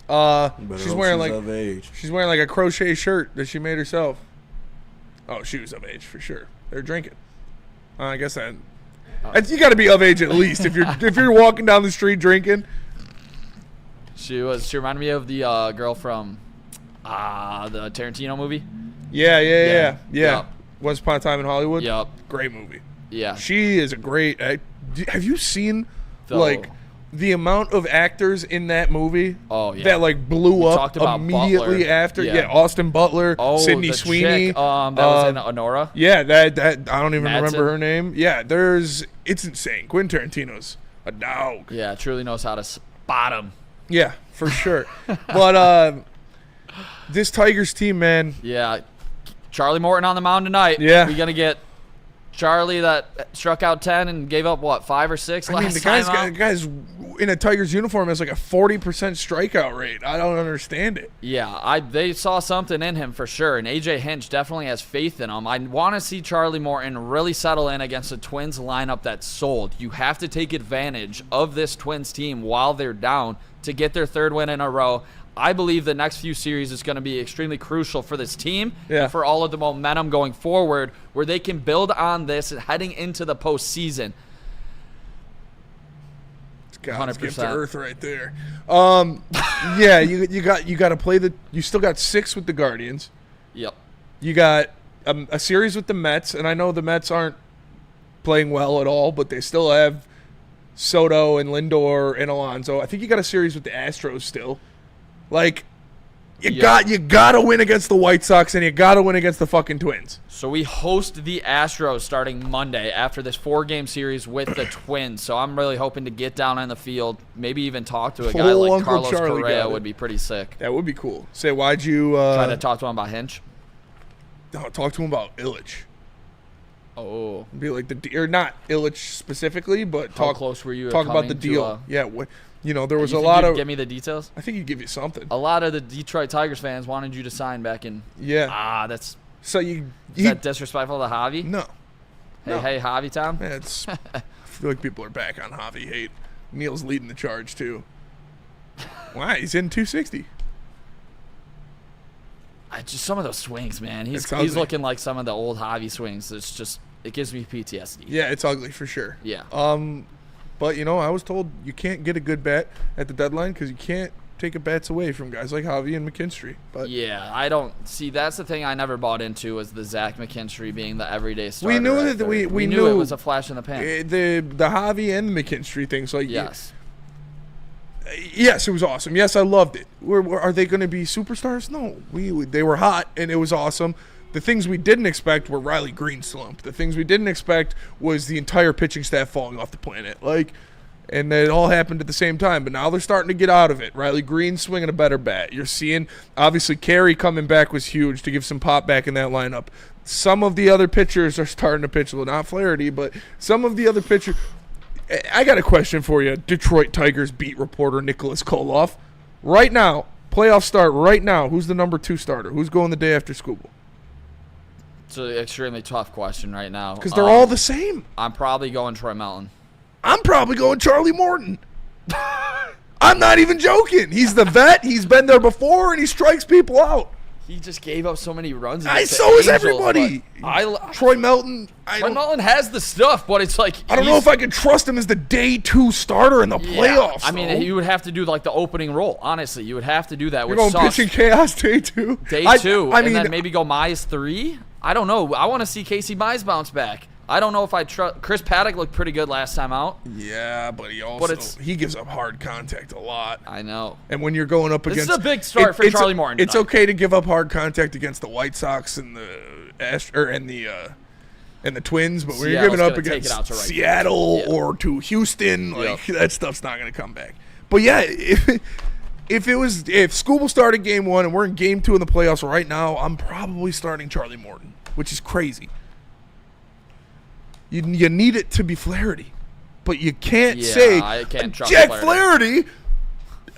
She's wearing like a crochet shirt that she made herself. Oh, she was of age for sure. They're drinking. I guess that. You got to be of age at least if you're walking down the street drinking. She reminded me of the girl from the Tarantino movie. Yeah. Yep. Once Upon a Time in Hollywood. Yep. Great movie. Yeah. She is a great. Have you seen the amount of actors in that movie? Oh yeah. That like blew up immediately after. Yeah. Austin Butler, Sydney Sweeney. Chick, that was in Amon-Ra. Yeah, that I don't even remember her name. Yeah, it's insane. Quentin Tarantino's a dog. Yeah, truly knows how to spot him. Yeah, for sure. But this Tigers team, man. Yeah, Charlie Morton on the mound tonight. Yeah, we're gonna get Charlie that struck out 10 and gave up, 5 or 6 last time out? The guy's in a Tigers uniform has like a 40% strikeout rate. I don't understand it. Yeah, they saw something in him for sure, and AJ Hinch definitely has faith in him. I want to see Charlie Morton really settle in against a Twins lineup that's sold. You have to take advantage of this Twins team while they're down to get their 3rd win in a row. I believe the next few series is going to be extremely crucial for this team and for all of the momentum going forward, where they can build on this heading into the postseason. It's God's gift to earth right there. Yeah, you got to play you still got 6 with the Guardians. Yep. You got a series with the Mets, and I know the Mets aren't playing well at all, but they still have Soto and Lindor and Alonso. I think you got a series with the Astros still. Like, you got to win against the White Sox, and you got to win against the fucking Twins. So we host the Astros starting Monday after this 4-game series with the Twins. So I'm really hoping to get down on the field, maybe even talk to a guy like Uncle Carlos Charlie Correa would be pretty sick. That would be cool. Say, why'd you try to talk to him about Hinch? No, talk to him about Illich. Oh, be like or not Illich specifically, but how close were you? Talk about the deal. There was a lot of. Give me the details. I think he'd give you something. A lot of the Detroit Tigers fans wanted you to sign back in. Yeah. That's. So is that disrespectful to Javi? No. Hey, Javi Tom. I feel like people are back on Javi hate. Neil's leading the charge too. Wow, he's in 260. Just some of those swings, man. He's ugly. looking like some of the old Javi swings. It's just, it gives me PTSD. Yeah, it's ugly for sure. Yeah. But, I was told you can't get a good bat at the deadline because you can't take bats away from guys like Javi and McKinstry. But yeah, I don't see. That's the thing I never bought into was the Zach McKinstry being the everyday starter. We knew that we knew it was a flash in the pan. The Javi and the McKinstry things, like yes, yes, it was awesome. Yes, I loved it. Are they going to be superstars? No, they were hot and it was awesome. The things we didn't expect were Riley Green's slump. The things we didn't expect was the entire pitching staff falling off the planet. And it all happened at the same time. But now they're starting to get out of it. Riley Green swinging a better bat. You're seeing, obviously, Carey coming back was huge to give some pop back in that lineup. Some of the other pitchers are starting to pitch a little, not Flaherty, but some of the other pitchers. I got a question for you, Detroit Tigers beat reporter Nicholas Koloff. Right now, playoff start right now, who's the number 2 starter? Who's going the day after Skubal? It's an extremely tough question right now. Because they're all the same. I'm probably going Troy Melton. I'm probably going Charlie Morton. I'm not even joking. He's the vet. He's been there before, and he strikes people out. He just gave up so many runs. So is everybody. Troy Melton. Troy Melton has the stuff, but it's like I don't know if I can trust him as the day 2 starter in the playoffs. I mean, you would have to do like the opening role. Honestly, you would have to do that. You're which going sucks. pitching chaos day 2. Day 2, and then maybe go Mize 3. I don't know. I want to see Casey Mize bounce back. I don't know if I trust. Chris Paddock looked pretty good last time out. Yeah, but he gives up hard contact a lot. I know. And when you're going up against, this is a big start for Charlie Morton. It's okay to give up hard contact against the White Sox and the Twins, but when you're giving up against Seattle or to Houston, that stuff's not going to come back. But yeah, if Skubal started game 1 and we're in game 2 in the playoffs right now, I'm probably starting Charlie Morton, which is crazy. You need it to be Flaherty, but you can't say I can't trust Jack Flaherty.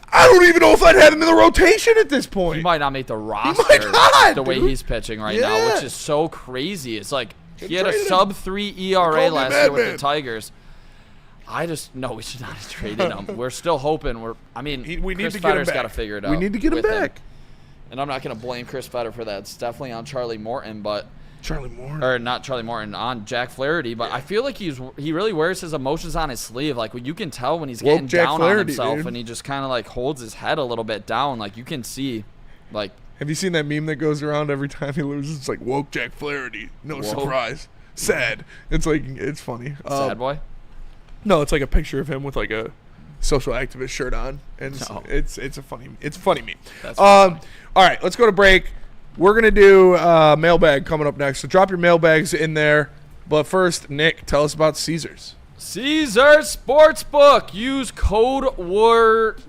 I don't even know if I'd have him in the rotation at this point. He might not make the roster the way he's pitching right now, which is so crazy. It's like he had a sub-3 ERA last year with the Tigers. I just we should not have traded him. We're still hoping. Chris Fetter's got to figure it out. We need to get him back. And I'm not going to blame Chris Fetter for that. It's definitely on Charlie Morton, but. Or not Charlie Morton, on Jack Flaherty, but I feel like he really wears his emotions on his sleeve. Like you can tell when he's getting down on himself, and he just kind of like holds his head a little bit down. Like you can see, like. Have you seen that meme that goes around every time he loses? It's like woke Jack Flaherty, no surprise, sad. It's like it's funny. Sad boy. No, it's like a picture of him with like a social activist shirt on, and it's a funny meme. That's funny. All right, let's go to break. We're going to do mailbag coming up next, so drop your mailbags in there. But first, Nick, tell us about Caesars. Caesars Sportsbook. Use code word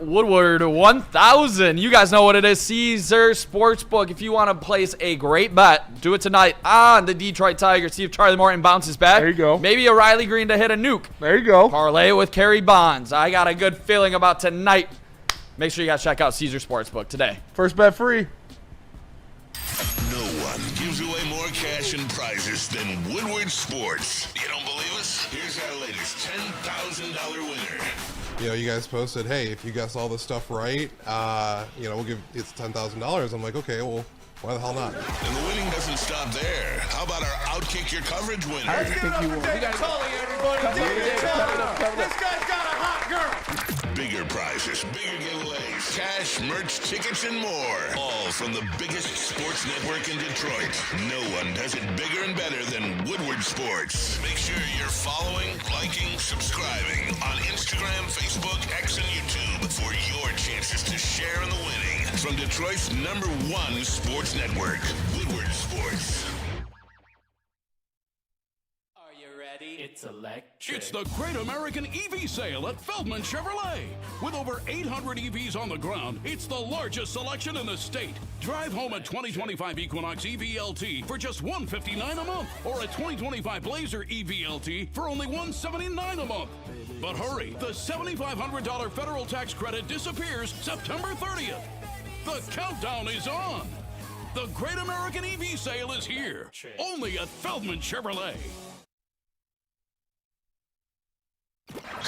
Woodward 1000. You guys know what it is. Caesars Sportsbook. If you want to place a great bet, do it tonight on the Detroit Tigers. See if Charlie Morton bounces back. There you go. Maybe a Riley Green to hit a nuke. There you go. Parlay it with Kerry Bonds. I got a good feeling about tonight. Make sure you guys check out Caesars Sportsbook today. First bet free. No one gives away more cash and prizes than Woodward Sports. You don't believe us? Here's our latest $10,000 winner. You guys posted, hey, if you guess all this stuff right, we'll give it's $10,000. I'm like, okay, well, why the hell not? And the winning doesn't stop there. How about our Outkick Your Coverage winner? This guy's got a hot girl. Bigger prizes, bigger giveaways, cash, merch, tickets, and more. All from the biggest sports network in Detroit. No one does it bigger and better than Woodward Sports. Make sure you're following, liking, subscribing on Instagram, Facebook, X, and YouTube for your chances to share in the winning. From Detroit's #1 sports network, Woodward Sports. It's electric. It's the Great American EV Sale at Feldman Chevrolet. With over 800 EVs on the ground, it's the largest selection in the state. Drive home a 2025 Equinox EVLT for just $159 a month, or a 2025 Blazer EVLT for only $179 a month. But hurry, the $7,500 federal tax credit disappears September 30th. The countdown is on. The Great American EV Sale is here, only at Feldman Chevrolet.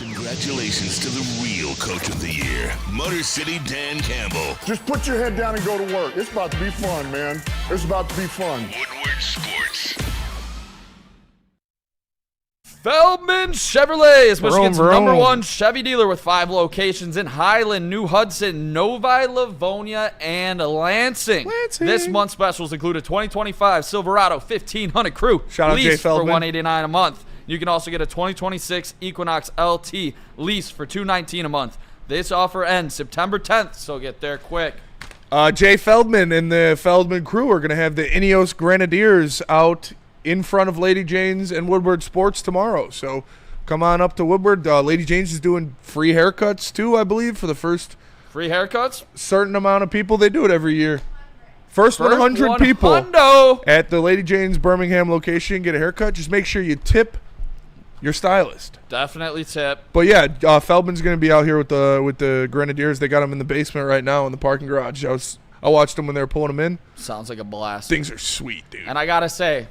Congratulations to the real Coach of the Year, Motor City Dan Campbell. Just put your head down and go to work. It's about to be fun, man. It's about to be fun. Woodward Sports. Feldman Chevrolet is Michigan's Vroom, vroom. #1 Chevy dealer with 5 locations in Highland, New Hudson, Novi, Livonia, and Lansing. This month's specials include a 2025 Silverado 1500 Crew Shout out Jay lease for Feldman. $189 a month. You can also get a 2026 Equinox LT lease for $219 a month. This offer ends September 10th, so get there quick. Jay Feldman and the Feldman crew are going to have the Ineos Grenadiers out in front of Lady Jane's and Woodward Sports tomorrow. So come on up to Woodward. Lady Jane's is doing free haircuts too, I believe, for the first Free haircuts? certain amount of people. They do it every year. First 100 people hundo. at the Lady Jane's Birmingham location get a haircut. Just make sure you tip your stylist. Definitely tip. But yeah, Feldman's going to be out here with the Grenadiers. They got them in the basement right now in the parking garage. I watched them when they were pulling them in. Sounds like a blast. Things are sweet, dude. And I got to say,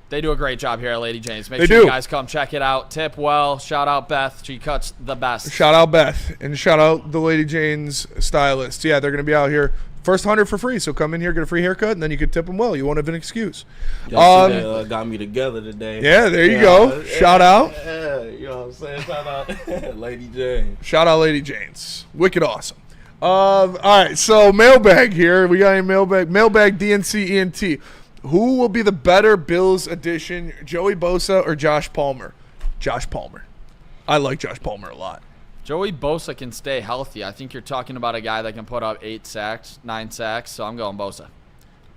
they do a great job here at Lady Jane's. Make They sure do. you guys come check it out. Tip well. Shout out Beth. She cuts the best. Shout out Beth and shout out the Lady Jane's stylist. Yeah, they're going to be out here. First 100 for free, so come in here, get a free haircut, and then you can tip them well. You won't have an excuse. That got me together today. Yeah, there you go. Shout out. Yeah, you know what I'm saying? Shout out Lady Jane. Shout out Lady Jane's. Wicked awesome. All right, so mailbag here. We got a mailbag. Mailbag DNC ENT. Who will be the better Bills addition, Joey Bosa or Josh Palmer? Josh Palmer. I like Josh Palmer a lot. Joey Bosa can stay healthy. I think you're talking about a guy that can put up 8 sacks, 9 sacks, so I'm going Bosa.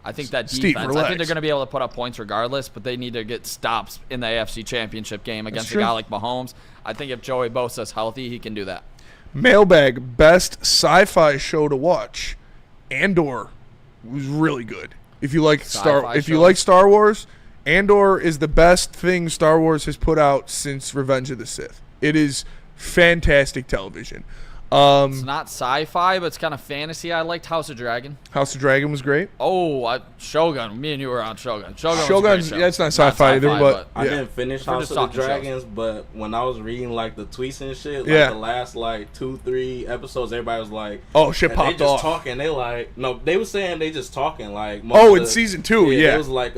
I think that defense, Steve, I relax. think they're going to be able to put up points regardless, but they need to get stops in the AFC Championship game against a true. guy like Mahomes. I think if Joey Bosa's healthy, he can do that. Mailbag, best sci-fi show to watch. Andor was really good. If you like Star Wars, Andor is the best thing Star Wars has put out since Revenge of the Sith. It is fantastic television. It's not sci-fi, but it's kind of fantasy. I liked House of Dragon. House of Dragon was great. Oh, Shogun. Me and you were on Shogun. Shogun's Shogun's, a great show. yeah, it's not sci-fi either, but I yeah. didn't finish We're House just of the talking shows. Dragons, but when I was reading like the tweets and shit, like Yeah. the last like 2-3 episodes, everybody was like, Oh, shit and popped they just off. talking. They like no, they were saying they just talking like. Oh, in season 2, yeah. It was like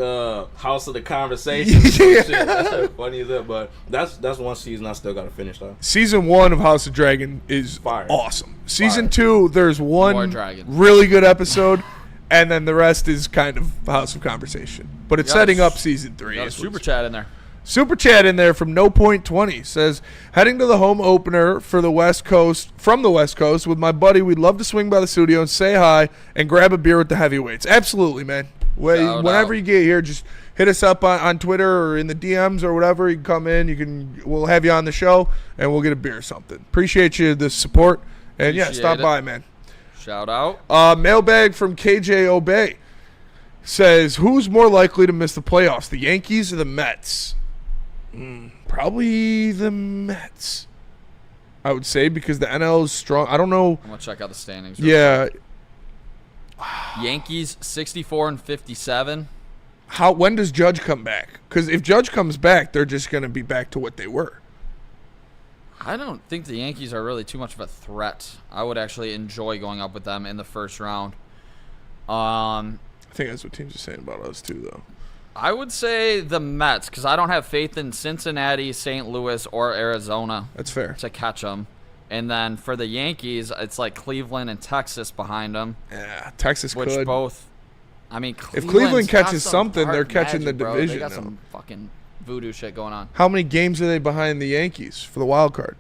House of the Conversation. Yeah. Shit. That's funny as that, but that's one season I still got to finish though. Season 1 of House of Dragon is Fire. awesome. Season 2, there's More one dragons. really good episode, and then the rest is kind of House of Conversation. But it's Got a setting up s- season 3. Got a is super what's- chat in there. Super chat in there from No Point 20 says, heading to the home opener for the West Coast with my buddy. We'd love to swing by the studio and say hi and grab a beer with the heavyweights. Absolutely, man. Whenever you get here, just hit us up on Twitter or in the DMs or whatever. You can come in. We'll have you on the show and we'll get a beer or something. Appreciate you the support and yeah, Appreciate stop it. by, man. Shout out. Mailbag from KJ Obey says, who's more likely to miss the playoffs, the Yankees or the Mets? Probably the Mets, I would say, because the NL is strong. I don't know. I'm going to check out the standings. real Yeah. quick. Yankees 64 and 57. When does Judge come back? Because if Judge comes back, they're just going to be back to what they were. I don't think the Yankees are really too much of a threat. I would actually enjoy going up with them in the first round. I think that's what teams are saying about us too, though. I would say the Mets because I don't have faith in Cincinnati, St. Louis, or Arizona. That's fair. To catch them. And then for the Yankees, it's like Cleveland and Texas behind them. Yeah, Texas which could. both. I mean, If Cleveland got catches some something, dark they're catching magic, the bro. division, They got though. some fucking voodoo shit going on. How many games are they behind the Yankees for the wild card?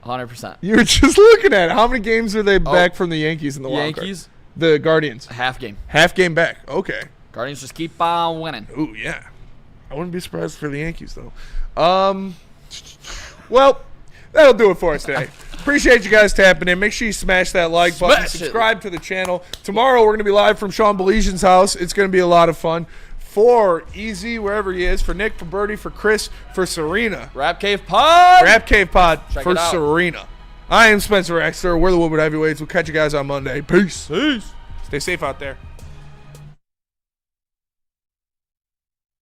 100%. You were just looking at it. How many games are they back from the Yankees in the wild card? Yankees? The Guardians. Half game. Half game back. Okay. Guardians just keep on winning. Ooh, yeah. I wouldn't be surprised for the Yankees, though. Well, that'll do it for us today. Appreciate you guys tapping in. Make sure you smash that like button. Smash it. Subscribe to the channel. Tomorrow, we're going to be live from Sean Belesian's house. It's going to be a lot of fun. For Easy, wherever he is. For Nick, for Birdie, for Chris, for Serena. Rap Cave Pod. Rap Cave Pod Check for it out. Serena. I am Spencer Raxter. We're the Woodward Heavyweights. We'll catch you guys on Monday. Peace. Peace. Stay safe out there.